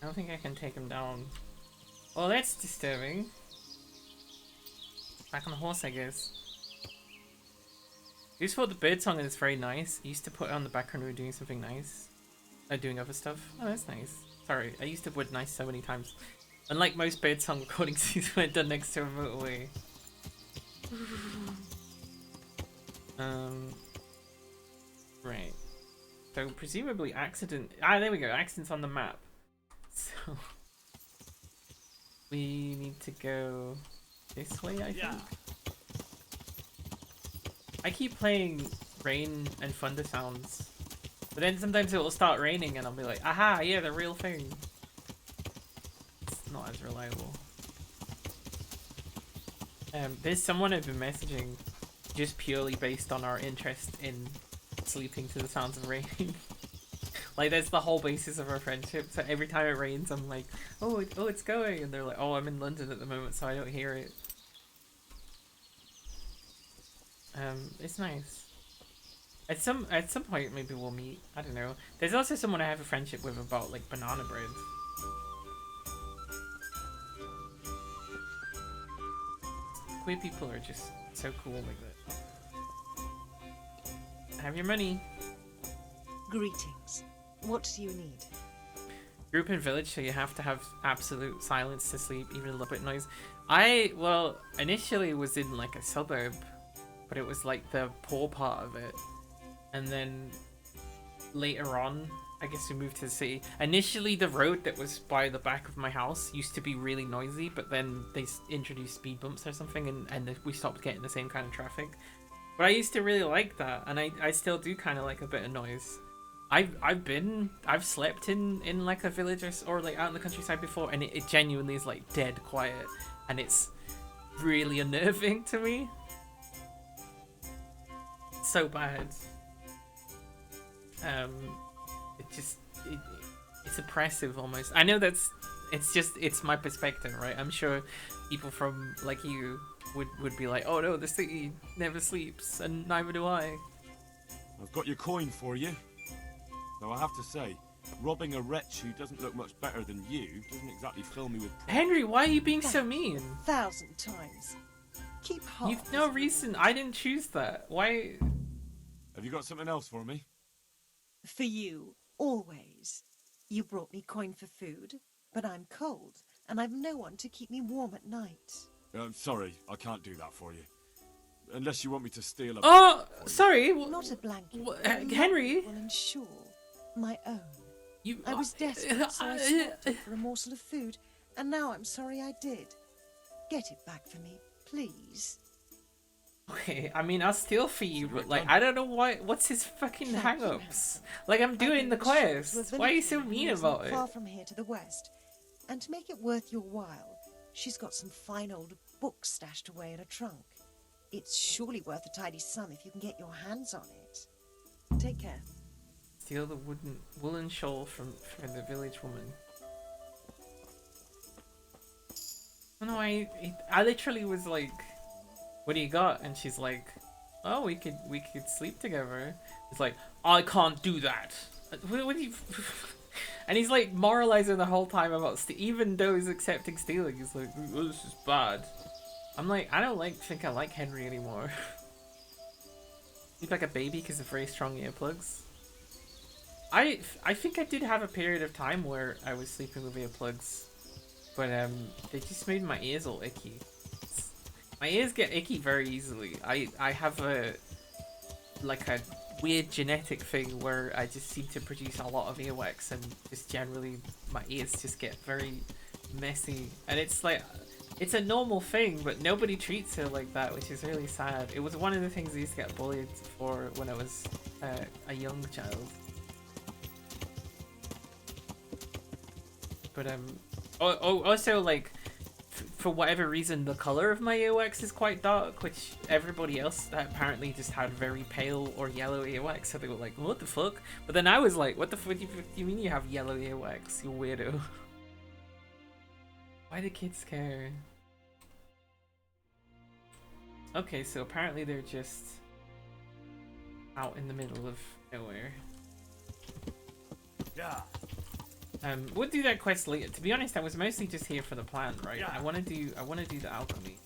I don't think I can take them down. Oh, that's disturbing. Back on the horse, I guess. I just thought the bird song is very nice. I used to put it on the background when we were doing something nice. Doing other stuff. Oh, that's nice. Sorry, I used to word nice so many times. Unlike most bird song recordings, these were done next to a motorway. Right. So presumably accident. Ah, there we go. Accident's on the map. So we need to go this way, I think. I keep playing rain and thunder sounds, but then sometimes it will start raining and I'll be like, aha, yeah, the real thing. It's not as reliable. There's someone I've been messaging just purely based on our interest in sleeping to the sounds of rain. Like, that's the whole basis of our friendship. So every time it rains, I'm like, oh, it's going. And they're like, oh, I'm in London at the moment, so I don't hear it. It's nice. At some point, maybe we'll meet. I don't know. There's also someone I have a friendship with about, like, banana bread. Queer people are just so cool like that. Have your money. Greetings. What do you need? Group and village, so you have to have absolute silence to sleep, even a little bit of noise. Well, initially was in like a suburb, but it was like the poor part of it. and then later on, I guess we moved to the city. Initially, the road that was by the back of my house used to be really noisy, but then they introduced speed bumps or something, and we stopped getting the same kind of traffic. But I used to really like that, and I still do kind of like a bit of noise. I've slept in like a village or like out in the countryside before, and it genuinely is like dead quiet, and it's really unnerving to me. It's so bad. It's oppressive almost. I know it's my perspective, right? I'm sure people from like you would be like, oh no, the city never sleeps, and neither do I. I've got your coin for you. Though I have to say, robbing a wretch who doesn't look much better than you doesn't exactly fill me with pride. Henry, why are you being so mean? 1,000 times. Keep heart. You've no reason. I didn't choose that. Why? Have you got something else for me? For you, always. You brought me coin for food, but I'm cold, and I've no one to keep me warm at night. I'm sorry, I can't do that for you. Unless you want me to steal a... Oh, sorry. Not a blanket. Henry? Will ensure my own. I was desperate, so I swapped it for a morsel of food, and now I'm sorry I did. Get it back for me, please. Okay, I mean, I'll steal for you, but like, I don't know what's his fucking hang-ups? Like, I'm doing the quest. Why are you so mean about it? Far from here to the west, and to make it worth your while, she's got some fine old books stashed away in a trunk. It's surely worth a tidy sum if you can get your hands on it. Take care. Steal the woolen shawl from the village woman. No, I literally was like, what do you got? And she's like, oh, we could sleep together. It's like, I can't do that. What do you... And he's like moralizing the whole time about even though he's accepting stealing. He's like, oh, this is bad. I'm like, I don't think I like Henry anymore. He's like a baby because of very strong earplugs. I think I did have a period of time where I was sleeping with earplugs, but they just made my ears all icky. My ears get icky very easily. I have a weird genetic thing where I just seem to produce a lot of earwax, and just generally my ears just get very messy, and it's like, it's a normal thing, but nobody treats it like that, which is really sad. It was one of the things I used to get bullied for when I was a young child. But also like, for whatever reason, the color of my earwax is quite dark, which everybody else apparently just had very pale or yellow earwax, so they were like, what the fuck? But then I was like, what the fuck do you mean you have yellow earwax, you weirdo? Why do kids care? Okay, so apparently they're just out in the middle of nowhere. Yeah. We'll do that quest later. To be honest, I was mostly just here for the plant, right? Yeah. I want to do the alchemy.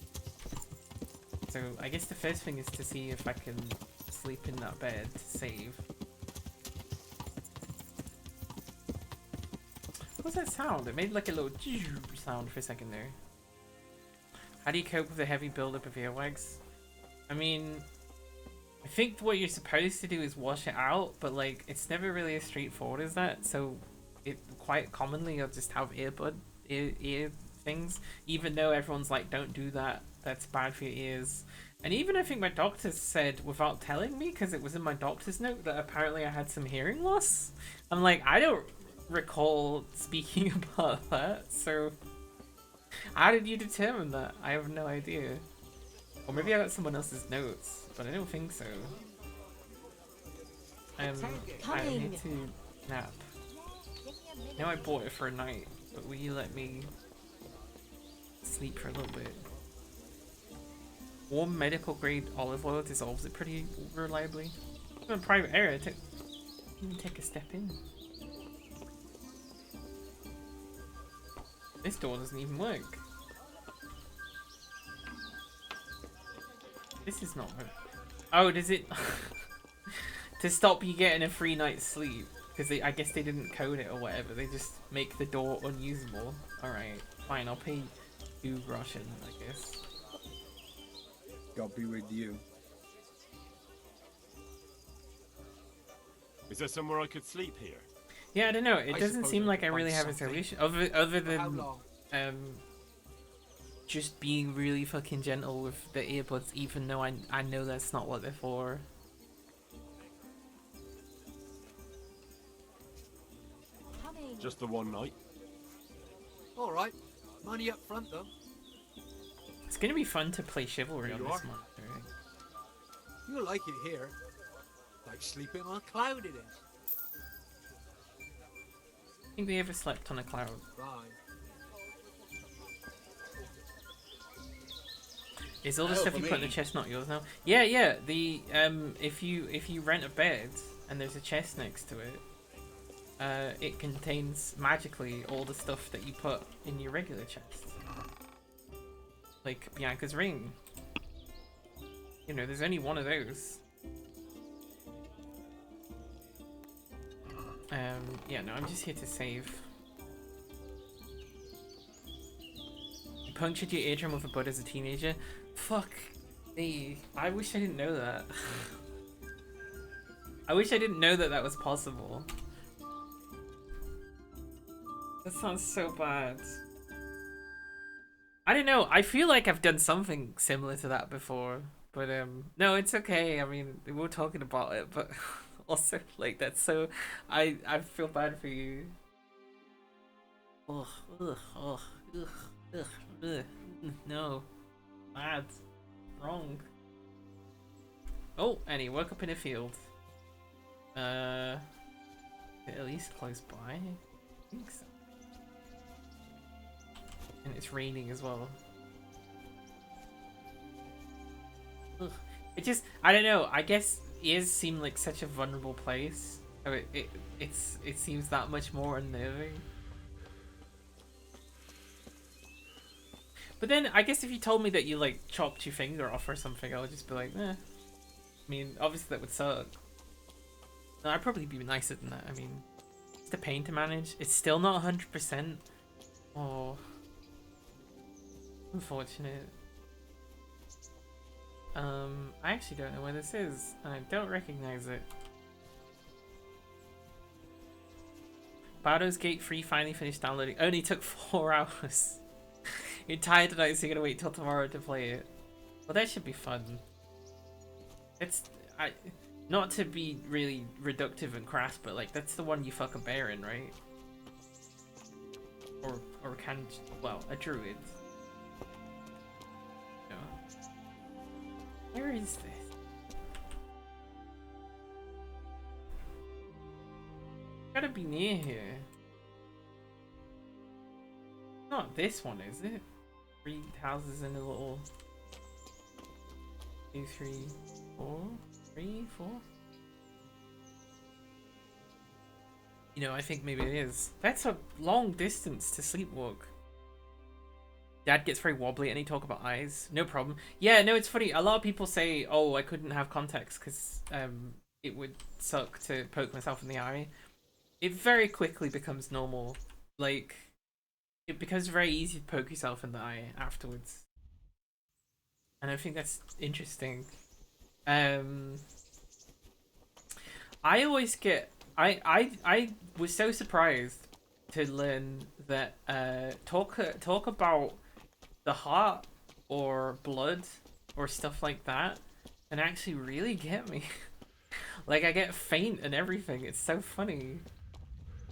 So I guess the first thing is to see if I can sleep in that bed to save. What was that sound? It made like a little sound for a second there. How do you cope with a heavy buildup of earwax? I mean, I think what you're supposed to do is wash it out, but like, it's never really as straightforward as that. So quite commonly I'll just have ear things, even though everyone's like, don't do that, that's bad for your ears. And even I think my doctor said, without telling me, because it was in my doctor's note, that apparently I had some hearing loss. I'm like, I don't recall speaking about that, so how did you determine that? I have no idea. Or maybe I got someone else's notes, but I don't think so. I need to nap. I know I bought it for a night, but will you let me sleep for a little bit? Warm medical grade olive oil dissolves it pretty reliably. I'm in a private area. Take a step in. This door doesn't even work. This is not work. Oh, does it? To stop you getting a free night's sleep. Because I guess they didn't code it or whatever. They just make the door unusable. Alright, fine. I'll pay 2 groschen, I guess. God be with you. Is there somewhere I could sleep here? Yeah, I don't know. It I doesn't suppose seem I like could I really find have a something. solution other For how than long? just being really fucking gentle with the earbuds, even though I know that's not what they're for. Coming. Just the one night? All right. Money up front, though. It's gonna be fun to play Chivalry Here on you this are. month. Right? You'll like it here. Like sleeping on a cloud, it is. I think they ever slept on a cloud. Fine. Is all the Oh, stuff for you put in the me. chest not yours now? Yeah, yeah. The if you rent a bed and there's a chest next to it, it contains magically all the stuff that you put in your regular chest. Like Bianca's ring. You know, there's only one of those. Yeah, no, I'm just here to save. You punctured your eardrum with a bud as a teenager? Fuck me. I wish I didn't know that. I wish I didn't know that that was possible. That sounds so bad. I don't know. I feel like I've done something similar to that before. But, no, it's okay. I mean, we were talking about it, but also, like, that's so... I feel bad for you. Ugh, ugh, ugh, ugh, ugh, ugh. No. Bad. Wrong. Oh, and he woke up in a field. At least close by? I think so. And it's raining as well. Ugh. It just, I don't know, I guess ears seem like such a vulnerable place. So it seems that much more unnerving. But then, I guess if you told me that you, like, chopped your finger off or something, I would just be like, eh. I mean, obviously that would suck. No, I'd probably be nicer than that. I mean, it's the pain to manage. It's still not 100%. Oh. Unfortunate. I actually don't know where this is, and I don't recognize it. Baldur's Gate 3 finally finished downloading. Only took 4 hours. You're tired tonight, so you're gonna wait till tomorrow to play it. Well, that should be fun. Not to be really reductive and crass, but like that's the one you fuck a bear in, right? Or can, well, a druid. No. Where is this? Gotta be near here. Not this one, is it? 3 houses in a little 2, 3, 4, 3, 4. You know, I think maybe it is. That's a long distance to sleepwalk. Dad gets very wobbly and he talk about eyes. No problem. Yeah, no, it's funny. A lot of people say, oh, I couldn't have contacts because it would suck to poke myself in the eye. It very quickly becomes normal. Like, it becomes very easy to poke yourself in the eye afterwards. And I think that's interesting. I always get... I was so surprised to learn that talk about the heart or blood or stuff like that and actually really get me. Like, I get faint and everything. It's so funny.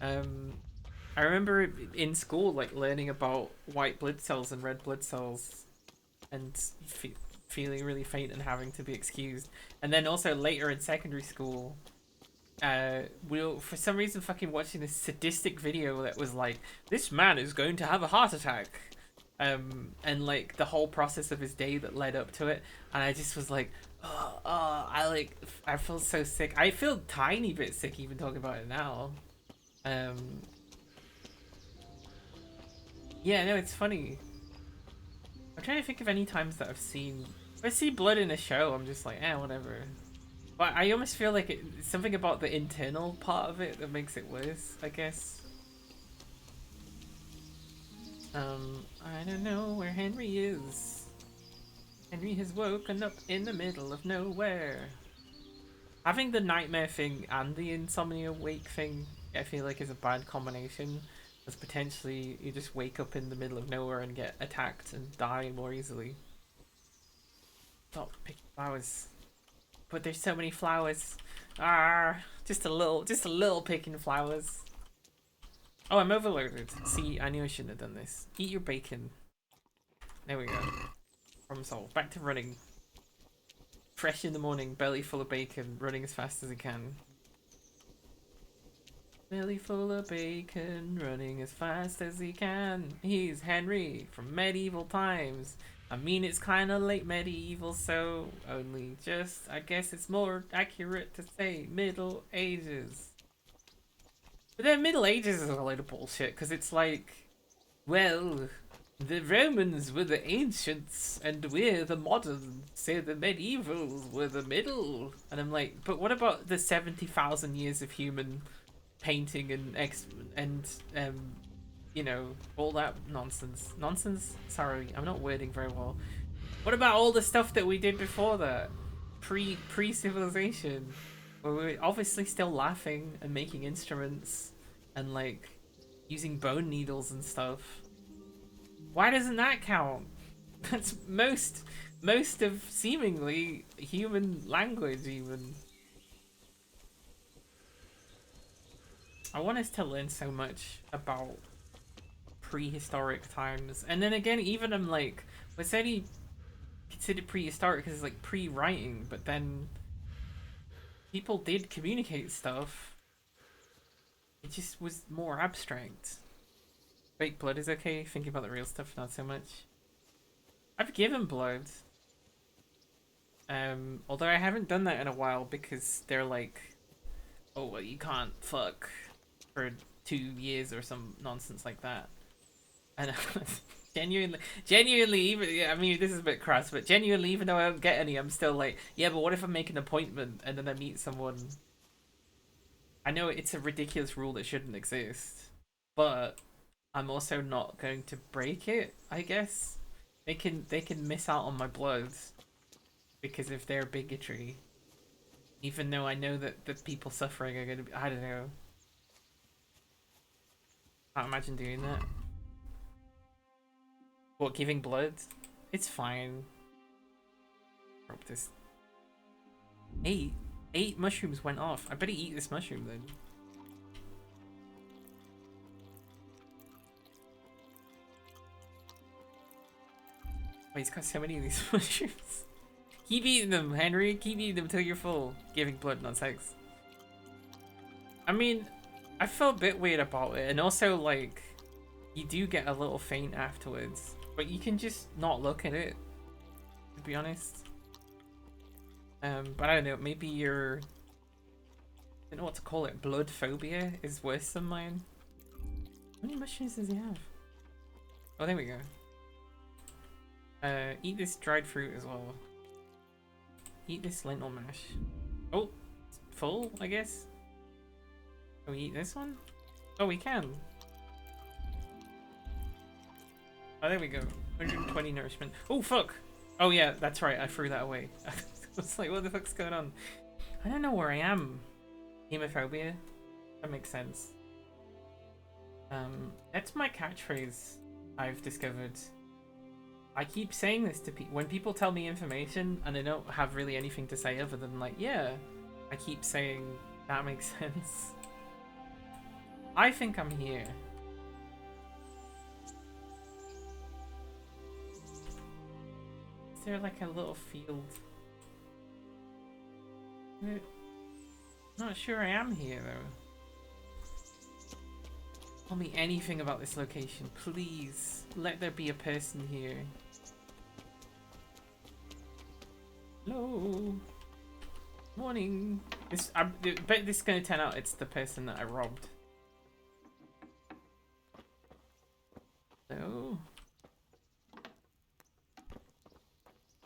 I remember in school, like, learning about white blood cells and red blood cells and feeling really faint and having to be excused. And then also later in secondary school, we'll, for some reason, fucking watching this sadistic video that was like, this man is going to have a heart attack. And like the whole process of his day that led up to it. And I just was like, I feel so sick. I feel tiny bit sick even talking about it now. Yeah, no, it's funny. I'm trying to think of any times that I've seen... If I see blood in a show, I'm just like, whatever. But I almost feel like it's something about the internal part of it that makes it worse, I guess. I don't know where Henry is. Henry has woken up in the middle of nowhere. Having the nightmare thing and the insomnia wake thing, I feel like is a bad combination. Because potentially you just wake up in the middle of nowhere and get attacked and die more easily. Stop picking flowers. But there's so many flowers. Just a little picking flowers. Oh, I'm overloaded. See, I knew I shouldn't have done this. Eat your bacon. There we go. Problem solved. Back to running. Fresh in the morning, belly full of bacon, running as fast as I can. Belly full of bacon, running as fast as he can. He's Henry from medieval times. I mean, it's kind of late medieval, so only just, I guess it's more accurate to say Middle Ages. But then Middle Ages is a load of bullshit, because it's like, well, the Romans were the ancients, and we're the moderns, so the medievals were the middle. And I'm like, but what about the 70,000 years of human painting and you know, all that nonsense. Sorry, I'm not wording very well. What about all the stuff that we did before that? Pre-civilization, where we're obviously still laughing and making instruments and like using bone needles and stuff. Why doesn't that count? That's most of seemingly human language even. I want us to learn so much about prehistoric times. And then again, even I'm like, was any considered prehistoric because it's like pre-writing, but then people did communicate stuff. It just was more abstract. Fake blood is okay, thinking about the real stuff, not so much. I've given blood. Although I haven't done that in a while because they're like, oh, well, you can't fuck for 2 years or some nonsense like that. And genuinely, even, I mean, this is a bit crass, but genuinely, even though I don't get any, I'm still like, yeah, but what if I make an appointment and then I meet someone? I know it's a ridiculous rule that shouldn't exist, but I'm also not going to break it, I guess. They can miss out on my blood because of their bigotry. Even though I know that the people suffering are gonna be, I don't know. Can't imagine doing that. What, giving blood? It's fine. Drop this. 8 mushrooms went off. I better eat this mushroom then. Wait, he's got so many of these mushrooms. Keep eating them, Henry. Keep eating them till you're full. Giving blood, not sex. I mean, I feel a bit weird about it. And also, like, you do get a little faint afterwards. But you can just not look at it, to be honest. But I don't know, maybe your... I don't know what to call it. Blood phobia is worse than mine. How many mushrooms does he have? Oh, there we go. Eat this dried fruit as well. Eat this lentil mash. Oh, it's full, I guess. Can we eat this one? Oh, we can. Oh, there we go. 120 nourishment. Oh, fuck! Oh, yeah, that's right. I threw that away. I was like, what the fuck's going on? I don't know where I am. Hemophobia? That makes sense. That's my catchphrase I've discovered. I keep saying this to people. When people tell me information and I don't have really anything to say other than like, yeah, I keep saying, that makes sense. I think I'm here. Is there like a little field? Not sure I am here though. Tell me anything about this location, please. Let there be a person here. Hello. Morning. I bet this is gonna turn out it's the person that I robbed. Hello.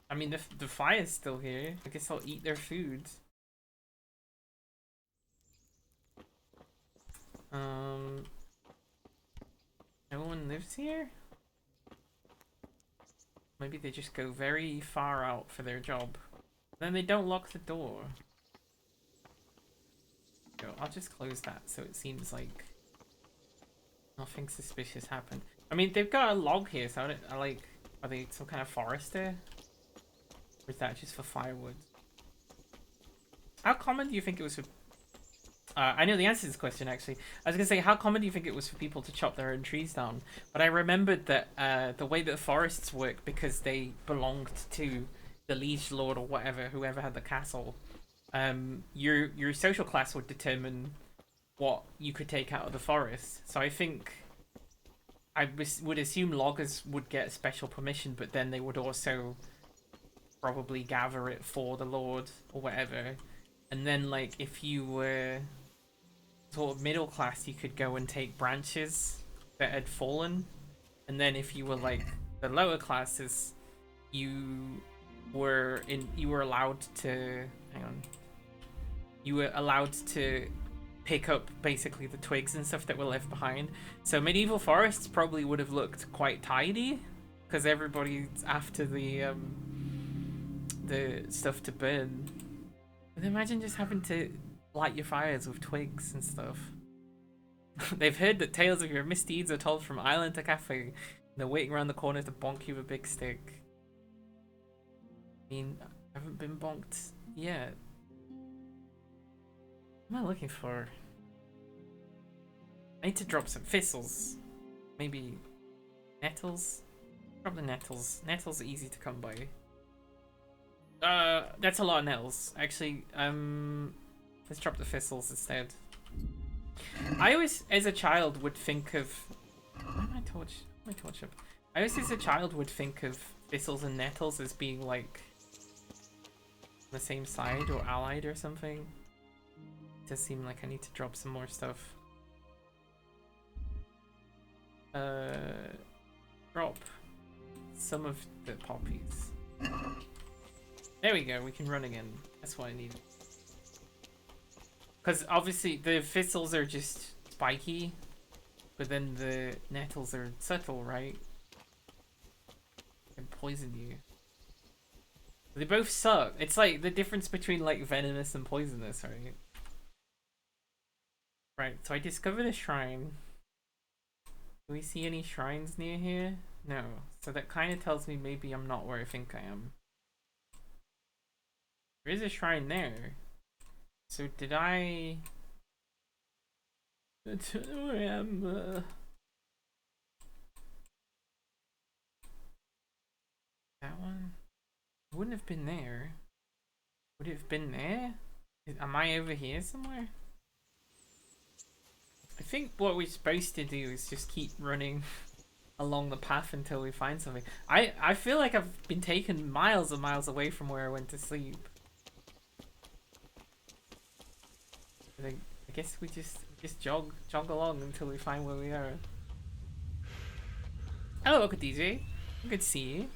I mean, the fire's still here. I guess I'll eat their food. No one lives here? Maybe they just go very far out for their job. Then they don't lock the door. So I'll just close that so it seems like nothing suspicious happened. I mean, they've got a log here, so are they some kind of forester? Or is that just for firewood? How common do you think it was for... I know the answer to this question, actually. I was going to say, how common do you think it was for people to chop their own trees down? But I remembered that the way that forests work, because they belonged to the liege lord or whatever, whoever had the castle, your social class would determine what you could take out of the forest. So I think I would assume loggers would get special permission, but then they would also probably gather it for the lord or whatever. And then, like, if you were sort of middle class, you could go and take branches that had fallen. And then if you were like the lower classes, you were allowed to you were allowed to pick up basically the twigs and stuff that were left behind. So medieval forests probably would have looked quite tidy because everybody's after the stuff to burn. But imagine just having to light your fires with twigs and stuff. They've heard that tales of your misdeeds are told from island to cafe, and they're waiting around the corner to bonk you with a big stick. I mean, I haven't been bonked yet. What am I looking for? I need to drop some thistles. Maybe nettles? Drop the nettles. Nettles are easy to come by. That's a lot of nettles. Actually, let's drop the thistles instead. I always, as a child, would think of... Why am I torch? My torch up. I always, as a child, would think of thistles and nettles as being like on the same side or allied or something. It does seem like I need to drop some more stuff. Drop some of the poppies. There we go, we can run again. That's what I need. Because obviously the thistles are just spiky, but then the nettles are subtle, right? And poison you. They both suck. It's like the difference between like venomous and poisonous, right? Right, so I discovered a shrine. Do we see any shrines near here? No. So that kind of tells me maybe I'm not where I think I am. There is a shrine there. So did I... That's where I am. That one? It wouldn't have been there. Would it have been there? Am I over here somewhere? I think what we're supposed to do is just keep running along the path until we find something. I feel like I've been taken miles and miles away from where I went to sleep. I guess we just jog along until we find where we are. Hello, Oka DJ. Good to see you.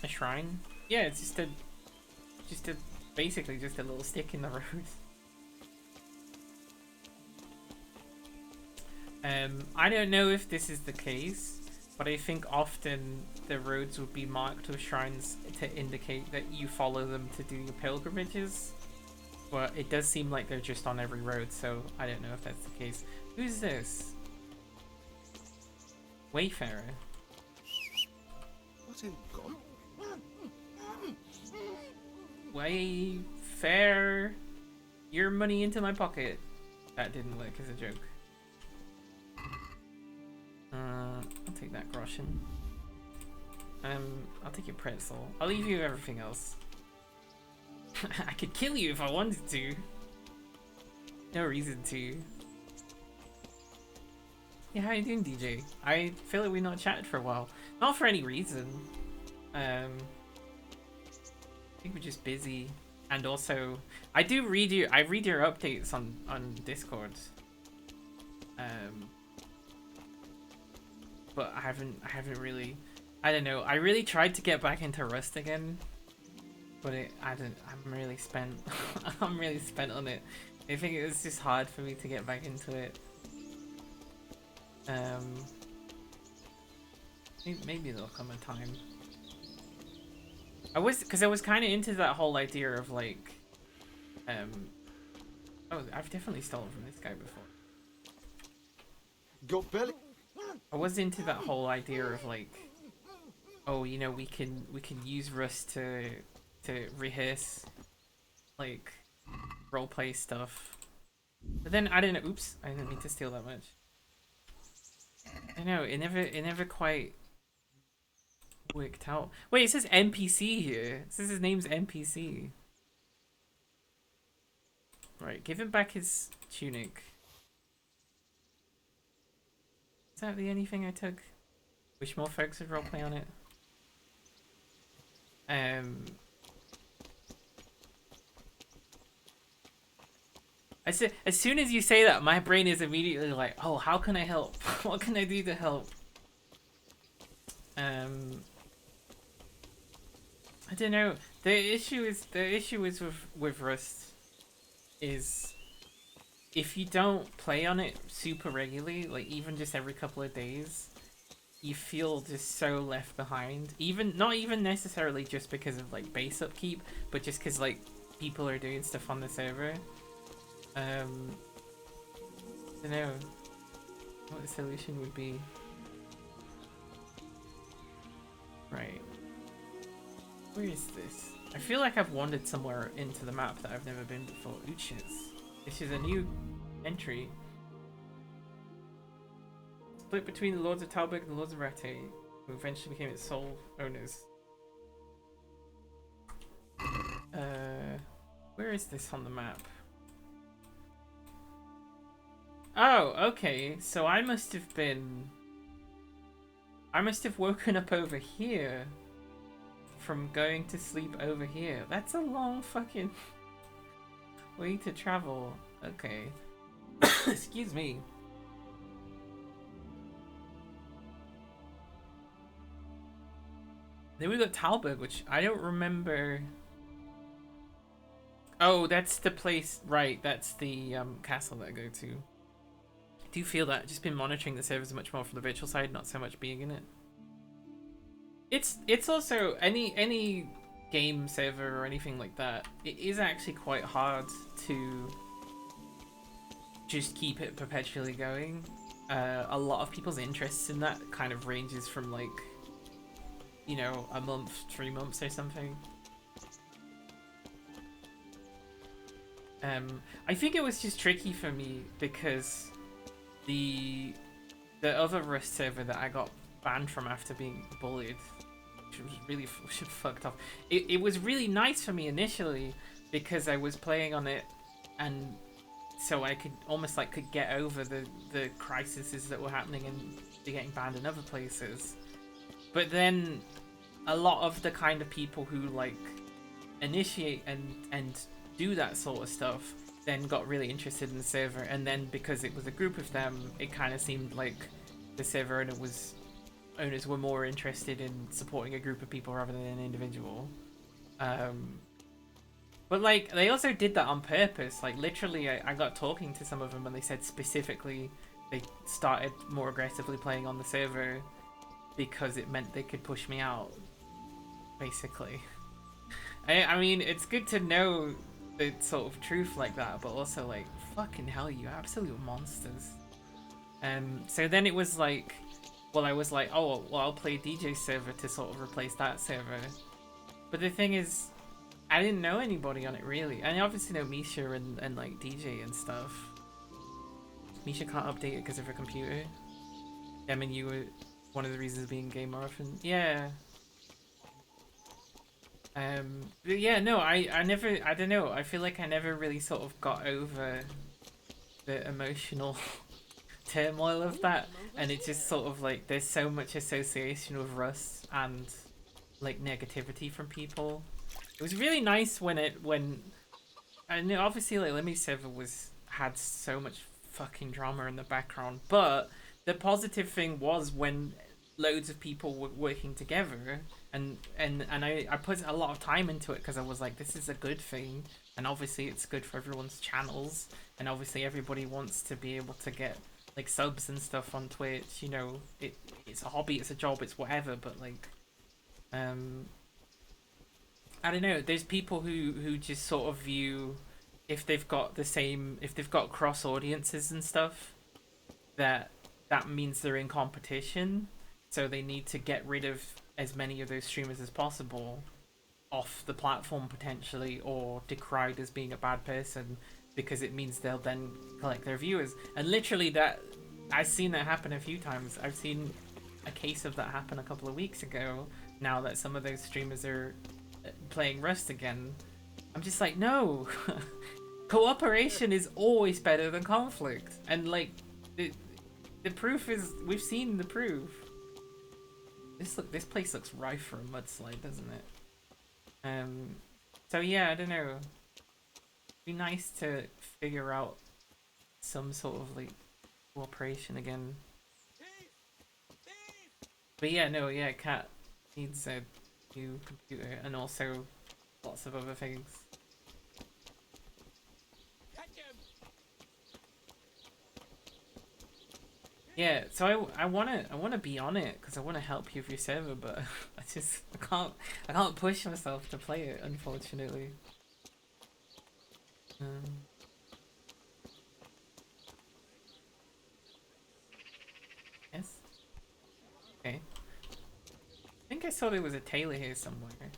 A shrine? Yeah, it's basically just a little stick in the road. I don't know if this is the case, but I think often the roads would be marked with shrines to indicate that you follow them to do your pilgrimages. But it does seem like they're just on every road, so I don't know if that's the case. Who's this? Wayfarer. What's in God? Wayfarer, your money into my pocket. That didn't work as a joke. I'll take that groschen. I'll take your pretzel. I'll leave you everything else. I could kill you if I wanted to. No reason to. Yeah, how you doing, DJ? I feel like we've not chatted for a while. Not for any reason. I think we're just busy. And also, I read your updates on Discord. But I haven't really, I don't know. I really tried to get back into Rust again, but I'm really spent. I'm really spent on it. I think it was just hard for me to get back into it. Maybe there'll come a time. I was kind of into that whole idea of like, Oh, I've definitely stolen from this guy before. Got belly. I was into that whole idea of like, oh, you know, we can use Rust to rehearse like roleplay stuff. But then I don't know. Oops, I didn't mean to steal that much. I know it never quite worked out. Wait, it says NPC here. It says his name's NPC. Right, give him back his tunic. Is that the only thing I took? Wish more folks would roleplay on it. As soon as you say that, my brain is immediately like, oh, how can I help? What can I do to help? I don't know. The issue is with Rust is if you don't play on it super regularly, like even just every couple of days, you feel just so left behind. Not even necessarily just because of like base upkeep, but just because like people are doing stuff on the server. I don't know what the solution would be. Right. Where is this? I feel like I've wandered somewhere into the map that I've never been before. Uches. This is a new entry. Split between the Lords of Talbot and the Lords of Rattay, who eventually became its sole owners. Where is this on the map? Oh, okay. So I must have woken up over here from going to sleep over here. That's a long fucking way to travel. Okay. Excuse me. Then we got Talbot, which I don't remember. Oh, that's the place. Right, that's the castle that I go to. I do feel that. I've just been monitoring the servers much more from the virtual side, not so much being in it. It's also any game server or anything like that. It is actually quite hard to just keep it perpetually going. A lot of people's interests in that kind of ranges from like, you know, a month, 3 months or something. I think it was just tricky for me because the other Rust server that I got banned from after being bullied, which was really fucked up. It was really nice for me initially because I was playing on it, and so I could almost like get over the crises that were happening and getting banned in other places. But then a lot of the kind of people who like initiate and do that sort of stuff then got really interested in the server, and then because it was a group of them, it kind of seemed like the server owners were more interested in supporting a group of people rather than an individual. But like they also did that on purpose. Like literally I got talking to some of them and they said specifically they started more aggressively playing on the server because it meant they could push me out, basically. I mean, it's good to know the sort of truth like that, but also like, fucking hell, you absolute monsters. So then it was like, well, I was like, oh, well, I'll play DJ server to sort of replace that server. But the thing is, I didn't know anybody on it really. I obviously know Misha and like DJ and stuff. Misha can't update it because of her computer. I mean, you were one of the reasons being game more often. Yeah. But yeah, no, I don't know. I feel like I never really sort of got over the emotional turmoil of that, and it just sort of like there's so much association with Rust and like negativity from people. It was really nice when I know obviously like Lemmy server had so much fucking drama in the background, but the positive thing was when loads of people were working together, and I put a lot of time into it because I was like, this is a good thing, and obviously it's good for everyone's channels, and obviously everybody wants to be able to get like subs and stuff on Twitch. You know, it's a hobby, it's a job, it's whatever, but like I don't know, there's people who just sort of view if they've got cross audiences and stuff, that means they're in competition, so they need to get rid of as many of those streamers as possible off the platform potentially, or decried as being a bad person, because it means they'll then collect their viewers. And literally that, I've seen that happen a few times. I've seen a case of that happen a couple of weeks ago, now that some of those streamers are playing Rust again. I'm just like, no. Cooperation is always better than conflict, and like the proof is, we've seen the proof. This place looks rife for a mudslide, doesn't it? So yeah, I don't know. It'd be nice to figure out some sort of like cooperation again. But yeah, no, yeah, Cat needs a new computer and also lots of other things. Yeah, so I wanna be on it because I wanna help you with your server, but I can't push myself to play it, unfortunately. Yes. Okay. I think I saw there was a tailor here somewhere.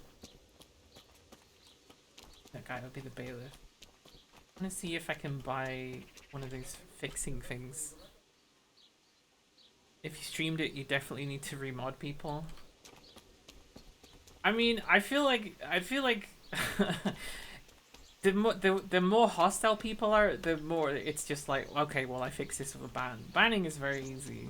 That guy would be the bailiff. I wanna see if I can buy one of those fixing things. If you streamed it, you definitely need to remod people. I mean, I feel like the more hostile people are, the more it's just like, okay, well, I fix this with a ban. Banning is very easy.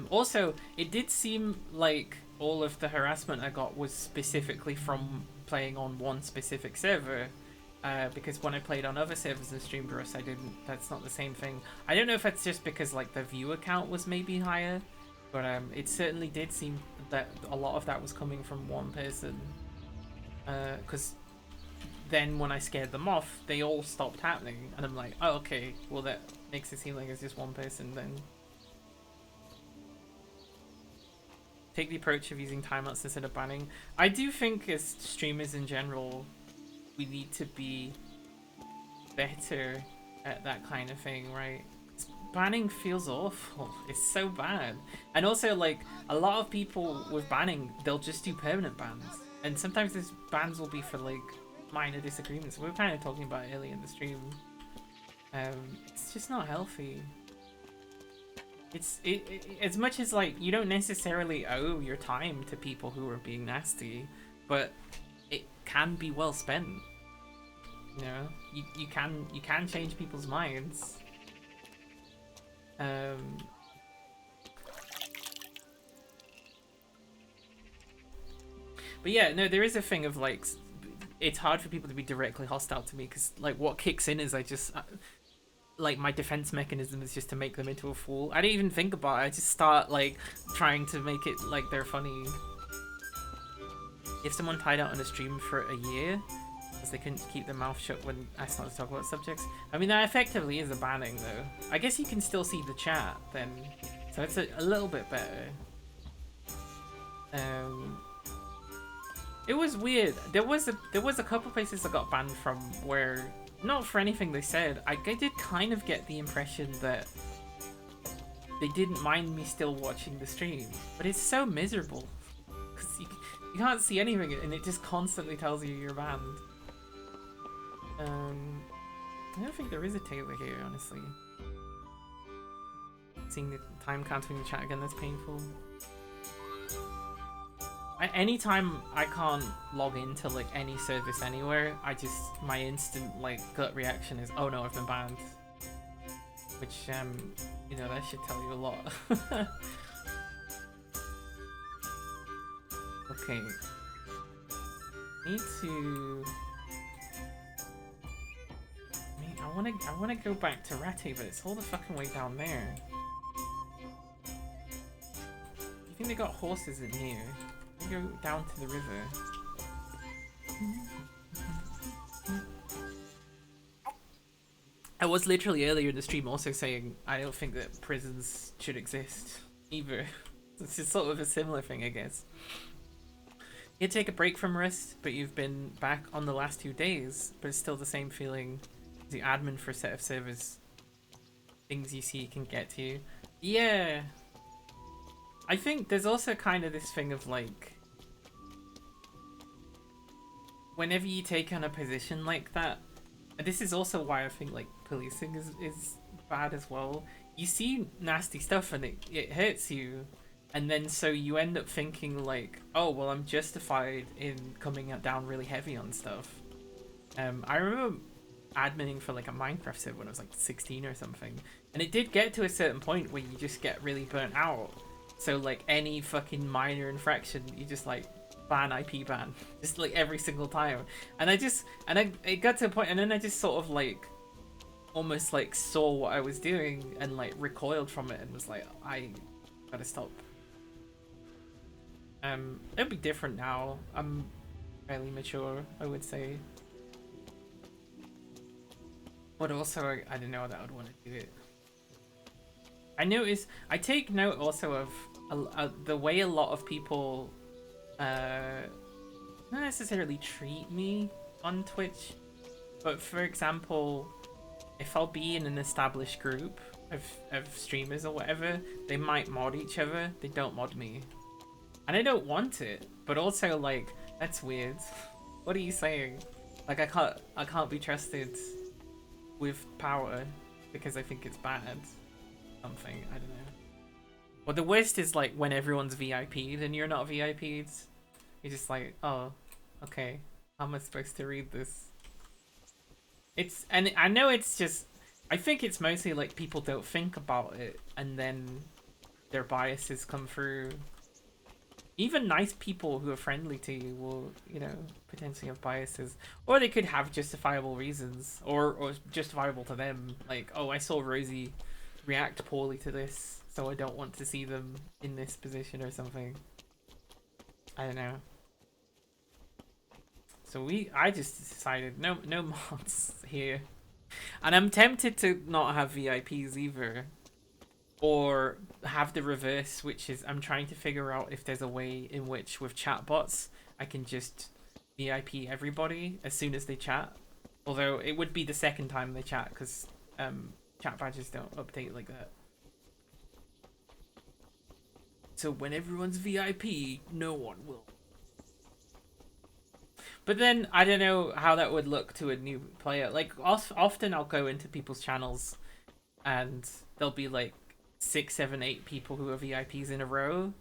Also, it did seem like all of the harassment I got was specifically from playing on one specific server. Because when I played on other servers and streamed Rust, that's not the same thing. I don't know if that's just because like the viewer count was maybe higher, but it certainly did seem that a lot of that was coming from one person. Because then when I scared them off, they all stopped happening, and I'm like, oh, okay, well that makes it seem like it's just one person then. Take the approach of using timeouts instead of banning. I do think as streamers in general, we need to be better at that kind of thing, right? Banning feels awful. It's so bad. And also, like, a lot of people with banning, they'll just do permanent bans. And sometimes these bans will be for, like, minor disagreements. We were kind of talking about it earlier in the stream. It's just not healthy. It's as much as, like, you don't necessarily owe your time to people who are being nasty, but it can be well spent. You know, you can change people's minds. But yeah, no, there is a thing of like, it's hard for people to be directly hostile to me because like what kicks in is like my defense mechanism is just to make them into a fool. I don't even think about it. I just start like trying to make it like they're funny. If someone tied out on a stream for a year because they couldn't keep their mouth shut when I started to talk about subjects, I mean that effectively is a banning though. I guess you can still see the chat then, so it's a little bit better. It was weird. There was a couple places I got banned from where, not for anything they said, I did kind of get the impression that they didn't mind me still watching the stream, but it's so miserable because you can't see anything and it just constantly tells you you're banned. I don't think there is a tailor here, honestly. Seeing the time counter in the chat again, that's painful. Anytime I can't log into like any service anywhere, my instant like gut reaction is, oh no, I've been banned. Which you know, that should tell you a lot. Okay. Need to. I wanna go back to Rattay, but it's all the fucking way down there. You think they got horses in here? Go down to the river. I was literally earlier in the stream also saying I don't think that prisons should exist either. It's just sort of a similar thing, I guess. You take a break from Rust, but you've been back on the last 2 days, but it's still the same feeling. The admin for a set of servers. Things you see can get to you. Yeah. I think there's also kind of this thing of like, whenever you take on a position like that, and this is also why I think like policing is bad as well. You see nasty stuff and it hurts you. And then so you end up thinking like, oh, well, I'm justified in coming down really heavy on stuff. I remember adminning for like a Minecraft server when I was like 16 or something. And it did get to a certain point where you just get really burnt out. So like any fucking minor infraction, you just like ban, IP ban. Just like every single time. And it got to a point and then I just sort of like almost like saw what I was doing and like recoiled from it and was like, I gotta stop. It'll be different now. I'm fairly mature, I would say. But also, I don't know that I would want to do it. I take note also of the way a lot of people not necessarily treat me on Twitch, but for example, if I'll be in an established group of streamers or whatever, they might mod each other, they don't mod me. And I don't want it, but also like, that's weird. What are you saying? Like I can't be trusted with power because I think it's bad. Something, I don't know. Well, the worst is like when everyone's VIP'd and you're not VIP'd. You're just like, oh, okay. How am I supposed to read this? And I know it's just, I think it's mostly like people don't think about it and then their biases come through. Even nice people who are friendly to you will, you know, potentially have biases. Or they could have justifiable reasons. Or justifiable to them. Like, oh, I saw Rosie react poorly to this, so I don't want to see them in this position or something. I don't know. So I just decided, no mods here. And I'm tempted to not have VIPs either. Or have the reverse, which is I'm trying to figure out if there's a way in which with chatbots I can just VIP everybody as soon as they chat. Although it would be the second time they chat because chat badges don't update like that. So when everyone's VIP, no one will. But then I don't know how that would look to a new player. Like often I'll go into people's channels and there'll be like 6, 7, 8 people who are VIPs in a row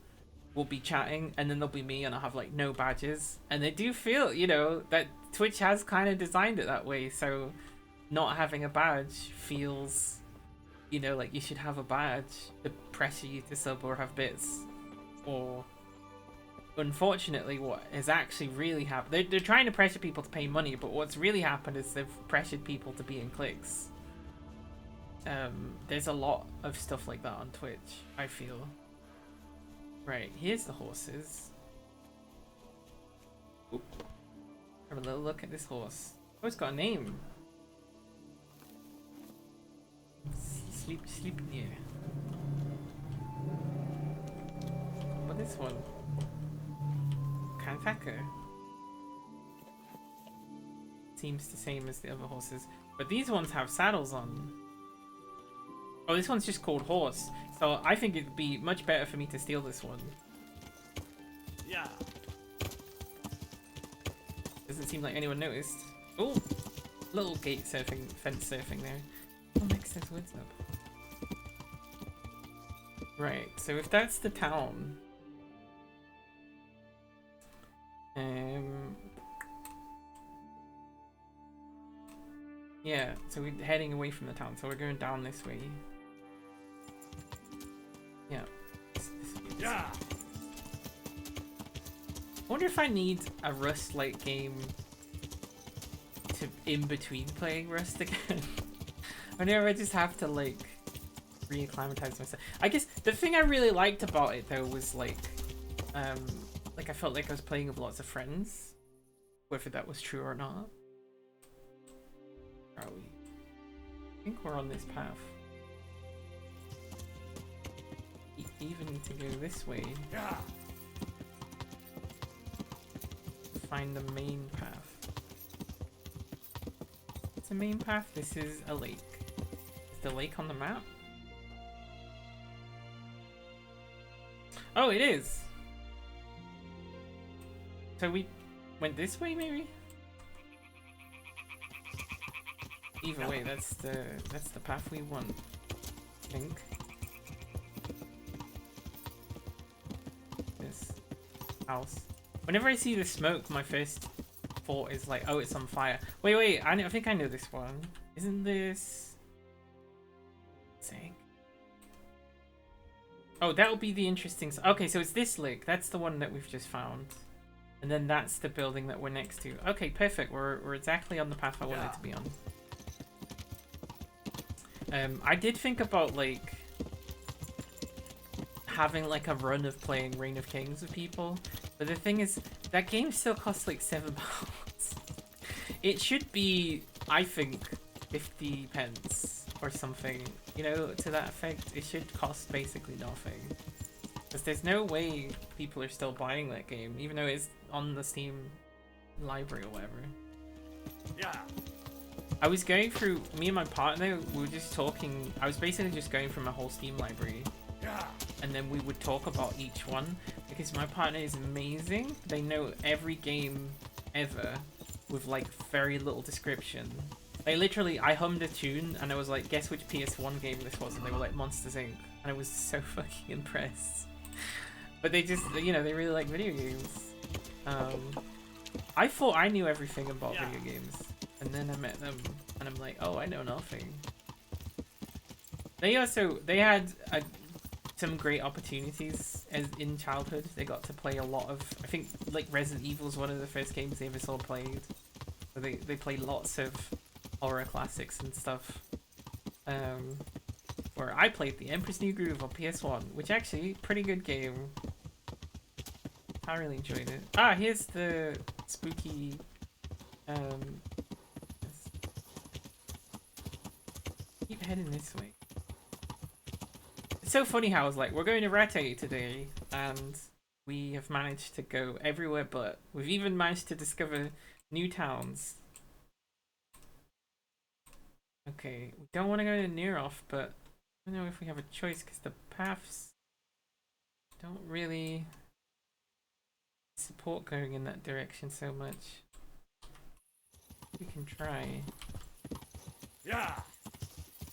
will be chatting, and then there'll be me and I'll have like no badges. And they do feel, you know, that Twitch has kind of designed it that way, so not having a badge feels, you know, like you should have a badge to pressure you to sub or have bits. Or unfortunately what has actually really happened, they're trying to pressure people to pay money, but what's really happened is they've pressured people to be in cliques. There's a lot of stuff like that on Twitch, I feel. Right, here's the horses. Oop. Have a little look at this horse. Oh, it's got a name. Sleep near. What is this one? Kantaka. Seems the same as the other horses, but these ones have saddles on. Oh, this one's just called Horse, so I think it'd be much better for me to steal this one. Yeah. Doesn't seem like anyone noticed. Oh, little gate surfing, fence surfing there. Oh, next there's woods up. Right, so if that's the town, yeah, so we're heading away from the town, so we're going down this way. Yeah. Yeah. I wonder if I need a Rust-like game to in between playing Rust again. I know I just have to like reacclimatize myself. I guess the thing I really liked about it though was like I felt like I was playing with lots of friends, whether that was true or not. Where are we? I think we're on this path. Even to go this way. Yeah. find the main path. It's a main path. This is a lake. Is the lake on the map? Oh, it is. So we went this way, maybe? Either way, that's the path we want, I think. This house. Whenever I see the smoke, my first thought is like, oh, it's on fire. Wait, I think I know this one. Isn't this... Sick. Oh, that'll be the interesting... Okay, so it's this lake. That's the one that we've just found. And then that's the building that we're next to. Okay, perfect. We're exactly on the path I wanted to be on. I did think about, like, having, like, a run of playing Reign of Kings with people. But the thing is, that game still costs, like, £7. It should be, I think, 50 pence or something. You know, to that effect. It should cost basically nothing. Because there's no way people are still buying that game, even though it's on the Steam library or whatever. Yeah. I was going through, me and my partner, we were just talking, I was basically just going through my whole Steam library. Yeah. And then we would talk about each one, because my partner is amazing. They know every game ever with like very little description. Like literally, I hummed a tune and I was like, guess which PS1 game this was? And they were like, Monsters Inc. And I was so fucking impressed. But they just, you know, they really like video games. I thought I knew everything about video games. And then I met them, and I'm like, oh, I know nothing. They had some great opportunities in childhood. They got to play a lot of, I think, like Resident Evil is one of the first games they ever saw played. So they played lots of horror classics and stuff. Where I played The Empress New Groove on PS1, which actually, pretty good game. I really enjoyed it. Ah, here's the spooky, keep heading this way. It's so funny how I was like, we're going to Rattay today, and we have managed to go everywhere, but we've even managed to discover new towns. Okay, we don't want to go to Neroth, but I don't know if we have a choice, because the paths don't really support going in that direction so much. We can try. Yeah.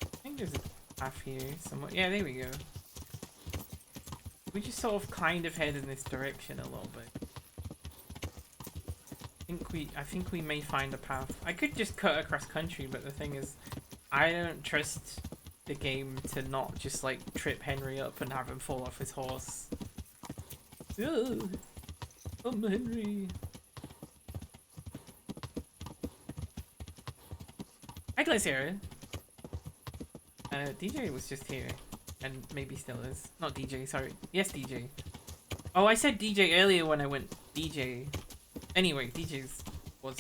I think there's a path here somewhere. Yeah, there we go. We just sort of kind of head in this direction a little bit. I think we may find a path. I could just cut across country, but the thing is, I don't trust the game to not just like trip Henry up and have him fall off his horse. Ugh. Henry. Hi, Glacier. DJ was just here, and maybe still is. Not DJ, sorry. Yes, DJ. Oh, I said DJ earlier when I went DJ. Anyway, DJ's was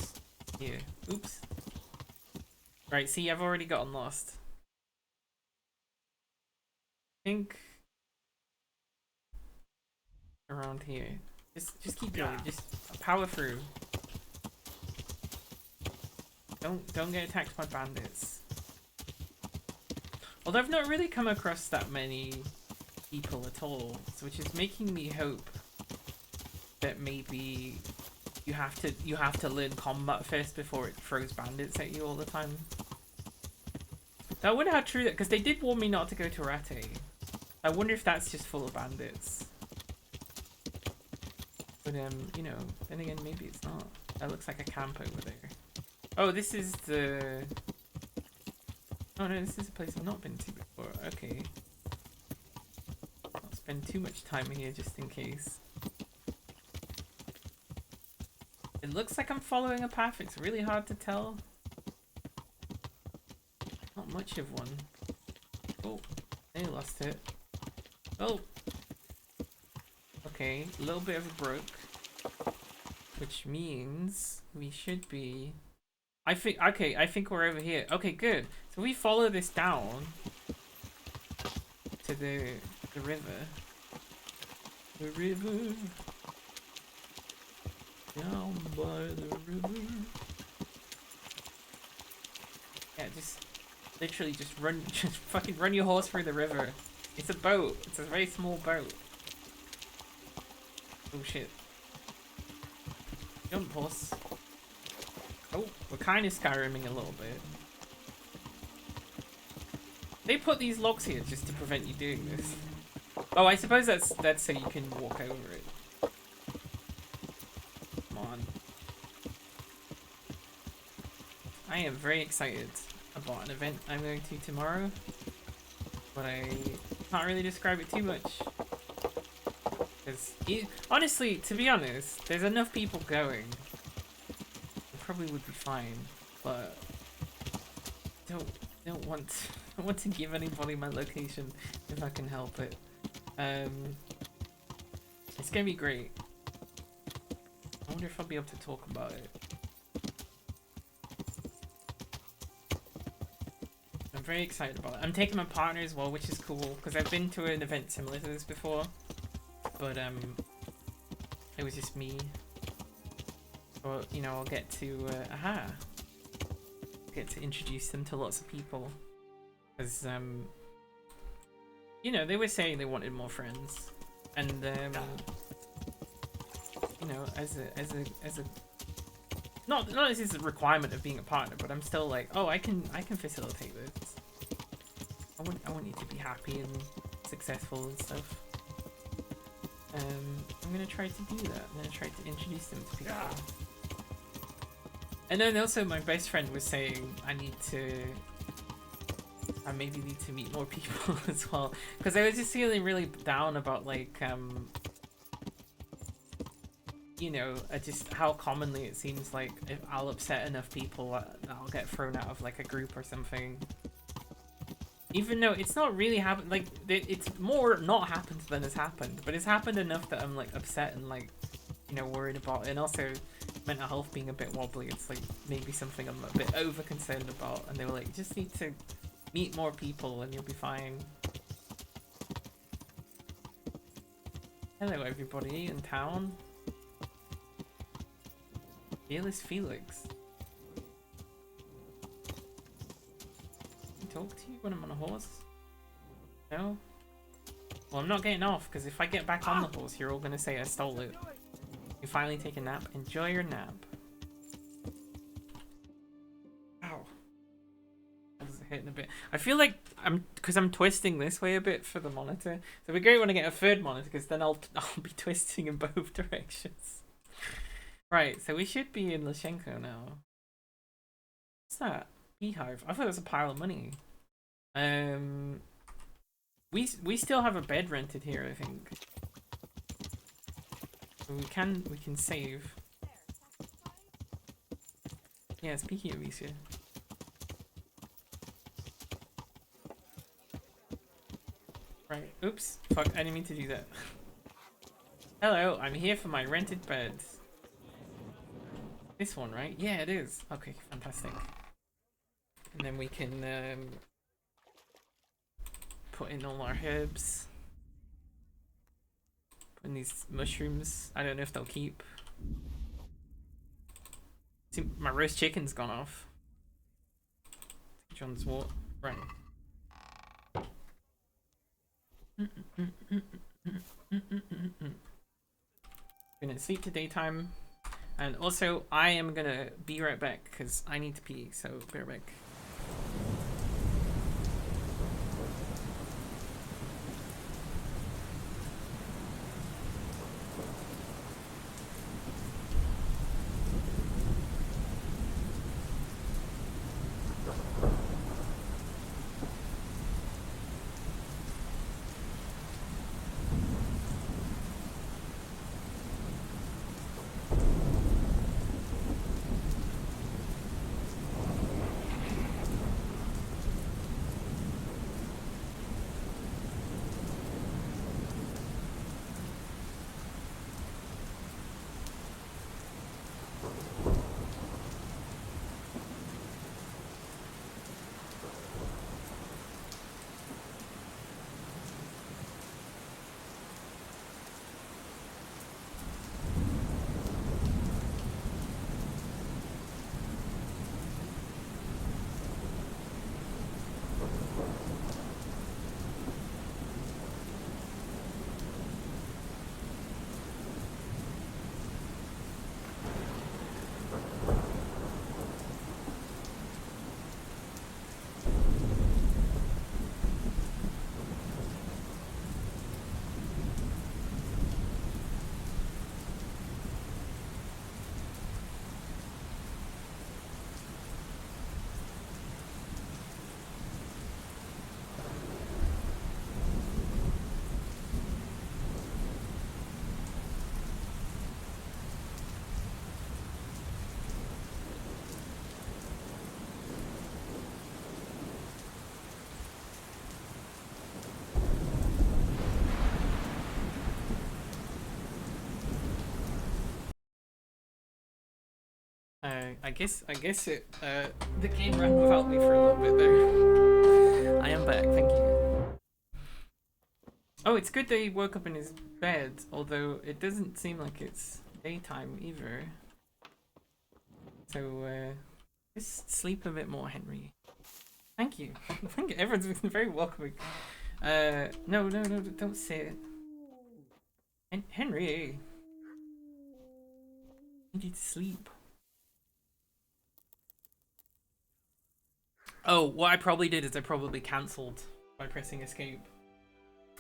here. Oops. Right, see, I've already gotten lost. I think around here. Just keep going. Just power through. Don't get attacked by bandits. Although I've not really come across that many people at all, so which is making me hope that maybe you have to learn combat first before it throws bandits at you all the time. I wonder how true that, because they did warn me not to go to Rattay. I wonder if that's just full of bandits. But you know, then again, maybe it's not. That looks like a camp over there. Oh, this is the... Oh no, this is a place I've not been to before. Okay. I'll spend too much time here just in case. It looks like I'm following a path. It's really hard to tell. Not much of one. Oh, they lost it. Oh. Okay, a little bit of a broke. Which means we should be... I think we're over here. Okay, good. So we follow this down to the river. The river. Down by the river. Yeah, just literally just run, just fucking run your horse through the river. It's a boat. It's a very small boat. Oh shit. Jump, horse. Oh, we're kind of Skyriming a little bit. They put these logs here just to prevent you doing this. Oh, I suppose that's so you can walk over it. Come on. I am very excited about an event I'm going to tomorrow, but I can't really describe it too much. Because honestly, to be honest, there's enough people going. It probably would be fine, but don't want to give anybody my location if I can help it. It's gonna be great. I wonder if I'll be able to talk about it. I'm very excited about it. I'm taking my partner as well, which is cool because I've been to an event similar to this before, but it was just me. So you know, I'll get to get to introduce them to lots of people, because you know, they were saying they wanted more friends, and you know, as a not as is a requirement of being a partner, but I'm still like, oh, I can facilitate this. I want you to be happy and successful and stuff. I'm gonna try to do that. I'm gonna try to introduce them to people. And then also my best friend was saying I maybe need to meet more people as well, because I was just feeling really down about like you know, just how commonly it seems like if I'll upset enough people, I'll get thrown out of like a group or something. Even though it's not really happened, like it's more not happened than has happened, but it's happened enough that I'm like upset and like, you know, worried about it. And also mental health being a bit wobbly, it's like maybe something I'm a bit over concerned about. And they were like, you just need to meet more people and you'll be fine. Hello everybody in town. Fearless Felix. Can I talk to you when I'm on a horse? No? Well, I'm not getting off, because if I get back on the horse, you're all gonna say I stole it. You finally take a nap. Enjoy your nap. Ow. That was hitting a bit. I feel like because I'm twisting this way a bit for the monitor. So it'd be great when I get a third monitor, because then I'll be twisting in both directions. Right, so we should be in Lashenko now. What's that? Beehive. I thought it was a pile of money. We still have a bed rented here, I think. So we can save. Yeah, speaking of Alicia. Right, oops. Fuck, I didn't mean to do that. Hello, I'm here for my rented bed. This one, right? Yeah, it is. Okay, fantastic. And then we can put in all our herbs. Put in these mushrooms. I don't know if they'll keep. See, my roast chicken's gone off. John's what? Right. Gonna sleep to daytime. And also, I am gonna be right back because I need to pee, so be right back. I guess it the game ran without me for a little bit there. I am back, thank you. Oh, it's good that he woke up in his bed, although it doesn't seem like it's daytime either. So just sleep a bit more, Henry. Thank you. Thank you. Everyone's been very welcoming. No, don't say it. Henry, you need to sleep. Oh, what I probably did is I probably cancelled by pressing escape.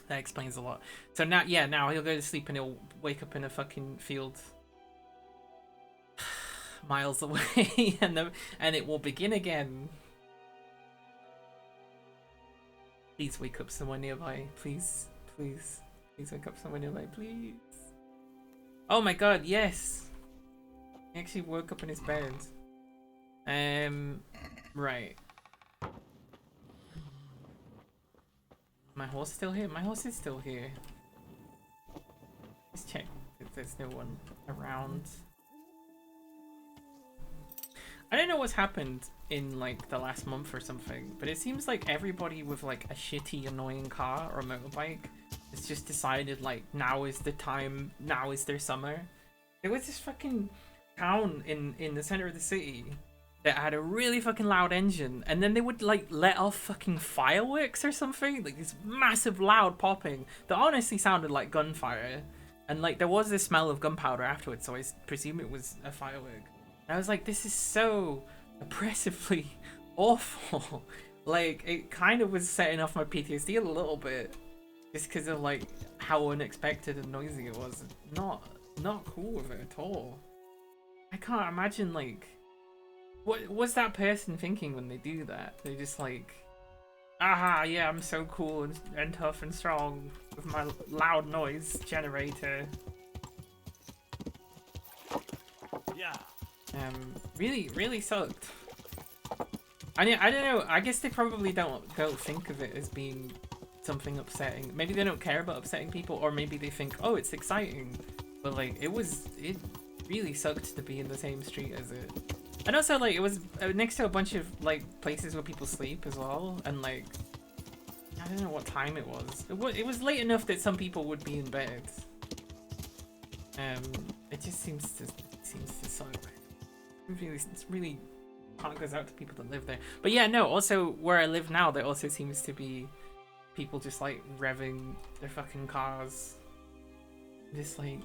That explains a lot. So now, yeah, now he'll go to sleep and he'll wake up in a fucking field miles away, and it will begin again. Please wake up somewhere nearby. Please wake up somewhere nearby, please. Oh my god, yes! He actually woke up in his bed. Right. My horse still here? My horse is still here. Let's check if there's no one around. I don't know what's happened in like the last month or something, but it seems like everybody with like a shitty annoying car or motorbike has just decided like now is the time, now is their summer. There was this fucking town in the center of the city that had a really fucking loud engine, and then they would like let off fucking fireworks or something, like this massive loud popping that honestly sounded like gunfire, and like there was this smell of gunpowder afterwards, so I presume it was a firework. And I was like, this is so oppressively awful. Like it kind of was setting off my PTSD a little bit, just because of like how unexpected and noisy it was. Not cool with it at all. I can't imagine like what was that person thinking when they do that? They just like, aha, yeah, I'm so cool and tough and strong with my loud noise generator. Yeah. Really sucked. I don't know. I guess they probably don't think of it as being something upsetting. Maybe they don't care about upsetting people, or maybe they think, oh, it's exciting. But like, it really sucked to be in the same street as it. And also, like, it was next to a bunch of like places where people sleep as well, and like, I don't know what time it was. It was late enough that some people would be in bed. It just seems to suck. It's really heart goes out to people that live there. But yeah, no. Also, where I live now, there also seems to be people just like revving their fucking cars, just like.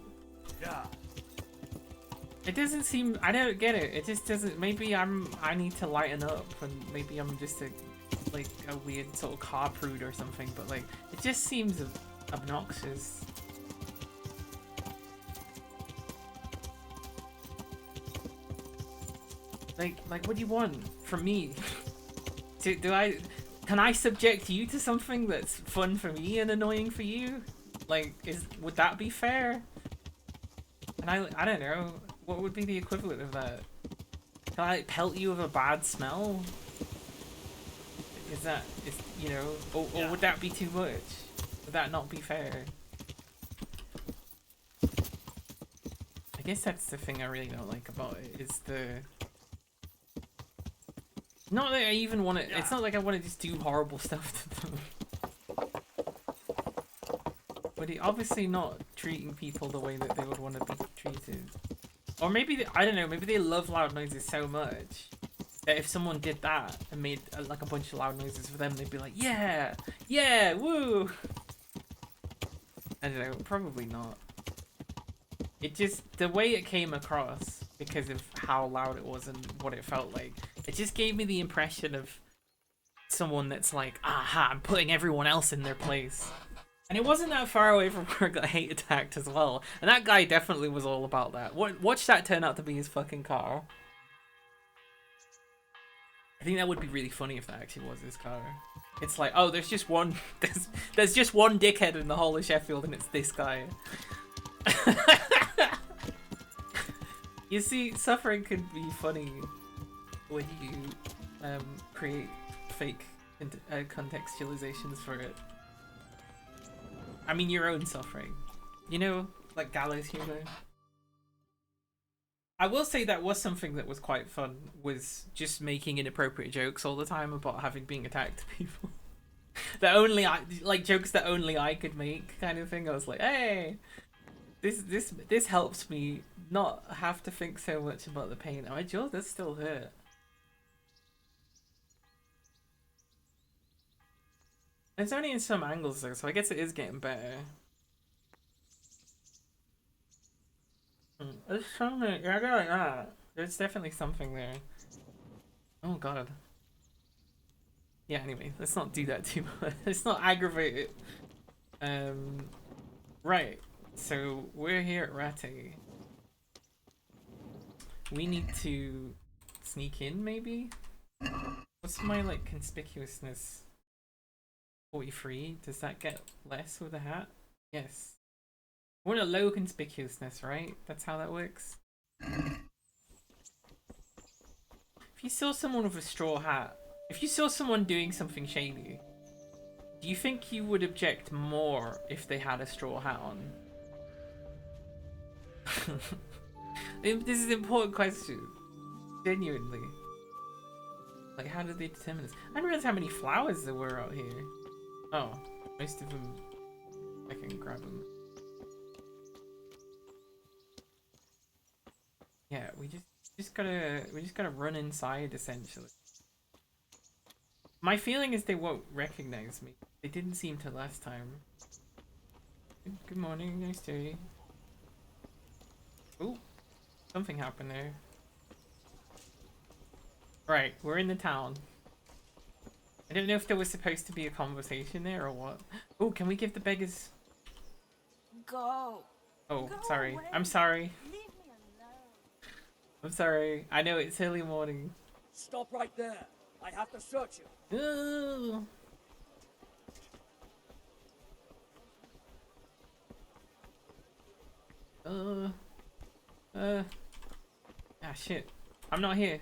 Yeah. It doesn't seem. I don't get it. It just doesn't. Maybe I need to lighten up, and maybe I'm just a weird sort of car prude or something. But like, it just seems obnoxious. Like, what do you want from me? Can I subject you to something that's fun for me and annoying for you? Like, would that be fair? And I don't know. What would be the equivalent of that? Can I pelt you with a bad smell? You know, or would that be too much? Would that not be fair? I guess that's the thing I really don't like about it, is not that I even want to. It's not like I want to just do horrible stuff to them. But obviously not treating people the way that they would want to be treated. Or maybe, I don't know, maybe they love loud noises so much that if someone did that and made like a bunch of loud noises for them, they'd be like, yeah, woo! I don't know, probably not. It just, the way it came across, because of how loud it was and what it felt like, it just gave me the impression of someone that's like, aha, I'm putting everyone else in their place. And it wasn't that far away from where I got hate attacked as well. And that guy definitely was all about that. Watch that turn out to be his fucking car. I think that would be really funny if that actually was his car. It's like, oh, there's just one there's just one dickhead in the whole of Sheffield, and it's this guy. You see, suffering could be funny when you create fake contextualizations for it. I mean, your own suffering. You know, like gallows humor. I will say that was something that was quite fun, was just making inappropriate jokes all the time about having being attacked people. That only I, like jokes that only I could make, kind of thing. I was like, hey, this helps me not have to think so much about the pain. Oh, my jaw does still hurt. It's only in some angles though, so I guess it is getting better. There's something, yeah, I go like that. There's definitely something there. Oh god. Yeah, anyway, let's not do that too much. Let's not aggravate it. Right. So we're here at Rattay. We need to sneak in, maybe? What's my, like, conspicuousness? 43? Does that get less with a hat? Yes. I want a low conspicuousness, right? That's how that works. If you saw someone with a straw hat, if you saw someone doing something shady, do you think you would object more if they had a straw hat on? This is an important question. Genuinely. Like, how did they determine this? I didn't realize how many flowers there were out here. Oh, most of them. I can grab them. Yeah, we just gotta run inside essentially. My feeling is they won't recognize me. They didn't seem to last time. Good morning, nice day. Ooh, something happened there. Right, we're in the town. I don't know if there was supposed to be a conversation there or what. Oh, can we give the beggars... Go. Oh, Go sorry. away. I'm sorry. Leave me alone. I'm sorry. I know it's early morning. Stop right there. I have to search you. Ooh. Ah, shit. I'm not here.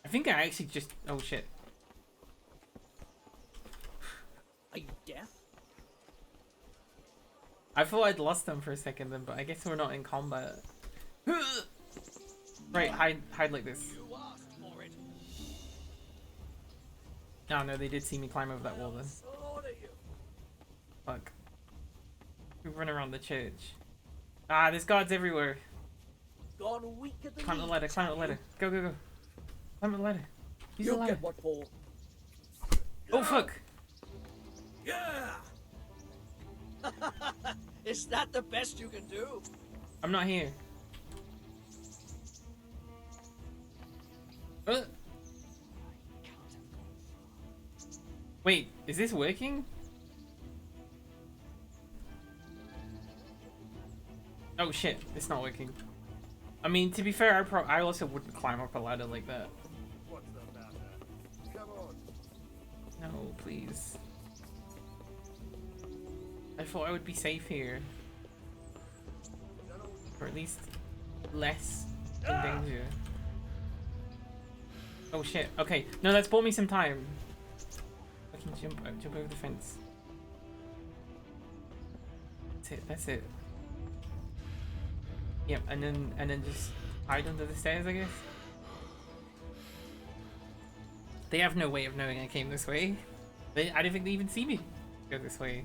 I think I actually just... Oh, shit. Are you deaf? I thought I'd lost them for a second then, but I guess we're not in combat. Right, hide like this. Oh no, they did see me climb over that wall then. Fuck. We run around the church. Ah, there's guards everywhere. Gone weaker than Climb the ladder, climb the ladder. Go, go, go. Climb the ladder. Use the You'll ladder. get what for. Oh fuck! Yeah! Is that the best you can do? I'm not here. Wait, is this working? Oh shit, it's not working. I mean, to be fair, I also wouldn't climb up a ladder like that. What's the matter? Come on. No, please. I thought I would be safe here. Or at least less in danger. Oh shit, okay. No, that's bought me some time. I can jump over the fence. That's it, that's it. Yep, and then just hide under the stairs, I guess. They have no way of knowing I came this way. I don't think they even see me go this way.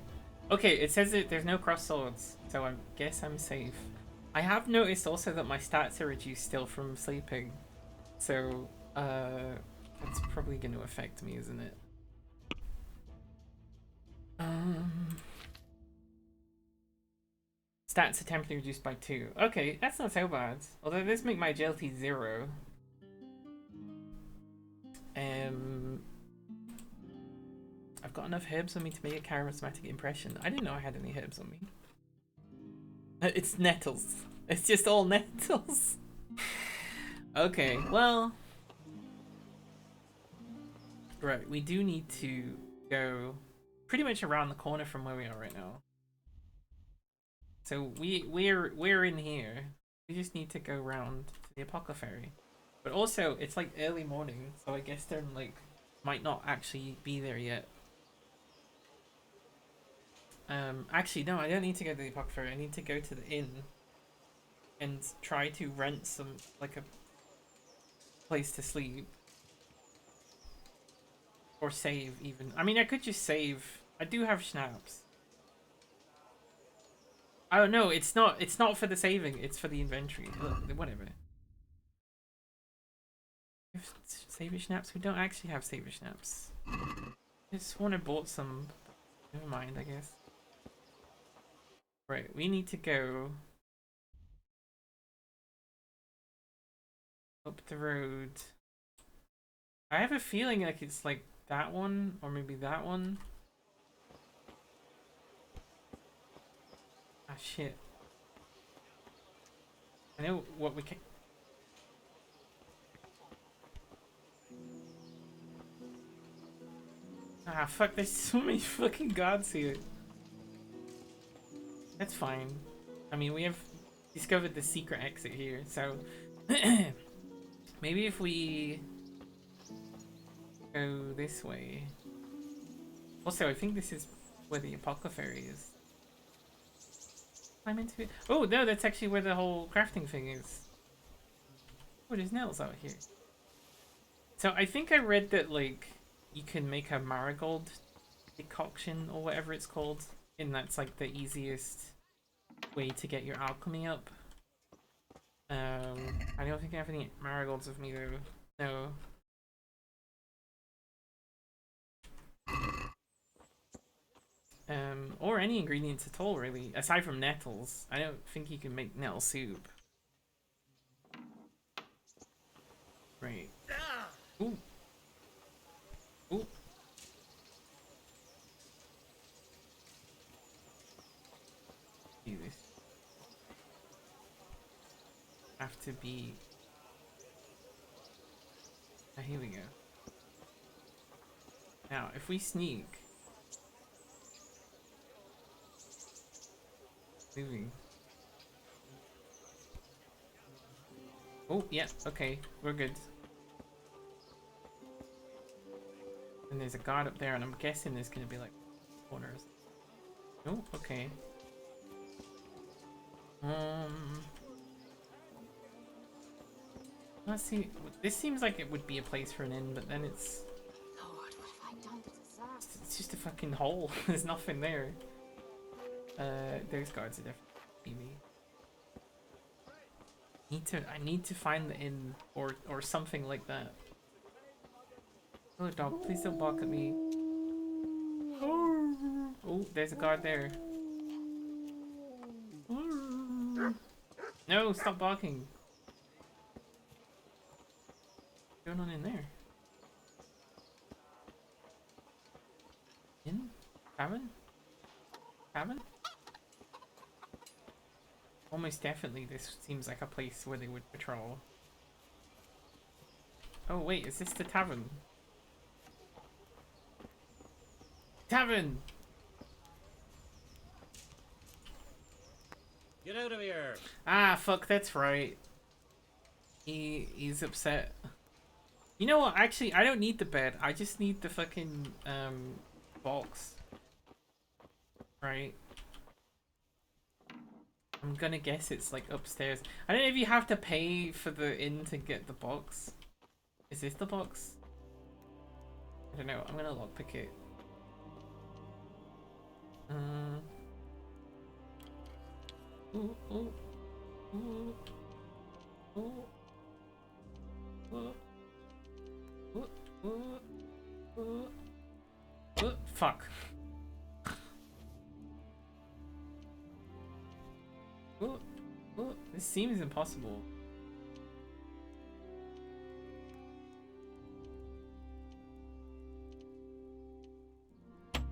Okay, it says that there's no cross swords, so I guess I'm safe. I have noticed also that my stats are reduced still from sleeping, so that's probably going to affect me, isn't it? Stats are temporarily reduced by 2. Okay, that's not so bad. Although this make my agility 0. I've got enough herbs on me to make a charismatic impression. I didn't know I had any herbs on me. It's nettles. It's just all nettles. Okay, well. Right, we do need to go pretty much around the corner from where we are right now. So we're in here. We just need to go around to the apothecary. But also, it's like early morning, so I guess they're like might not actually be there yet. Actually, no, I don't need to go to the Apothecary. I need to go to the inn and try to rent some, like, a place to sleep. Or save, even. I mean, I could just save. I do have schnapps. Oh, no, it's not for the saving. It's for the inventory. Whatever. Saver schnapps? We don't actually have saver schnapps. I just want to bought some. Never mind, I guess. Right, we need to go up the road. I have a feeling like it's like that one, or maybe that one. Ah, shit. I know what we can. Ah, fuck, there's so many fucking gods here. That's fine. I mean, we have discovered the secret exit here, so maybe if we go this way. Also, I think this is where the Apothecary is. Climb into it. Oh, no, that's actually where the whole crafting thing is. Oh, there's nails out here. So I think I read that, like, you can make a marigold decoction or whatever it's called, and that's like the easiest way to get your alchemy up. I don't think I have any marigolds with me though. No. Or any ingredients at all, really, aside from nettles. I don't think you can make nettle soup. Right. Ooh. Ooh. Do this. Have to be. Ah, here we go. Now, if we sneak. Moving. Oh, yeah, okay, we're good. And there's a guard up there, and I'm guessing there's gonna be like corners. Oh, okay. Let's see. This seems like it would be a place for an inn, but then it's. Lord, what have I done to deserve? It's just a fucking hole. There's nothing there. Those guards are definitely me. I need to find the inn or something like that. Oh, dog, please don't bark at me. Oh, there's a guard there. No, stop barking. What's going on in there? Inn? Cabin? Cabin? Almost definitely this seems like a place where they would patrol. Oh wait, is this the tavern? Tavern! Get out of here! Ah, fuck, that's right. He's upset. You know what, actually, I don't need the bed. I just need the fucking, box. Right? I'm gonna guess it's, like, upstairs. I don't know if you have to pay for the inn to get the box. Is this the box? I don't know, I'm gonna lockpick it. Ooh, ooh, ooh, ooh, ooh, ooh, ooh, ooh, ooh, fuck. Ooh, ooh, this seems impossible.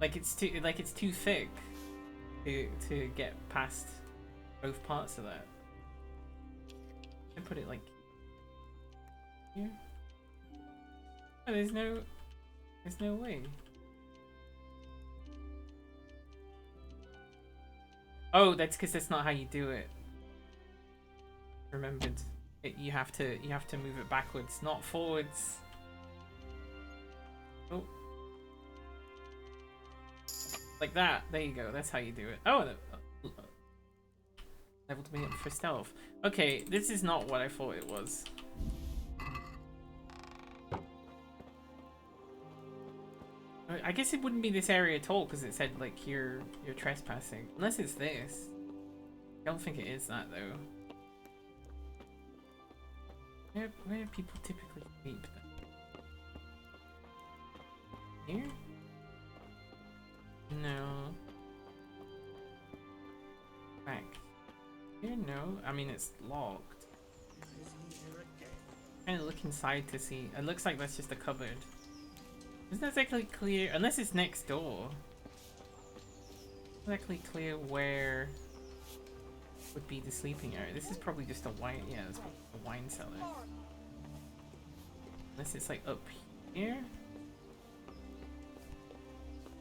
Like it's too thick to get past both parts of that. I put it like here. Oh, there's no way. Oh, that's because that's not how you do it. Remembered. You have to move it backwards, not forwards. Oh. Like that. There you go. That's how you do it. Oh, leveled me up for stealth. Okay, this is not what I thought it was. I guess it wouldn't be this area at all because it said like you're trespassing. Unless it's this. I don't think it is that though. Where do people typically sleep then? Here? No. Back. Here? No. I mean it's locked. I'm trying to look inside to see. It looks like that's just a cupboard. Isn't exactly clear, unless it's next door. Not exactly clear where would be the sleeping area. This is probably just a wine, yeah, it's probably a wine cellar. Unless it's like up here.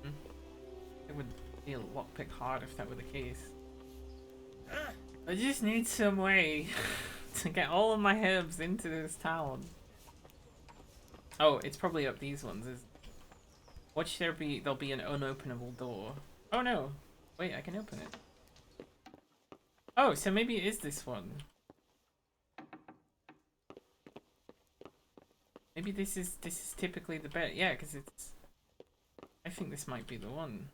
It would be a lockpick hard if that were the case. I just need some way to get all of my herbs into this town. Oh, it's probably up these ones. Watch there'll be an unopenable door. Oh no! Wait, I can open it. Oh, so maybe it is this one. Maybe this is typically the bed. Yeah, because it's. I think this might be the one.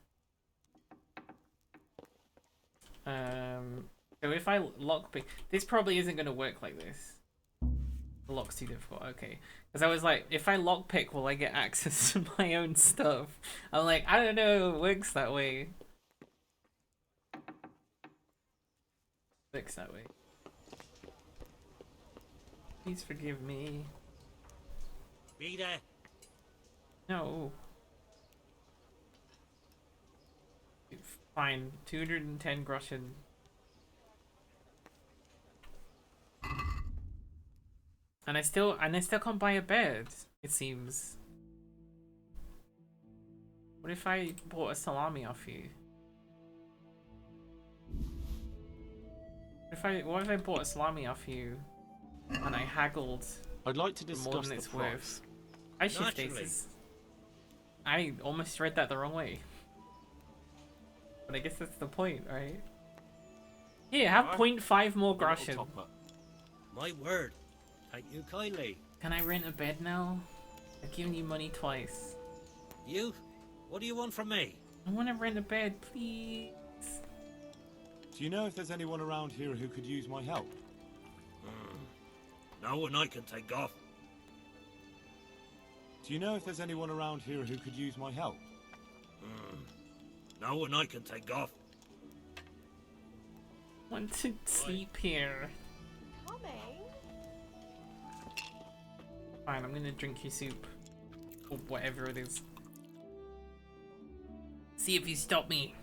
So if I lockpick, this probably isn't gonna work like this. The lock's too difficult. Okay, because I was like, if I lockpick, will I get access to my own stuff? I'm like, I don't know. It works that way. Works that way. Please forgive me. Be there. No. Fine. 210 groschen. And I still can't buy a bed, it seems. What if I bought a salami off you? What if I bought a salami off you and I haggled I'd like to more discuss than the it's price. worth? I shift aces. I almost read that the wrong way. But I guess that's the point, right? Here, have 0.5 more groschen. My word. Thank you kindly. Can I rent a bed now? I've given you money twice. You? What do you want from me? I want to rent a bed, please. Do you know if there's anyone around here who could use my help? No one I can take off. Do you know if there's anyone around here who could use my help? No one I can take off. I want to sleep here. Coming. Fine, I'm gonna drink your soup. Or whatever it is. See if you stop me.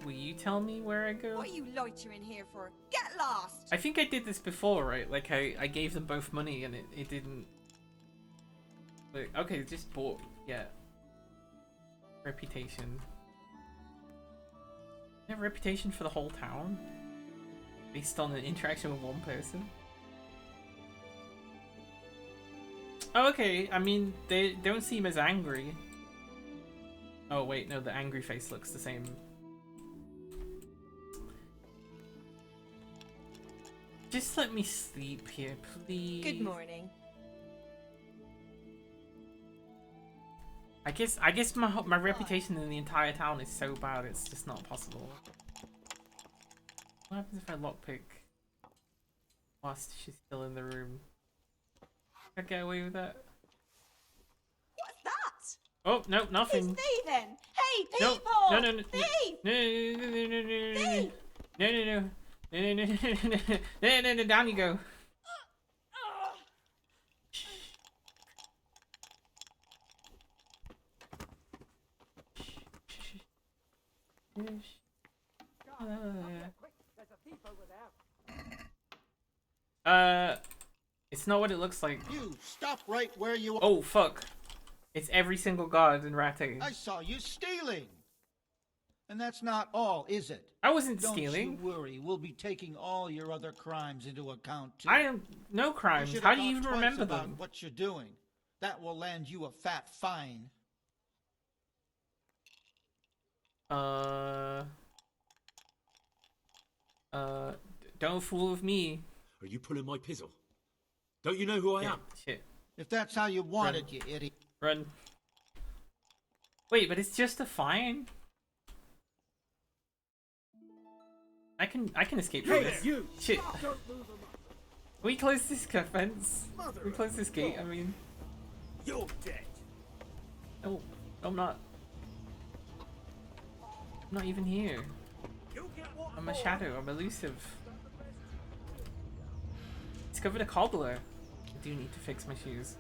Will you tell me where I go? What are you loitering here for? Get lost! I think I did this before, right? Like I gave them both money and it didn't. Like, okay, just bought. Yeah. Reputation. You have reputation for the whole town? Based on an interaction with one person? Oh, okay. I mean, they don't seem as angry. Oh, wait, no, the angry face looks the same. Just let me sleep here, please. Good morning. I guess my reputation in the entire town is so bad it's just not possible. What happens if I lockpick whilst she's still in the room? Can I get away with that? What's that? Oh no, nothing. He's thieving! Hey, people! No, no, no, Thief! no, down you go. It's not what it looks like. You stop right where you are. Oh fuck! It's every single guard in Rattay. I saw you stealing. And that's not all, is it? I wasn't Don't stealing. you worry, we'll be taking all your other crimes into account too. I am no crimes. should How have do you thought even twice remember about them? what you're doing. That will land you a fat fine. Don't fool with me. Are you pulling my pizzle? Don't you know who I am? Shit. If that's how you want it, you idiot. Run. Wait, but it's just a fine. I can escape from this. you! Shit. Don't move him. We close this fence. We close this gate. I mean, You're dead. no, I'm not. I'm not even here. You get what I'm a shadow. I'm elusive. Discovered a cobbler. I do need to fix my shoes.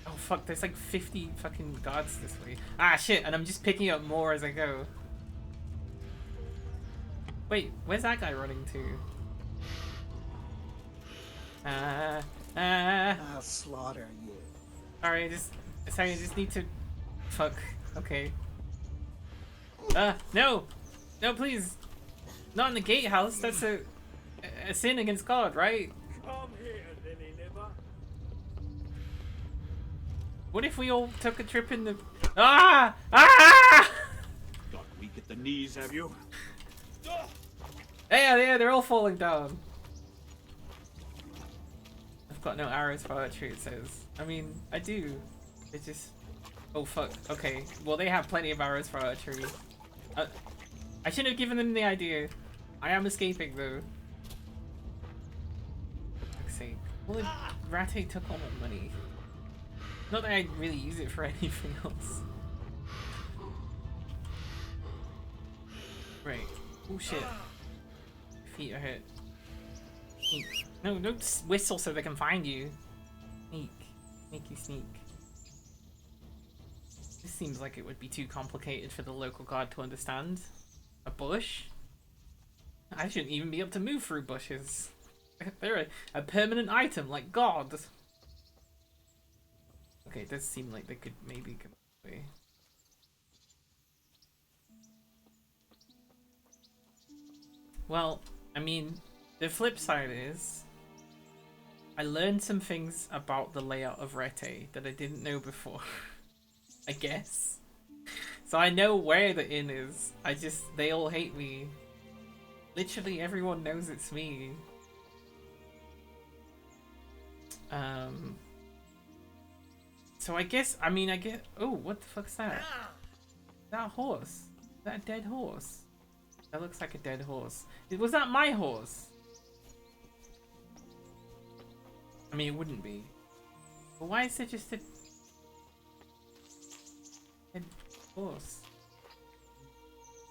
Oh fuck, there's like 50 fucking guards this way. Ah shit, and I'm just picking up more as I go. Wait, where's that guy running to? I'll slaughter you. Sorry, I just need to. Fuck. Okay. No, no, please, not in the gatehouse. That's a sin against God, right? Come here, lily liver. What if we all took a trip in the? Ah! Ah! Got weak at the knees, have you? Yeah, they're all falling down. I've got no arrows for archery, it says. I mean, I do. It just... Oh, fuck. Okay. Well, they have plenty of arrows for archery. I shouldn't have given them the idea. I am escaping, though. For fuck's sake. Well, Rattay took all my money. Not that I'd really use it for anything else. Right. Oh, shit. Feet are hurt. Sneak. No, don't whistle so they can find you. Sneak. Sneaky sneak. This seems like it would be too complicated for the local guard to understand. A bush? I shouldn't even be able to move through bushes. They're a permanent item, like God. Okay, it does seem like they could maybe go away. Well, I mean, the flip side is I learned some things about the layout of Rattay that I didn't know before. I guess. So I know where the inn is. They all hate me. Literally everyone knows it's me. So I guess, oh, what the fuck's that? That horse? Is that a dead horse? That looks like a dead horse. Was that my horse? I mean, it wouldn't be. But why is it just a dead horse?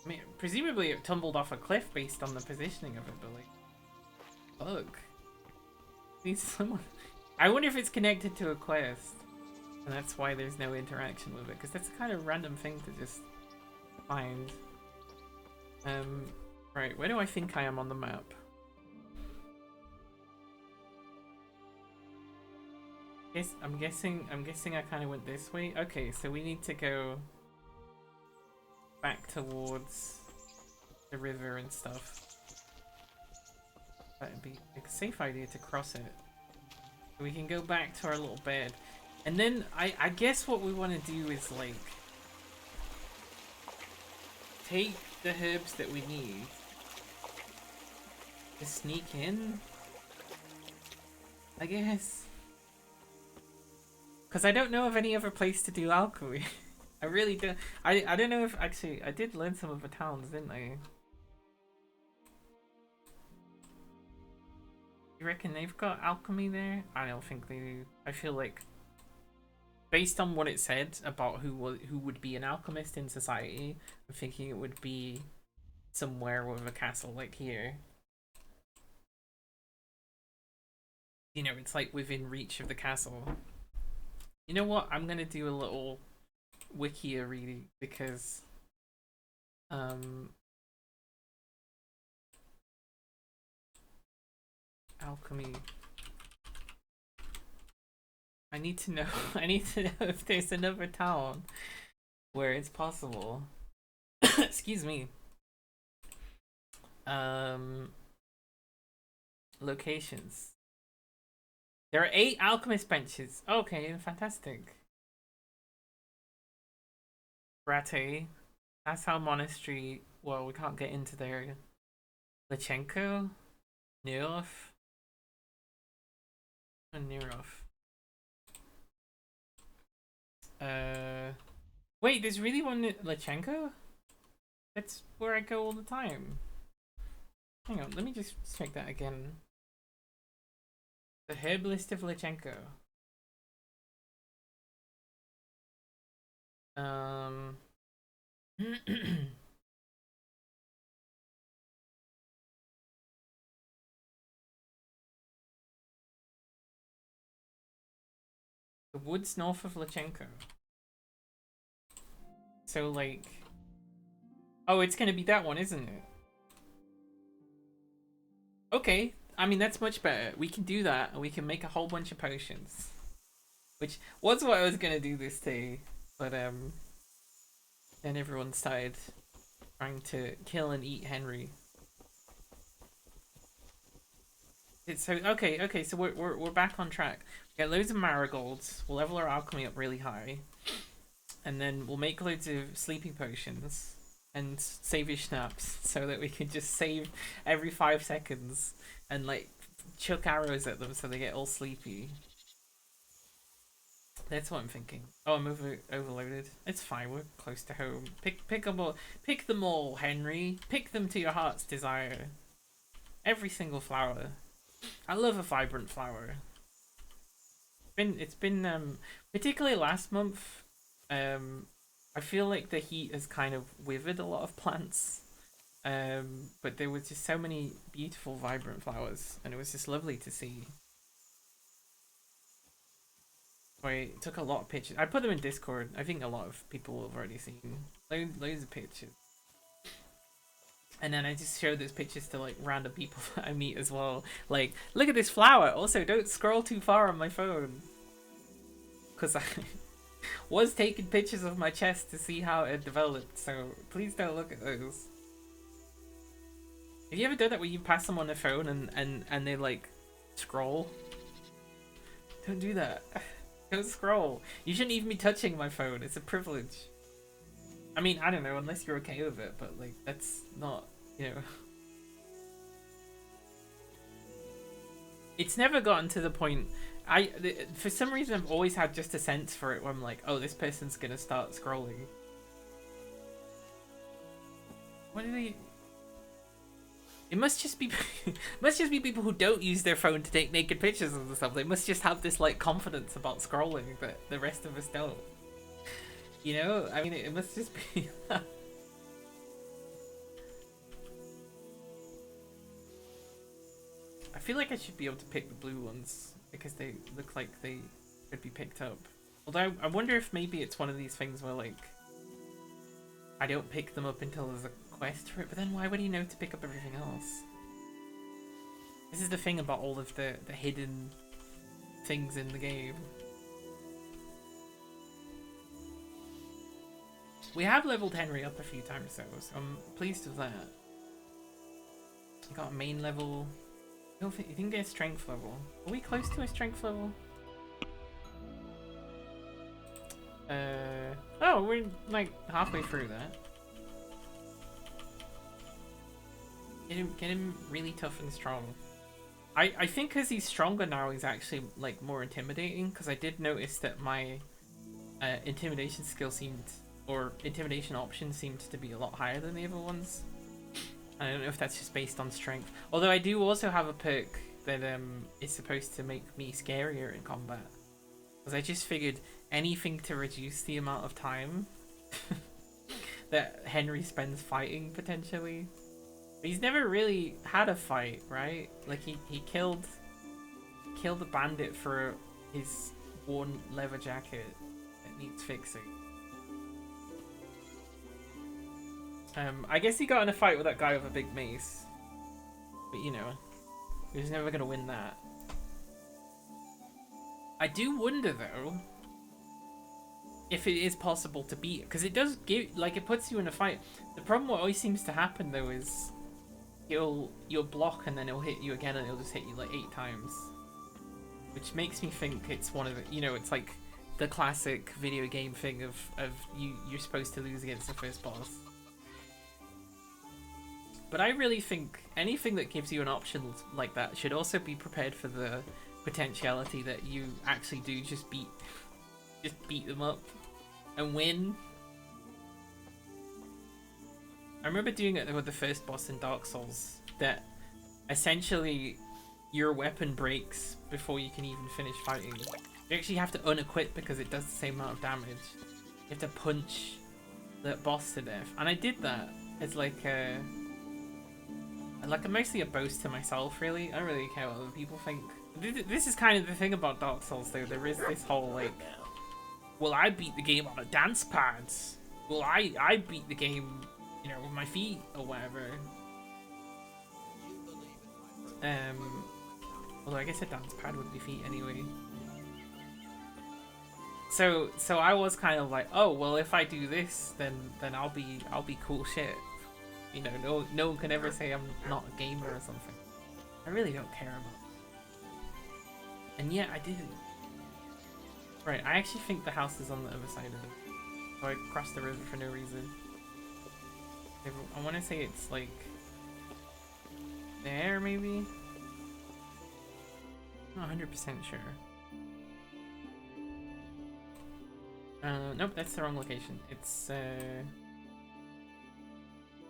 I mean, presumably it tumbled off a cliff based on the positioning of it, but like... Bug. Needs someone... I wonder if it's connected to a quest. And that's why there's no interaction with it, because that's a kind of random thing to just find. Right, where do I think I am on the map? I'm guessing I kind of went this way. Okay, so we need to go back towards the river and stuff. That'd be a safe idea to cross it. We can go back to our little bed. And then I guess what we want to do is like take the herbs that we need to sneak in, I guess. Because I don't know of any other place to do alchemy. I really don't. I don't know if actually I did learn some of the towns, didn't I? You reckon they've got alchemy there? I don't think they do. I feel like, based on what it said about who would be an alchemist in society, I'm thinking it would be somewhere with a castle like here. You know, it's like within reach of the castle. You know what? I'm gonna do a little Wikia reading because alchemy. I need to know if there's another town where it's possible. Excuse me. Locations. There are 8 alchemist benches. Okay, fantastic. Brate. That's how monastery. Well, we can't get into there. Lachenko. Nerov. And Nerov. Wait, there's really one at Lachenko? That's where I go all the time. Hang on, let me just check that again. The Herbalist of Lachenko. The woods north of Lachenko. So, like... Oh, it's gonna be that one, isn't it? Okay, I mean, that's much better. We can do that, and we can make a whole bunch of potions. Which was what I was gonna do this day, but, then everyone started trying to kill and eat Henry. So okay, so we're back on track. We got loads of marigolds. We'll level our alchemy up really high, and then we'll make loads of sleeping potions and savage snaps so that we can just save every 5 seconds and like chuck arrows at them so they get all sleepy. That's what I'm thinking. Oh, I'm overloaded. It's fine. We're close to home. Pick them all. Pick them all, Henry. Pick them to your heart's desire. Every single flower. I love a vibrant flower. It's been particularly last month. I feel like the heat has kind of withered a lot of plants. But there was just so many beautiful, vibrant flowers, and it was just lovely to see. I took a lot of pictures. I put them in Discord. I think a lot of people have already seen loads of pictures. And then I just show those pictures to like random people that I meet as well. Like, look at this flower. Also, don't scroll too far on my phone. Because I was taking pictures of my chest to see how it developed. So please don't look at those. Have you ever done that where you pass them on the phone and they like scroll? Don't do that. Don't scroll. You shouldn't even be touching my phone. It's a privilege. I mean, I don't know, unless you're okay with it, but like, that's not, you know. It's never gotten to the point. For some reason, I've always had just a sense for it where I'm like, oh, this person's gonna start scrolling. What do they? It must just be people who don't use their phone to take naked pictures of stuff. They must just have this like confidence about scrolling that the rest of us don't. You know, I mean, it must just be. I feel like I should be able to pick the blue ones because they look like they could be picked up. Although I wonder if maybe it's one of these things where like I don't pick them up until there's a quest for it. But then why would he know to pick up everything else? This is the thing about all of the hidden things in the game. We have leveled Henry up a few times though, so I'm pleased with that. We got a main level. You didn't get a strength level. Are we close to a strength level? Oh, we're like halfway through that. Get him really tough and strong. I think because he's stronger now, he's actually like more intimidating. Because I did notice that my intimidation skill seemed, or intimidation option seemed to be a lot higher than the other ones. I don't know if that's just based on strength. Although I do also have a perk that is supposed to make me scarier in combat. Because I just figured anything to reduce the amount of time that Henry spends fighting, potentially. But he's never really had a fight, right? Like he killed a bandit for his worn leather jacket that needs fixing. I guess he got in a fight with that guy with a big mace. But you know, he was never gonna win that. I do wonder though, if it is possible to beat it, because it does give, like, it puts you in a fight. The problem what always seems to happen though is you'll block and then it'll hit you again and it'll just hit you like 8 times, which makes me think it's one of the, you know, it's like the classic video game thing of you're supposed to lose against the first boss. But I really think anything that gives you an option like that should also be prepared for the potentiality that you actually do just beat them up and win. I remember doing it with the first boss in Dark Souls, that essentially your weapon breaks before you can even finish fighting. You actually have to unequip because it does the same amount of damage. You have to punch the boss to death, and I did that as like mostly a boast to myself, really. I don't really care what other people think. This is kind of the thing about Dark Souls though, there is this whole like, well, I beat the game on a dance pad. Well, I beat the game, you know, with my feet or whatever. Although I guess a dance pad would be feet anyway. So I was kind of like, oh well, if I do this, then I'll be cool shit. You know, no one can ever say I'm not a gamer or something. I really don't care about it. And yet I didn't. Right, I actually think the house is on the other side of it. So I crossed the river for no reason. I want to say it's like there, maybe? I'm not 100% sure. Nope, that's the wrong location. It's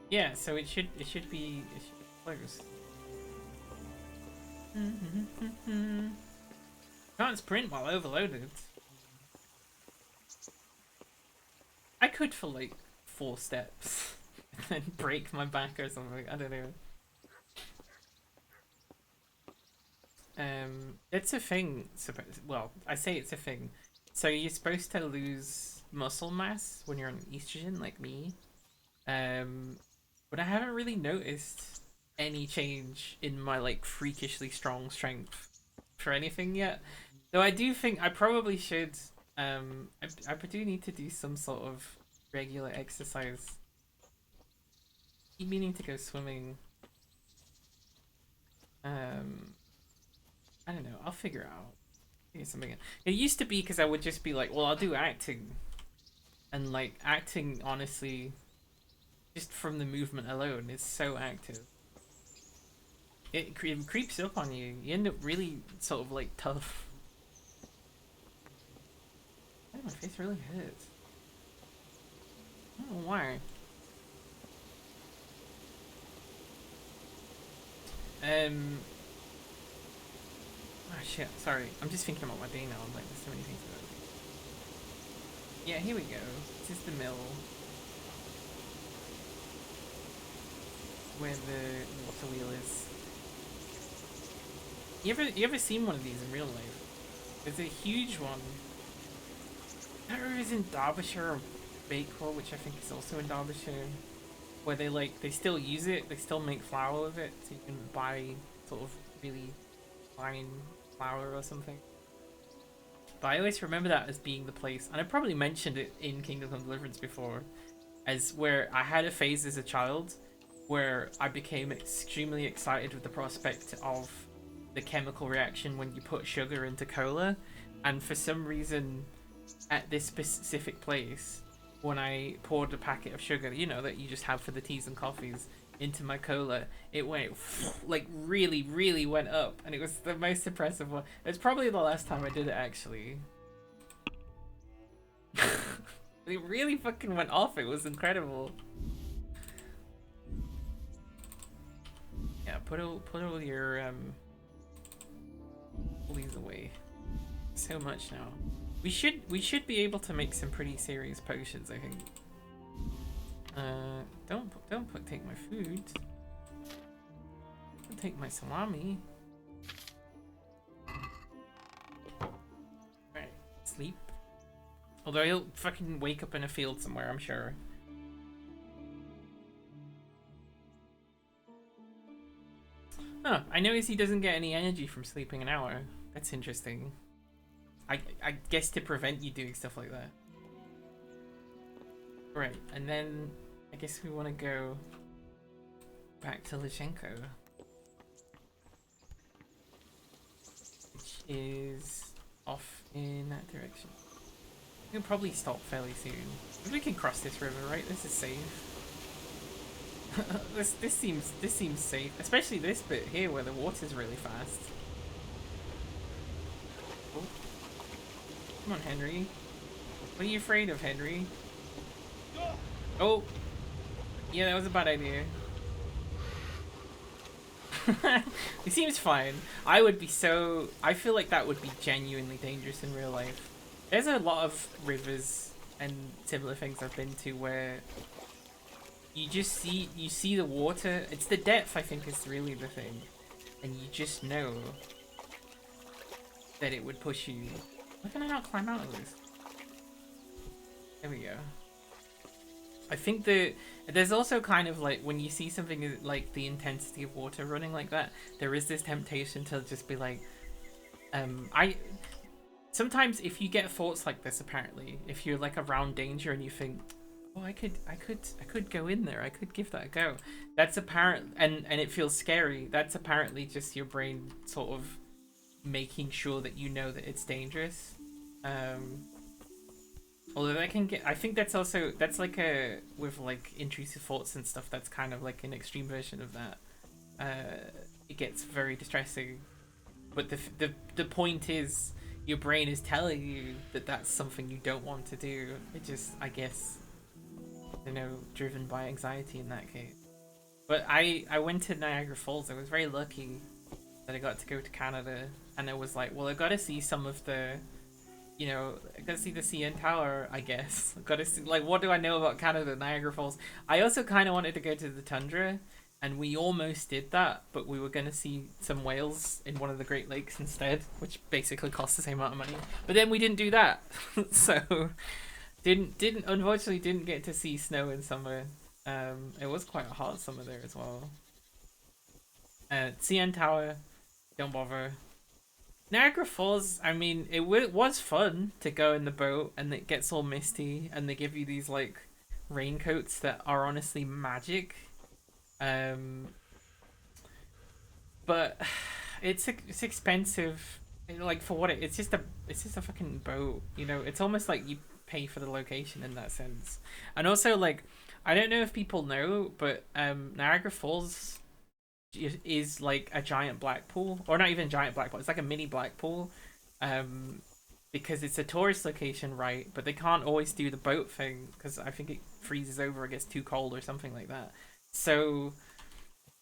yeah, so it should be close. Can't sprint while overloaded. I could for like 4 steps and break my back or something. I don't know. It's a thing. Well, I say it's a thing. So you're supposed to lose muscle mass when you're on estrogen, like me. But I haven't really noticed any change in my like freakishly strong strength for anything yet. Though I do think I probably should. I do need to do some sort of regular exercise. Keep meaning to go swimming. I don't know. I'll figure out. Figure something out. It used to be because I would just be like, well, I'll do acting, and like acting, honestly, just from the movement alone, is so active. It creeps up on you. You end up really sort of like tough. Oh, my face really hurts. I don't know why. Oh shit, sorry. I'm just thinking about my day now. I'm like, there's so many things about it. Yeah, here we go. This is the mill. Where the water wheel is. You ever seen one of these in real life? There's a huge one. I don't know if it's in Derbyshire or Bakewell, which I think is also in Derbyshire. Where they still use it, they still make flour with it, so you can buy sort of really fine flour or something. But I always remember that as being the place, and I probably mentioned it in Kingdom Come Deliverance before, as where I had a phase as a child where I became extremely excited with the prospect of the chemical reaction when you put sugar into cola, and for some reason at this specific place, when I poured a packet of sugar, you know, that you just have for the teas and coffees, into my cola, it went like really went up, and it was the most impressive one. It's probably the last time I did it, actually. It really fucking went off. It was incredible. Yeah, put all your all these away. So much now. We should be able to make some pretty serious potions, I think. Don't take my food. Don't take my salami. Right, sleep. Although he'll fucking wake up in a field somewhere, I'm sure. Huh, I notice he doesn't get any energy from sleeping an hour. That's interesting. I guess to prevent you doing stuff like that. Right, and then I guess we want to go back to Lushenko, which is off in that direction. We can probably stop fairly soon. We can cross this river, right? This is safe. this seems safe, especially this bit here where the water's really fast. Oh. Come on, Henry. What are you afraid of, Henry? Oh! Yeah, that was a bad idea. It seems fine. I feel like that would be genuinely dangerous in real life. There's a lot of rivers and similar things I've been to where you see the water. It's the depth, I think, is really the thing. And you just know that it would push you. Why can I not climb out of this? There we go. I think there's also kind of like when you see something like the intensity of water running like that, there is this temptation to just be like, sometimes if you get thoughts like this, apparently, if you're like around danger and you think, oh, I could go in there, I could give that a go. That's apparent, and it feels scary. That's apparently just your brain sort of making sure that you know that it's dangerous. Although that can get, I think that's like with like intrusive thoughts and stuff, that's kind of like an extreme version of that. It gets very distressing, but the point is your brain is telling you that that's something you don't want to do. It just, I guess, driven by anxiety in that case. But I went to Niagara Falls. I was very lucky that I got to go to Canada, and I was like, well, I got to see some of the, I got to see the CN Tower, I guess. I got to see, like, what do I know about Canada, Niagara Falls? I also kind of wanted to go to the tundra, and we almost did that, but we were going to see some whales in one of the Great Lakes instead, which basically cost the same amount of money. But then we didn't do that, so unfortunately didn't get to see snow in summer. It was quite a hot summer there as well. CN Tower, don't bother. Niagara Falls, I mean, it was fun to go in the boat, and it gets all misty, and they give you these like raincoats that are honestly magic. But it's expensive. Like, for what it's just a fucking boat, It's almost like you pay for the location in that sense. And also, like, I don't know if people know, but Niagara Falls is like a giant black pool, or not even giant black pool. It's like a mini black pool, because it's a tourist location, right? But they can't always do the boat thing because I think it freezes over, it gets too cold or something like that. So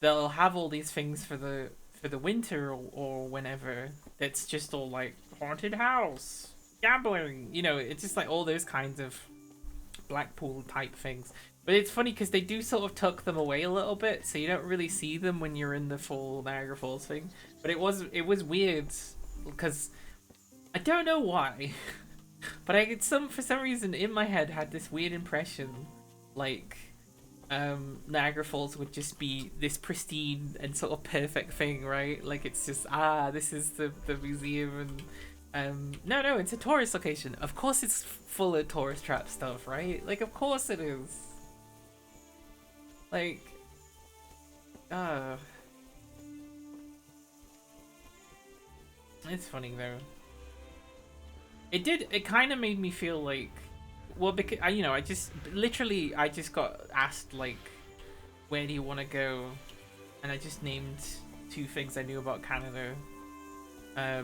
they'll have all these things for the winter or whenever. That's just all like haunted house, gambling. It's just like all those kinds of Blackpool type things. But it's funny because they do sort of tuck them away a little bit, so you don't really see them when you're in the full Niagara Falls thing. But it was weird because I don't know why, but for some reason in my head had this weird impression, like Niagara Falls would just be this pristine and sort of perfect thing, right? Like it's just this is the museum, and no, it's a tourist location. Of course, it's full of tourist trap stuff, right? Like, of course it is. Like, it's funny though. It kind of made me feel like, well, because I just got asked like, where do you want to go, and I just named 2 things I knew about Canada. I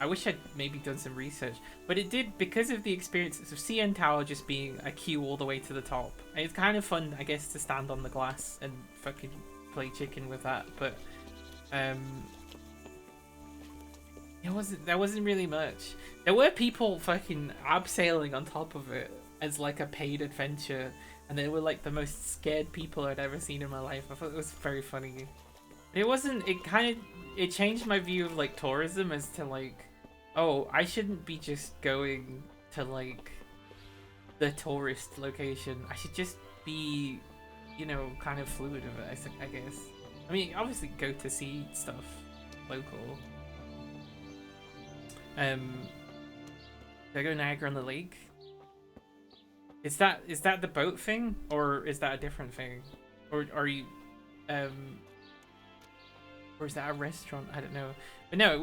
wish I'd maybe done some research, but it did, because of the experiences of CN Tower just being a queue all the way to the top. And it's kind of fun, I guess, to stand on the glass and fucking play chicken with that, but there wasn't really much. There were people fucking abseiling on top of it as like a paid adventure, and they were like the most scared people I'd ever seen in my life. I thought it was very funny. It changed my view of like tourism as to like, oh, I shouldn't be just going to like the tourist location. I should just be, kind of fluid of it, I guess. I mean, obviously go to see stuff local. Did I go Niagara on the Lake? Is that the boat thing, or is that a different thing, or are you, or is that a restaurant? I don't know. But no,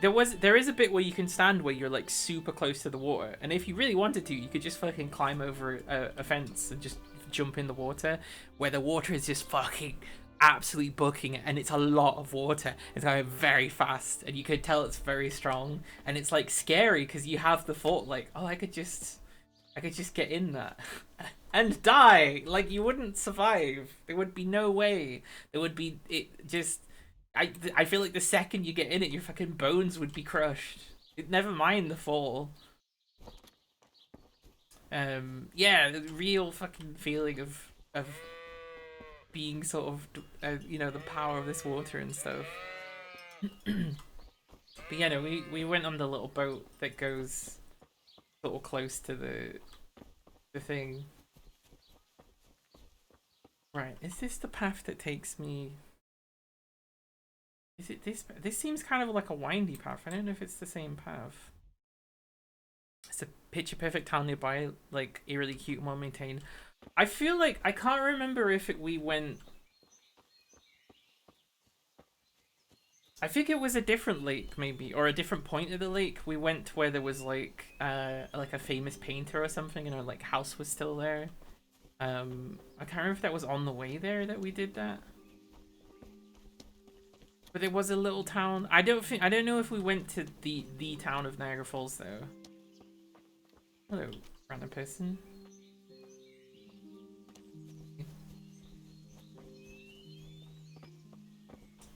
there is a bit where you can stand where you're like super close to the water, and if you really wanted to, you could just fucking climb over a fence and just jump in the water, where the water is just fucking absolutely bucking it, and it's a lot of water. It's going very fast, and you could tell it's very strong, and it's like scary because you have the thought like, oh, I could just get in that and die. Like, you wouldn't survive. There would be no way. There would be I feel like the second you get in it, your fucking bones would be crushed. Never mind the fall. Yeah, the real fucking feeling of being sort of, you know, the power of this water and stuff. But yeah, no, we went on the little boat that goes sort of close to the thing. Right, is this the path that takes me? Is it this? This seems kind of like a windy path. I don't know if it's the same path. It's a picture perfect town nearby, like eerily cute and well maintained. I feel like I can't remember if we went. I think it was a different lake, maybe, or a different point of the lake. We went to where there was like a famous painter or something, and our like house was still there. I can't remember if that was on the way there that we did that. But there was a little town. I don't know if we went to the town of Niagara Falls though. Hello, random person.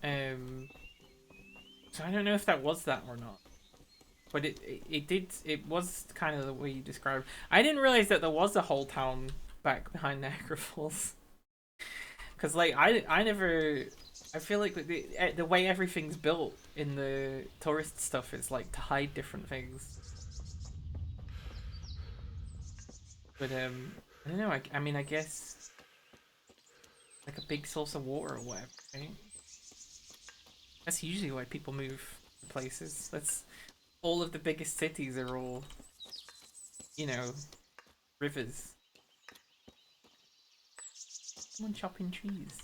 So I don't know if that was that or not. But it was kind of the way you described. I didn't realize that there was a whole town back behind Niagara Falls. Cause like I never. I feel like the way everything's built in the tourist stuff is like to hide different things. But I don't know. I mean, I guess like a big source of water or whatever, right? That's usually why people move places. That's all of the biggest cities are all, you know, rivers. Someone chopping trees.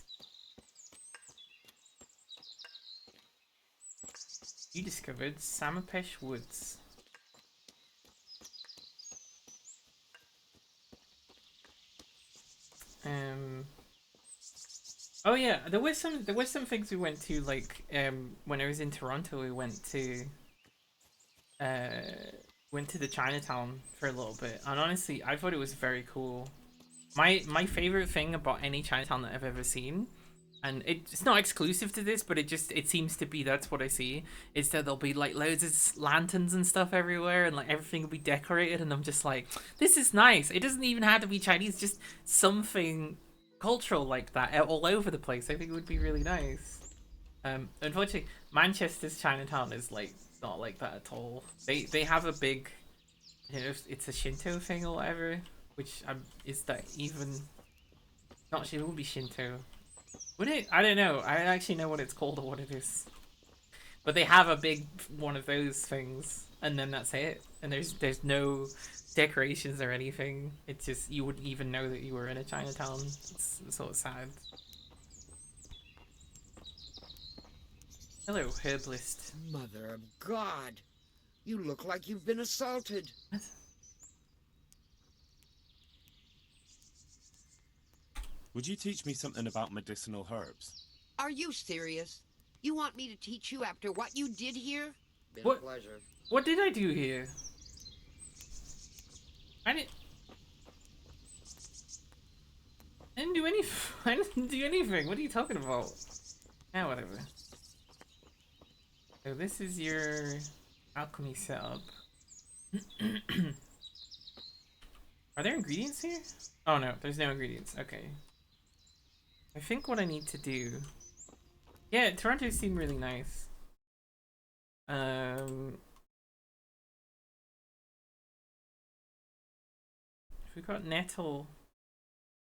You discovered Samapesh Woods. Oh yeah, there was some things we went to, like when I was in Toronto. We went to the Chinatown for a little bit, and honestly I thought it was very cool. My favorite thing about any Chinatown that I've ever seen, and it's not exclusive to this, but it seems to be, that's what I see, is that there'll be like loads of lanterns and stuff everywhere, and like everything will be decorated, and I'm just like, this is nice. It doesn't even have to be Chinese, just something cultural like that all over the place. I think it would be really nice. Unfortunately, Manchester's Chinatown is like not like that at all. They have a big, you know, it's a Shinto thing or whatever, which is that even? Not sure. It would be Shinto. Would it? I don't know. I actually know what it's called or what it is. But they have a big one of those things, and then that's it. And there's no decorations or anything. It's just, you wouldn't even know that you were in a Chinatown. It's sort of sad. Hello, herbalist. Mother of God! You look like you've been assaulted. What? Would you teach me something about medicinal herbs? Are you serious? You want me to teach you after what you did here? Been What? a pleasure. What did I do here? I didn't do any. I didn't do anything. What are you talking about? Yeah, whatever. So this is your alchemy setup. Are there ingredients here? Oh no, there's no ingredients. Okay. I think what I need to do. Yeah, Toronto seemed really nice. We've got nettle,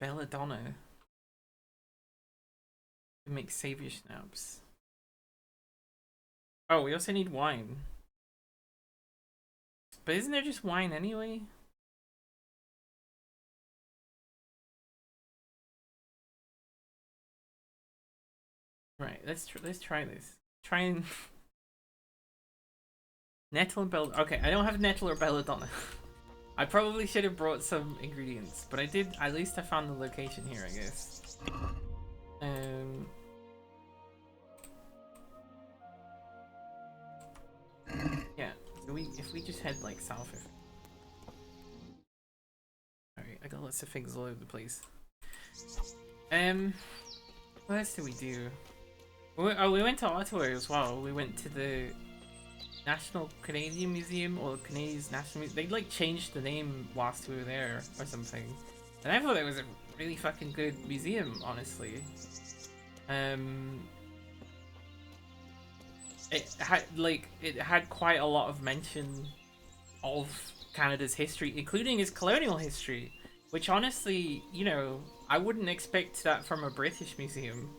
belladonna to make savior schnapps. Oh, we also need wine. But isn't there just wine anyway? Right, let's try this. Try and nettle and bell. Okay, I don't have nettle or belladonna. I probably should have brought some ingredients, but I did. At least I found the location here, I guess. Yeah. So if we just head like south of. Alright, I got lots of things all over the place. What else did we do? We went to Ottawa as well. We went to the National Canadian Museum, or Canadian National Museum. They like changed the name whilst we were there or something. And I thought it was a really fucking good museum, honestly. It had quite a lot of mention of Canada's history, including its colonial history, which honestly, you know, I wouldn't expect that from a British museum.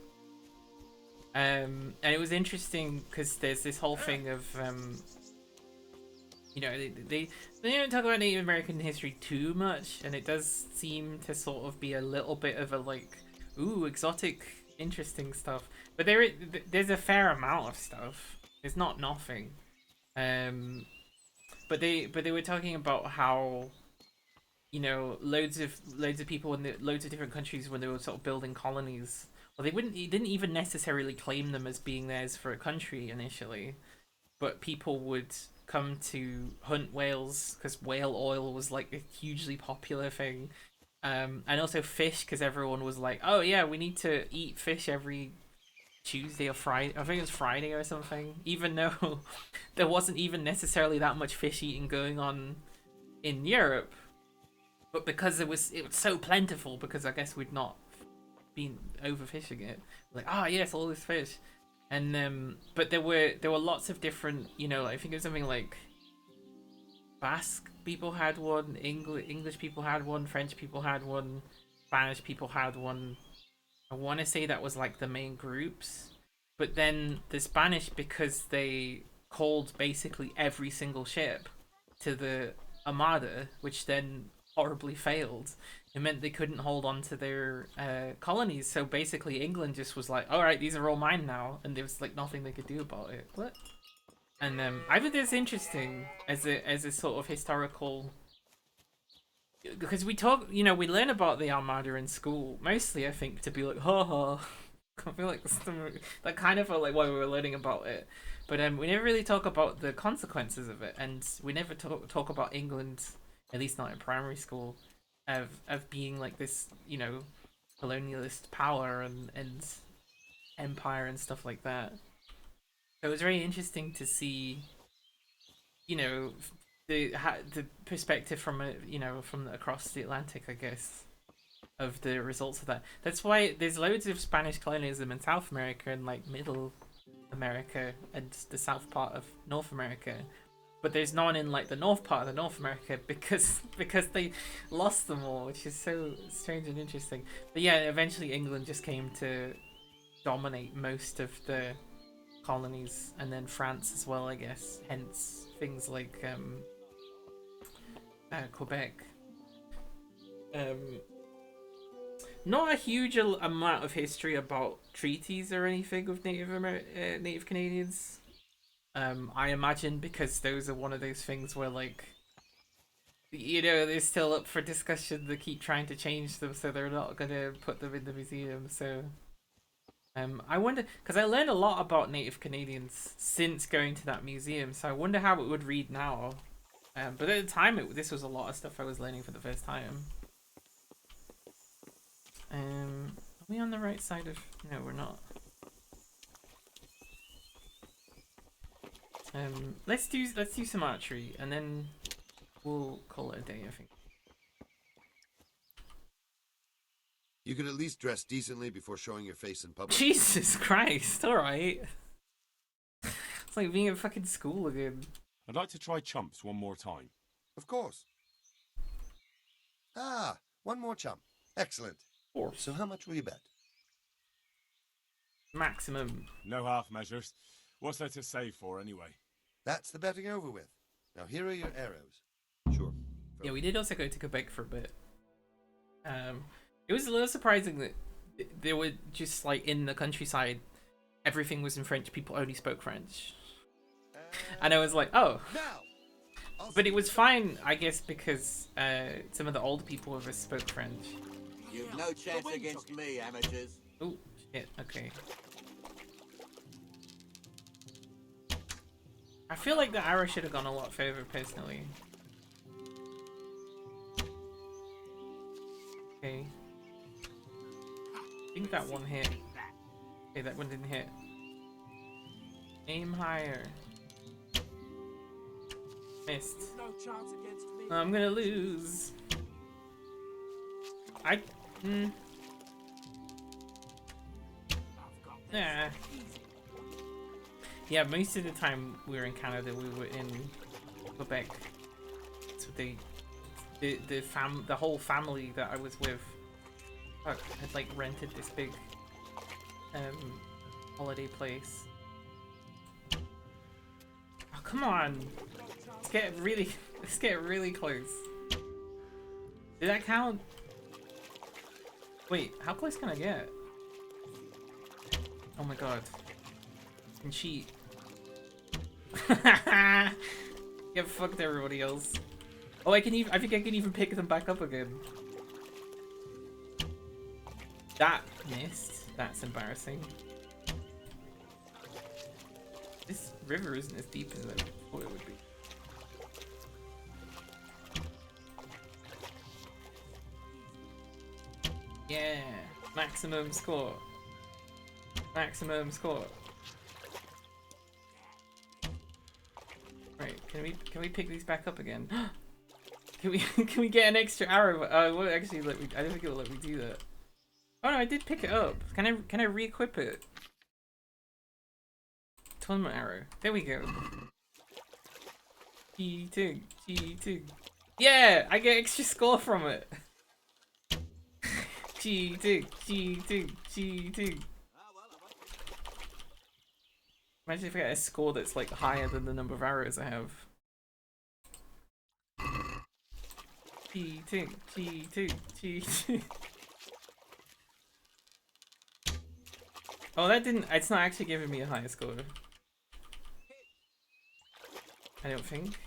And it was interesting because there's this whole thing of, you know, they don't talk about Native American history too much, and it does seem to sort of be a little bit of a like, ooh, exotic, interesting stuff. But there's a fair amount of stuff. It's not nothing. But they were talking about how, you know, loads of people in loads of different countries, when they were sort of building colonies. Well, they didn't even necessarily claim them as being theirs for a country initially, but people would come to hunt whales because whale oil was like a hugely popular thing, and also fish because everyone was like, oh yeah, we need to eat fish every Tuesday or Friday. I think it was Friday or something, even though there wasn't even necessarily that much fish eating going on in Europe, but because it was so plentiful, because I guess we'd not been overfishing it, like, ah, yes, all this fish. And but there were lots of different, you know, I think it was something like Basque people had one, English people had one, French people had one, Spanish people had one. I want to say that was like the main groups, but then the Spanish, because they called basically every single ship to the Armada, which then horribly failed. It meant they couldn't hold on to their colonies, so basically England just was like, all right, these are all mine now, and there was like nothing they could do about it. What? And I think that's interesting as a sort of historical, because we talk, you know, we learn about the Armada in school mostly, I think, to be like, ha ha. I feel like that kind of felt like why we were learning about it, but we never really talk about the consequences of it, and we never talk about England, at least not in primary school, of being like this, you know, colonialist power and empire and stuff like that. So it was very interesting to see, you know, the perspective from from across the Atlantic, I guess, of the results of that. That's why there's loads of Spanish colonialism in South America and like Middle America and the south part of North America. But there's none in like the north part of North America because they lost them all, which is so strange and interesting. But yeah, eventually England just came to dominate most of the colonies, and then France as well, I guess. Hence things like Quebec. Not a huge amount of history about treaties or anything with Native Canadians. I imagine because those are one of those things where, like, you know, they're still up for discussion. They keep trying to change them, so they're not gonna put them in the museum. So, I wonder, because I learned a lot about Native Canadians since going to that museum. So I wonder how it would read now. But at the time, this was a lot of stuff I was learning for the first time. Are we on the right side of? No, we're not. Let's do some archery, and then we'll call it a day, I think. You could at least dress decently before showing your face in public. Jesus Christ! All right. It's like being at fucking school again. I'd like to try chumps one more time. Of course. Ah, one more chump. Excellent. So how much will you bet? Maximum. No half measures. What's there to save for, anyway? That's the betting over with. Now here are your arrows. Sure. Yeah, we did also go to Quebec for a bit. It was a little surprising that they were just like in the countryside, everything was in French, people only spoke French. And I was like, oh. But it was fine, I guess, because some of the older people of us spoke French. You've no chance against me, amateurs. Oh, shit, okay. I feel like the arrow should have gone a lot further, personally. Okay. I think that one hit. Okay, that one didn't hit. Aim higher. Missed. No chance against me. I'm gonna lose. Nah. Yeah, most of the time we were in Canada, we were in Quebec. So the whole family that I was with had like rented this big holiday place. Oh, come on. Let's get really close. Did that count? Wait, how close can I get? Oh my god. I can cheat. Get fucked, everybody else. Oh, I think I can even pick them back up again. That missed. That's embarrassing. This river isn't as deep as I thought it would be. Yeah, maximum score. Maximum score. Right, can we pick these back up again? Can we get an extra arrow? Oh, well, actually let me. I don't think it'll let me do that. Oh no, I did pick it up. Can I re-equip it? Tournament arrow. There we go. Cheating, cheating. Yeah, I get extra score from it. Cheating, cheating, cheating. Imagine if I get a score that's like higher than the number of arrows I have. Cheating, cheating, cheating. Oh, that didn't. It's not actually giving me a higher score. I don't think.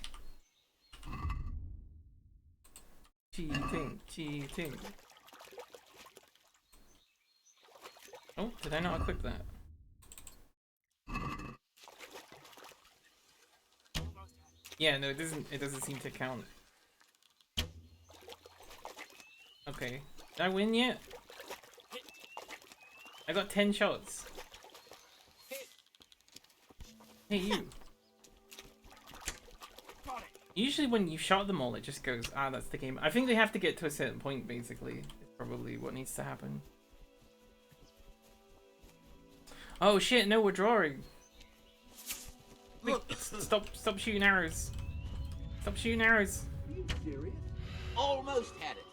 Cheating, cheating. Oh, did I not equip that? Yeah, no, it doesn't seem to count. Okay. Did I win yet? I got 10 shots. Hey, you. Usually when you shot them all, it just goes, ah, that's the game. I think they have to get to a certain point, basically. It's probably what needs to happen. Oh shit, no, we're drawing. Wait, stop shooting arrows. Stop shooting arrows. Are you serious? Almost had it.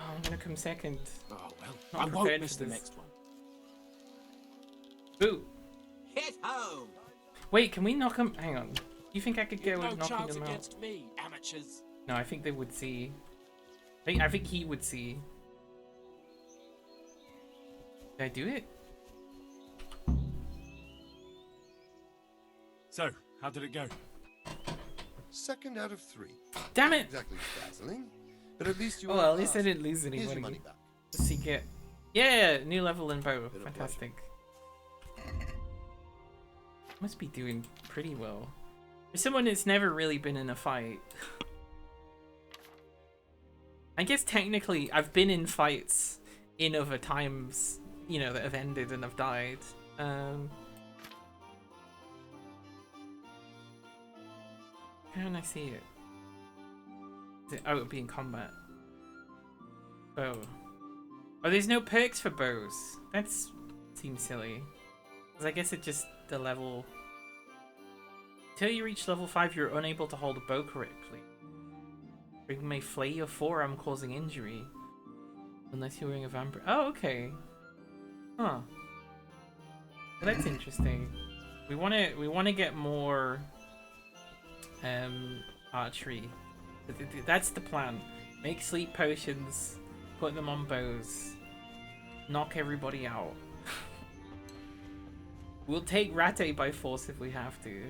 Oh, I'm gonna come second. Oh well, Not I won't prepared miss for the this. next one. Boo. Hit home. Wait, can we knock them? Hang on. You think I could get No with knocking chance them out? against me, amateurs. No, I think they would see. I think he would see. Did I do it? So, how did it go? Second out of 3. Damn it! Exactly dazzling, but at least you. Oh, well, at least I didn't lose Here's your anybody. money back. What's he get? Yeah, new level in bow. Fantastic. Must be doing pretty well. For someone that's never really been in a fight. I guess technically I've been in fights in other times, you know, that have ended and have died. How can I see it? Is it? Oh, it would be in combat. Bow. Oh, there's no perks for bows. That seems silly. Because I guess it just the level. Until you reach level 5, you're unable to hold a bow correctly. Or you may flay your forearm, causing injury. Unless you're wearing a vampire. Oh, okay. Huh. Well, that's interesting. We wanna get more archery. That's the plan. Make sleep potions, put them on bows, knock everybody out. We'll take Rate by force if we have to.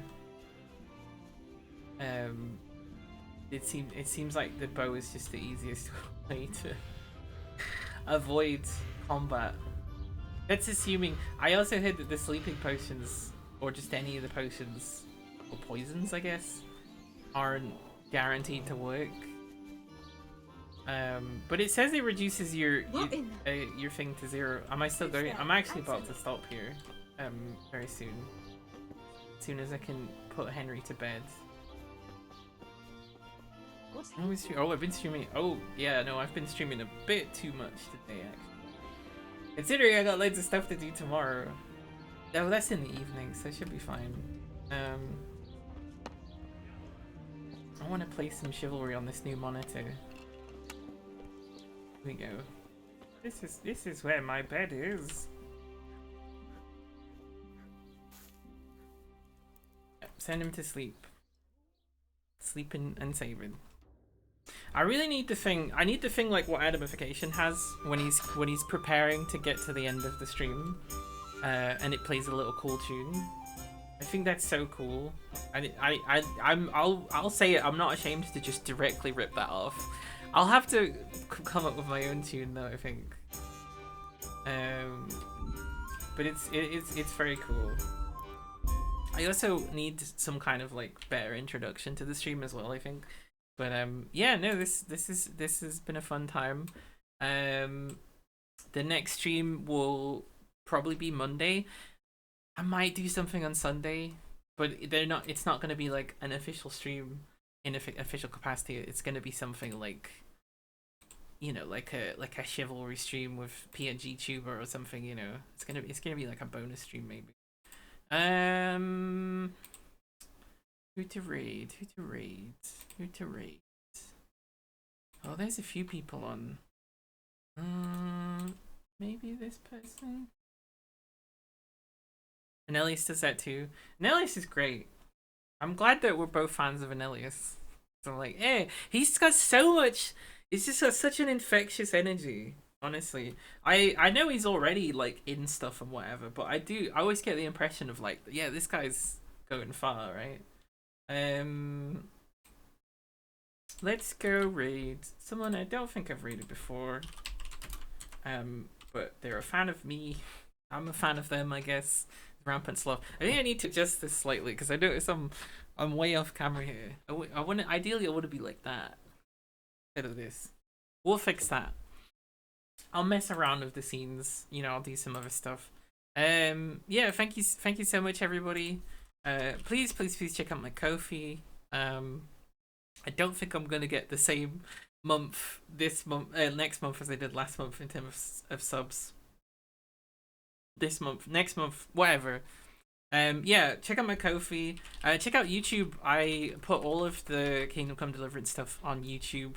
It seems like the bow is just the easiest way to avoid combat. That's assuming. I also heard that the sleeping potions, or just any of the potions, or poisons, I guess, aren't guaranteed to work. But it says it reduces your thing to 0. Am I still going? I'm actually about to stop here. Very soon. As soon as I can put Henry to bed. Oh, I've been streaming. Oh, yeah, no, I've been streaming a bit too much today, actually. Considering I got loads of stuff to do tomorrow. Oh, that's in the evening, so it should be fine. I want to play some Chivalry on this new monitor. Here we go. This is where my bed is. Send him to sleep. Sleeping and saving. I really need the thing. I need the thing like what Adamification has when he's preparing to get to the end of the stream, and it plays a little cool tune. I think that's so cool. I'll say it. I'm not ashamed to just directly rip that off. I'll have to come up with my own tune though, I think. But it's very cool. I also need some kind of like better introduction to the stream as well, I think. But yeah, no, this has been a fun time. The next stream will probably be Monday. I might do something on Sunday, but it's not going to be like an official stream in official capacity. It's going to be something like, you know, like a Chivalry stream with PNG Tuber or something, you know. It's going to be like a bonus stream maybe. Who to raid? Oh, there's a few people on. Maybe this person? Anelius does that too. Anelius is great. I'm glad that we're both fans of Anelius. So I'm like, hey, he's got so much. He's just got such an infectious energy. Honestly, I know he's already like in stuff and whatever, but I always get the impression of like, yeah, this guy's going far, right? Let's go raid someone I don't think I've raided before. But they're a fan of me. I'm a fan of them, I guess. Rampant Sloth. I think I need to adjust this slightly because I notice I'm way off camera here. Ideally I want to be like that instead of this. We'll fix that. I'll mess around with the scenes, you know, I'll do some other stuff. Yeah, thank you so much, everybody. Please check out my Ko-fi. I don't think I'm gonna get the same month next month as I did last month in terms of subs. This month, next month, whatever. Yeah, check out my Ko-fi. Check out YouTube. I put all of the Kingdom Come Deliverance stuff on YouTube.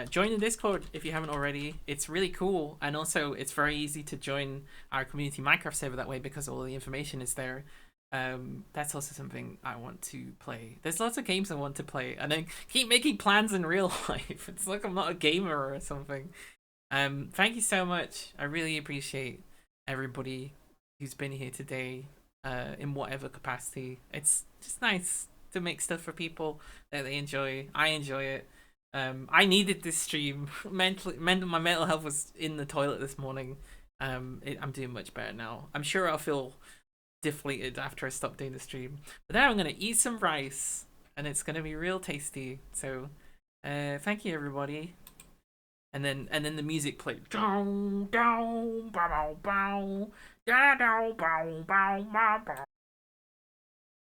Join the Discord if you haven't already. It's really cool, and also it's very easy to join our community Minecraft server that way because all the information is there. That's also something I want to play. There's lots of games I want to play, and I keep making plans in real life. It's like I'm not a gamer or something. Thank you so much. I really appreciate everybody who's been here today, in whatever capacity. It's just nice to make stuff for people that they enjoy. I enjoy it. I needed this stream. My mental health was in the toilet this morning. I'm doing much better now. I'm sure I'll feel deflated after I stop doing the stream. But now I'm gonna eat some rice, and it's gonna be real tasty. So, thank you everybody. And then the music played. Down, down, bow, bow, bow, down, bow, bow, bow, bow.